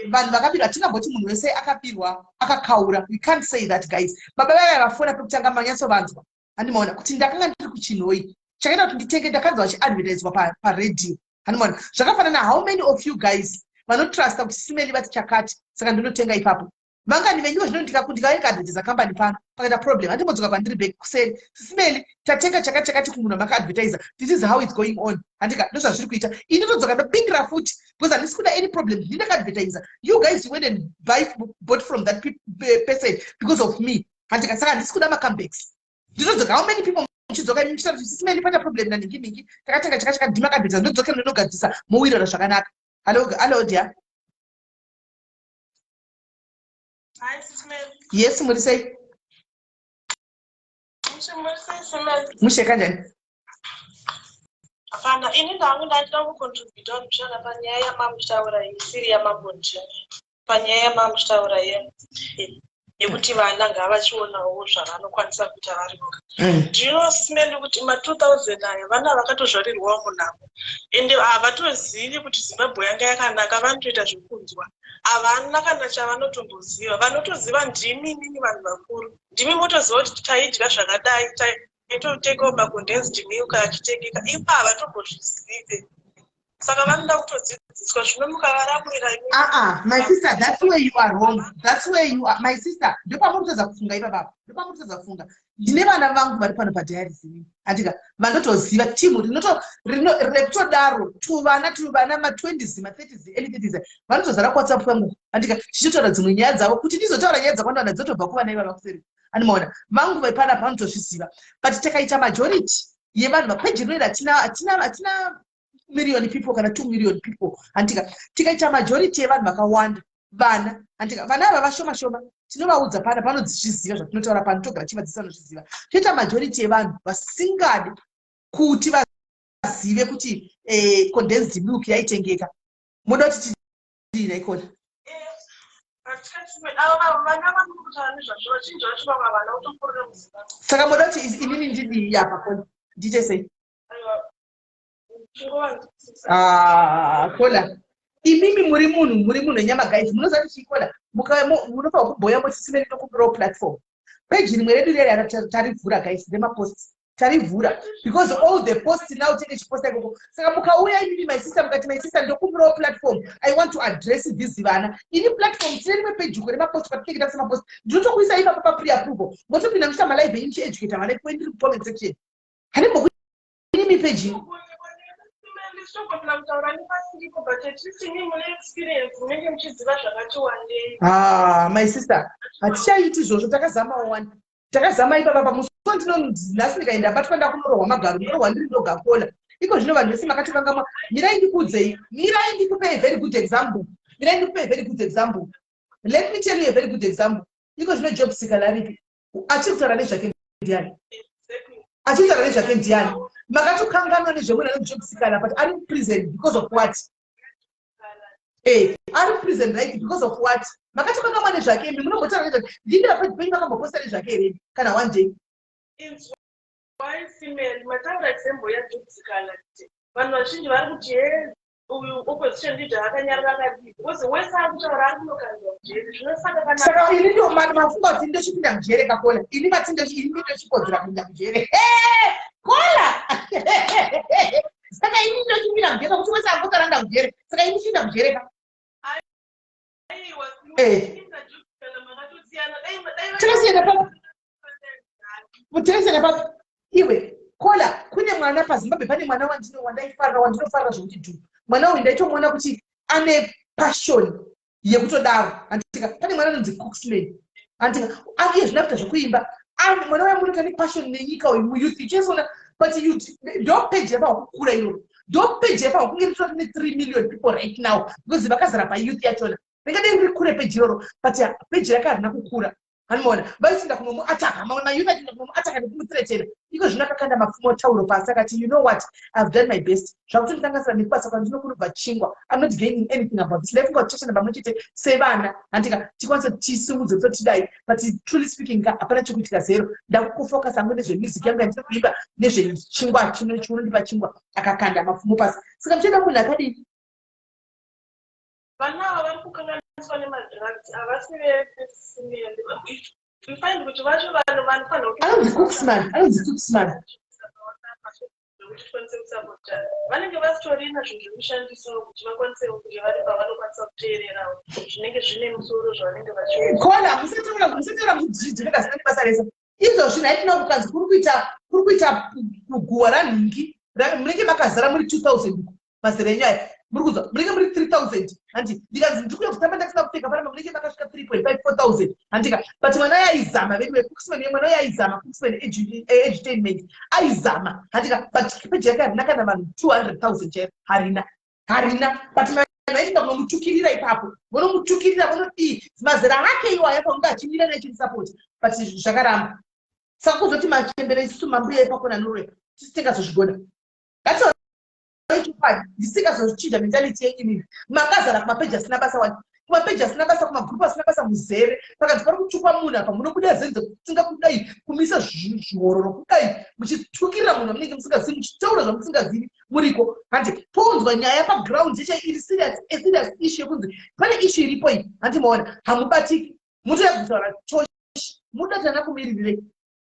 vanhu vakapirwa tingamboti munhu wese akapirwa akakaura. We can't say that guys. Baba vaya vafona pekutanga manyatsovanzwa andimaona kuti ndakanga ndiri kuchinhoi chakaita kuti nditenge ndakanzwa vachiadvertiswa paredhiyo andimaona zvakafanana. How many of you guys vanotrusta kuti SISMELLY vati chakati saka ndinotenga ipapo mangani venyu zvino ndikaadvertisa kambani pano pakaita problem andimodzoka pandiri back kuseri SISMELLY tatenga chakati kumunhu makaadvertisa. This is how it's going on andika ndo zvazviri kuita. Ini ndodzoka ndopingira futi because handisi kuda any problem. Ndinakaadvertisa you guys went and bought from that person because of me andika saka handisi kuda macomebacks. Ndinodzoka how many people muchidzoka muchitaura kuti SISMELLY pana problem naningi takatenga chakati ndimakadvertisa ndodzokera ndinogadzisa mowirira zvakanaka. Hello dear. Hi, SISMELLY. Yes, muri sei? Musheka njani? Hapana, ini ndangu ndachida kucontribute mushana panyaya yamamutaura iyi siri yaMambo ndini. Panyaya yamamutaura yekuti vana ngavachionawo zvavanokwanisa kuita vari voga. Ndino SISMELLY kuti ma2000 aya vana vakatozvarirwawo munamo ende havatozivi kuti Zimbabwe yanga yakanaka vanotoita zvekunzwa. Havana kana chavanotomboziva vanotoziva ndimi nini vanhu vakuru ndimi motoziva kuti taidya zvakadai taitotekawo makondensed milk achitengeka ipa havatombozvizive saka vanoda kutodzidziswa zvinomuka varamurira. My sister, that's where you are wrong. That's where you are. My sister, ndopamutodza kufunga ipapa ndopamutodza kufunga. Ndine vana vangu vari pano padialysis andika vandotoziva timu rekutodaro tuvana ma20s ma30s early 30s vanotozara kuwhatsapp kwangu andika tichitotaura dzimwe nyaya dzavo kuti ndizotaura nyaya dzakandona dzotobva kuvana ivava kuseri andimaona vangu vaipana vanotozviziva but takaita majority yevanhu mapeji rinoida hatina million people kana 2 million people andika tikaita majority yevanhu vakawanda vana andika vana ava vashoma tinovaudza pana panozviziva zvatinotaura pano togara chivadzisa vanozviziva. Toita majority yevanhu vasingadi kuti vazive kuti condensed milk yaitengeka. Moda kuti tidina ikona saka moda kuti inini ndidi yapa kona ndite sei kola imimi muri munhu nyama guys munoziva kuti chikoda munofanira kubhoya mochisime netokumbirawo platform page rimwe redu reri tarivhura guys remaposts tarivhura because all the posts now tenge chiposta ikoko saka mukauya imimi my sister mukati my sister ndokumbirawo platform I want to address this vana ini platform tine rimwe page uko remapost patinenge tafisa mapost ndinotokuisa ipapo papre approval motopinda muchita malive imuchieducata vana kwendiri comment section hanimbo ini page my sister hatichaiti izvozvo takazamawo wani takazama ipapa pamuso ndinonhasi ndikaenda batwa ndakunorohwa magaro ndorohwa ndiri ndogakola iko zvino vanhu vese makatokangamwa mirai ndikudzei mirai ndikupe a very good example mirai ndikupe a very good example let me tell you a very good example iko zvino job seeker laripi achitaura nezvake ndiani achitaura nezvake ndiani makatokanganwa nezvemuna nejob seeker but ari prison because of what ari prison right because of what makatokangamwa nezvake imi munombotaura nezvake ndingira page penyu makamboposta nezvake here kana one day mataura example yajob seeker vanhu vazhinji vari kuti uyu opposition leader akanyarara akadii because wese ari kutaura ari kunokanzwa mujeri zvinosaka saka ini ndio mafunga kuti ndochipinda mujere kakola ini ini ndochikodzera kupinda mujere kola saka ini ndochipinda mujere kuti wese ari kutaranda mujere saka ini chipinda mujere ka muteresera papo iwe kola kune mwana pazimbabwe pane mwana wandinofarira zvokuti tu mwana uyu ndaitomuona kuti ane passion yekutodaro antika pane mwana anonzi Cooksman antika iye zvinoita zvekuimba mwana wayo munoti ane passion nenyika uyu muyouth ichizoona but youth ndo page yapa kukura iroro ndo page yapa kunge ritoti ne 3 million people right now because vakazara payouth yachona ringade rikure page iroro but page yaka harina kukura hanimona vaisinda kunomuataka maona youth achinda kunomuataka nekumutsiretera iko zvinakakanda mapfumo tauro pasi akati you know what I've done my best zvakuti nditangasira nekubasa kwandinokunobva chingwa I'm not gaining anything about this life ngatichashanda pamwe chete sevana handika tikwanise tisimudze kuti tidai but truly speaking hapana chekuitika zero ndakufocus hangu nezvemusic yangu yandiri kuimba nezvechingwa chinondipa chingwa akakanda mapfumo pasi saka muchienda munhu akadini vana ava vari kukanganiswa nemadrugs havasi vesimende ifaindi kuti vacho vanhu vanofanira anonzi Cooksman kuti tikwanise kusapota vanenge vasitorina zvinhu zvekushandisa kuti vakwanise kuti vari pavanokwanisa kuteererawo zvinenge zvine musoro zvavanenge vachikola musataura kuti ndingasina nebasa rese izvozvi nhaitinoa kukanzi kuri kuita guwa ranhingi munenge makazara muri 2000 mazera enyu aya muri kuzwa munenge muri 3000 handi ndikanzi ndikuya kutamba ndasina kupfeka panapa munenge makasvika 3.5 4000 handika but mwana uyo aizama vedu Cooksman mwana uyo aizama Cooksman edutainment aizama handika but peji yake harina kana vanhu 200,000 chaivo harina but vaichinda kunomutukirira ipapo vonomutukirira vonoti mazera ake iwayo paunge achimira nechimusapoti but zvakaramba saka kuzoti machembere isusu mambuya ipakona norway tisingazozvigona ndisingazochija mentality yenyini makazara kumapeji asina basa wani kumapeji asina basa kumagrupu asina basa muzere pakati pari kutukwa munhu apa munobuda zenze kutinga kudai kumisa zvihororo kudai muchitukirira munhu amunenge musingazivi muchitaura zvamusingazivi muriko handi pounzwa nyaya paground yecha iri serious issue yekunzi pane issue iripo iyi handi maona hamubatiki mutoya kutaura choshi mudatana kumiririre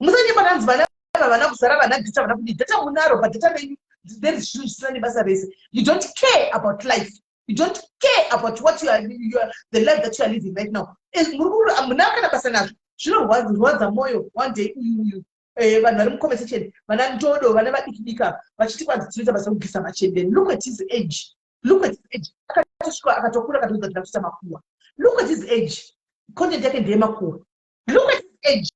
musanyemba nanzi vana kuzara vana dhata vana kudii dhata munaro padhata menyu there is huge basa rese. You don't care about life. You don't care about what you are the life that you are living right now. Munakana basa nazo. Zvinowanza moyo one day vanhu vari mucomment section vana ndodo vana vadikidika vachiti kwanzi tinoita basa kugisa machendeni. Look at his age. Akatosvika akatokura akatodza kuti akuita makuwa. Look at his age. Content yake ndeye makuwa. Look at his age.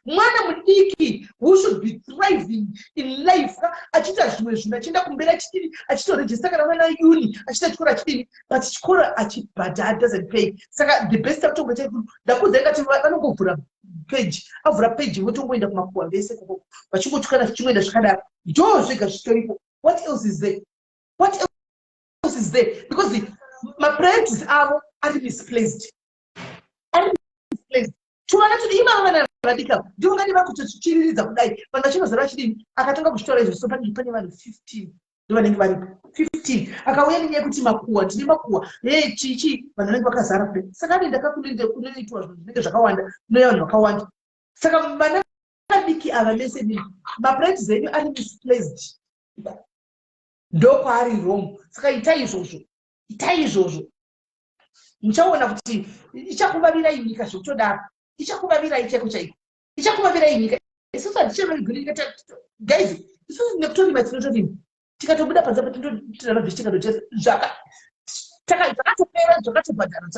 Mwana mudiki who should be thriving in life achita zvimwe zvinhu achienda kumberi achitorejista kana mwana uni achita chikoro achidini but chikoro achibhadha doesn't pay saka the best atongo chaiku ndakudza ingati vanongovhura page avhura page votongoenda kumakuwa vese koko vachingotukana zvichinoenda zvakadaro ndo zvega zvitoripo what else is there because my priorities avo ari misplaced tuvana tudi imavana radika ndivo ngani vakutochiriridza kudai vanhu vachinozara vachidini akatanga kuchitora izvo so pane vanhu 15 ndivo vanenge varipo 15 akauya nenyaya yekuti makuwa tine makuwa chichi vanhu vanenge vakazara kudai saka ane ndakakunoitwa zvinhu zvinenge zvakawanda kunoya vanhu vakawanda saka vana vadiki ava mese mapuraitis enyu ari misplaced ndokwaari wrong saka itai izvozvo muchaona kuti ichakuvavirai nyika zvokutodaro ichakuvavirai chaiko chaiko ichakuvavirai nyika isusu hatichagoni guys isusu nekutorima tinotorima tikatobuda panze patinotira tikatotesa takatopera zvakatobhadhara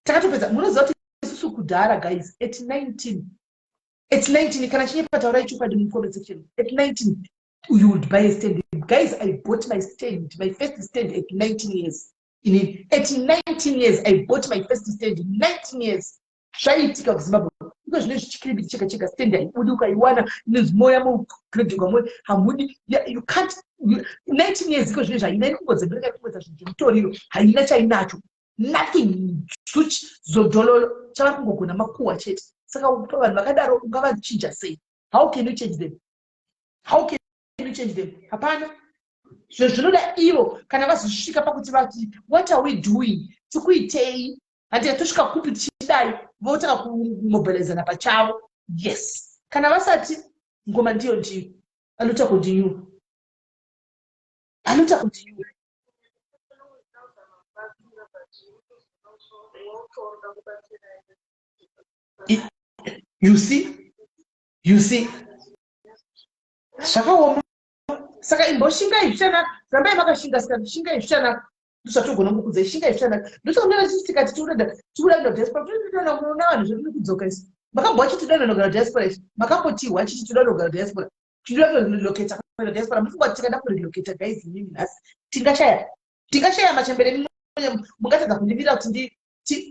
takatopedza munoziva kuti isusu kudhara guys at 19 kana chinye pataurai chokwadi mucomment section at 19 you would buy a stand. Guys, I bought my first stand at 19 years. At 19 years, I bought my first stand. 19 years. Zvaiitika kuZimbabwe. Because zvine zvichikiribiti cheka stand haibudi ukaiwana inonzi moya mugredhi kwamwe hamudi. You can't 19 years iko zvine zvaina kungodzembereka kungoita zvinhu zvemutoriro haina chainacho. Nothing. Zodololo chava kungogona makuwa chete. Saka vanhu vakadaro ungavachinja sei? How can you change them? Change them hapana zvinoda ivo kana vazosvika pakuti vati what are we doing tikuitei handiti tosvika kupi tichidai votaka kumobilizana pachavo yes kana vasati ngoma ndiyo anota continue you see zvakaoma saka imboshingai zvichana rambai makashinga saka shingai zvichana tusatogona kukudza shingai zvichana ndotoona tikati tiuda diaspora tinoona vanhu zviri kudzoka isu makambwa chitidana nogara diaspora isu makambotiwa chichitidana nogara diaspora chinoda relocate kana diaspora mufungwa tikada kurelocate guys nini nhasi tingashaya machembere mungatadza kundivira kuti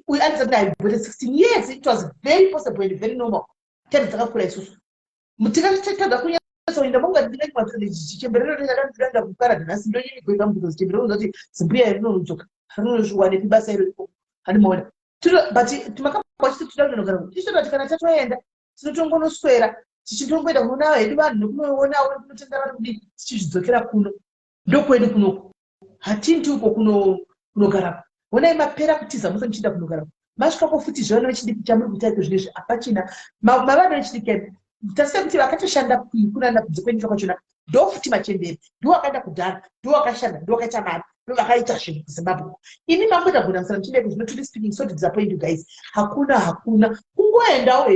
uyu anzati I bought 16 years it was very possible and very normal tena dzakakura isusu mutikatadza kunya so in the moment ndinenge mateleji chemberero ndinga kukara nhasi ndonyini kwega mbuzo chemberero ndoti zimbuya rinonzoka rinozviwane basa iro handimoona but timakamba chiti tudanogara tichitoti kana tatoenda tinotongonoswera tichitongoenda kunoona hedu vanhu nekunoona kunotenda vari kudii tichizvidzokera kuno ndokwedu kunoko hatindi uko kunogara onai mapera kutiza musa muchienda kunogara masvika futi zvevana vechidiki chamuri kutaiko zvinezvi hapachina mavana vechidiki tasisa kuti vakatoshanda kunana kunze kwenyika kwachona ndofuti machemberi ndowakaenda kudhara ndowakashanda ndowakaita mari ndovakaita zvinhu kuZimbabwe ini mamboda gona musana muchideko zvinotuli speaking so disappoint you guys hakuna kungoendawo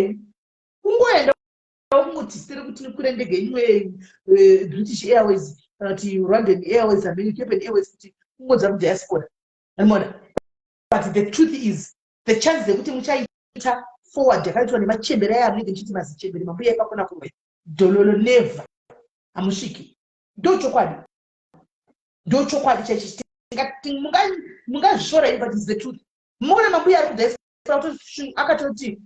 kungoti siri kuti nikure ndege imwe British Airways kana kuti Rwandan Airways American Airways kuti kungodza mudiaspora animoona but the truth is the chance dzekuti muchaita forward yakaitwa nemachembere aya anenge nchiti mazichembere mambuya ipakona kuwe dololo never amusviki ndochokwadi chaichitingati mungazvishora ini but is the truth muona mambuya ari kudiaspora akatoti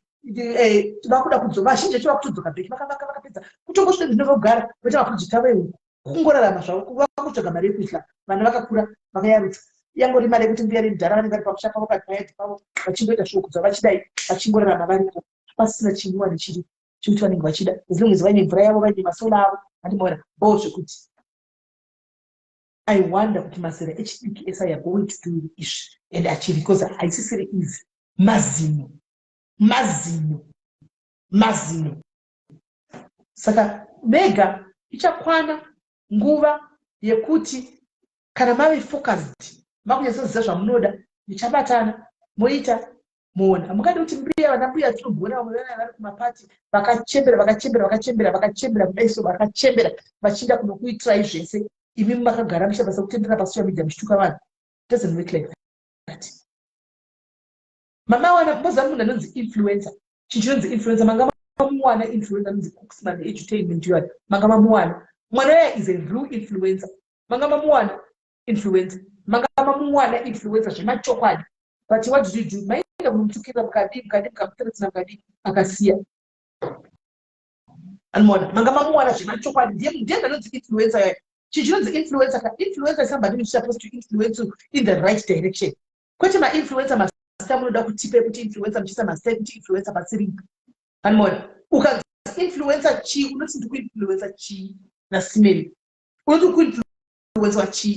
vakuda kudzoka vazhinji acho vakutodzoka bheki vakapedza kutongosvika ndinova kugara voita maprojekti avo kungorarama zvavo vakutsvaga mari yekuisla vanhu vakakura vakayarutsa yangori mari yekuti mbuya remudhara vanenge vari pakushapa vakagayati pavo vachingoita shokudza vachidai vachingorarama varipo pasina chinhuwa nechiri chekuti vanenge vachida as long as vaine mvura yavo vaine masola avo vandimoona bo zvekuti I wonder kuti mazera echidiki esa are going to do izvi and achiri because haisisiri easy mazino saka mega ichakwana nguva yekuti kana mave focused makunyasoziva zvamunoda muchabatana moita muona hamungadi kuti mbuya vana mbuya tinogona vari kumapati vakachembera kudaiso vakachembera vachienda kunokuitirai zvese imi makagara muchabasa kutendera pasocial media muchituka vanhu doesn't work like that mama wana mboza munhu anonzi influencer chinonzi influencer manga mamuwana influencer anonzi Cooksman Edutainment yard manga mamuwana mwana waya is a real influencer manga mamuwana influencer zvemachokwadi but what did you do maenda kumutukira mukadi mukamuteretsina mukadi akasiya anmona manga mamuwana zvemachokwadi ndiye anonzi influencer yaya chinonzi influencer is somebody who is supposed to influence you in the right direction kwete ma-influencer masita munoda kutipe kuti influencer muchisa masita kuti influencer pasiripo anmona ukanzi influencer chi unoti ndikuinfluencer chi nasimeni unoti kuinfluence wachi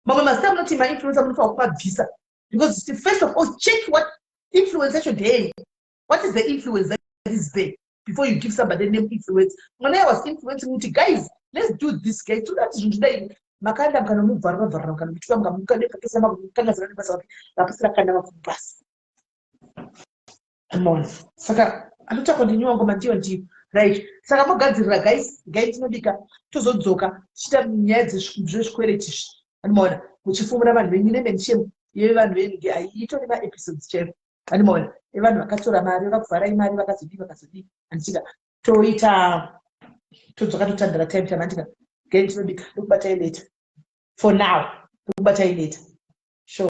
mamwe mazita munoti mainfluencer munofanira kumabvisa because first of all check what influence yacho ndei. What is the influence that is there before you give somebody a name influence? When I was influencing you, guys, let's do this, guys. So that is today. Makanda kana mubvarwa bvarwa kana kuchika mukande pakesa makanga zana basa lapasira kana makubasa. Amon. Saka anocha continue ngoma ndiyo right. Saka magadzirira guys tinobika tozodzoka chita nyaya dzezvikwereti. Anoona muchifumura vanhu venyu nemenshemu yevanhu venyu aitori ma episodes chero. Anoona evanhu vakatora mari vakuvhara imari vakazodii andichika todzoka totandara time tamandika tinobika ndokubatai later for now ndokubatai later sure.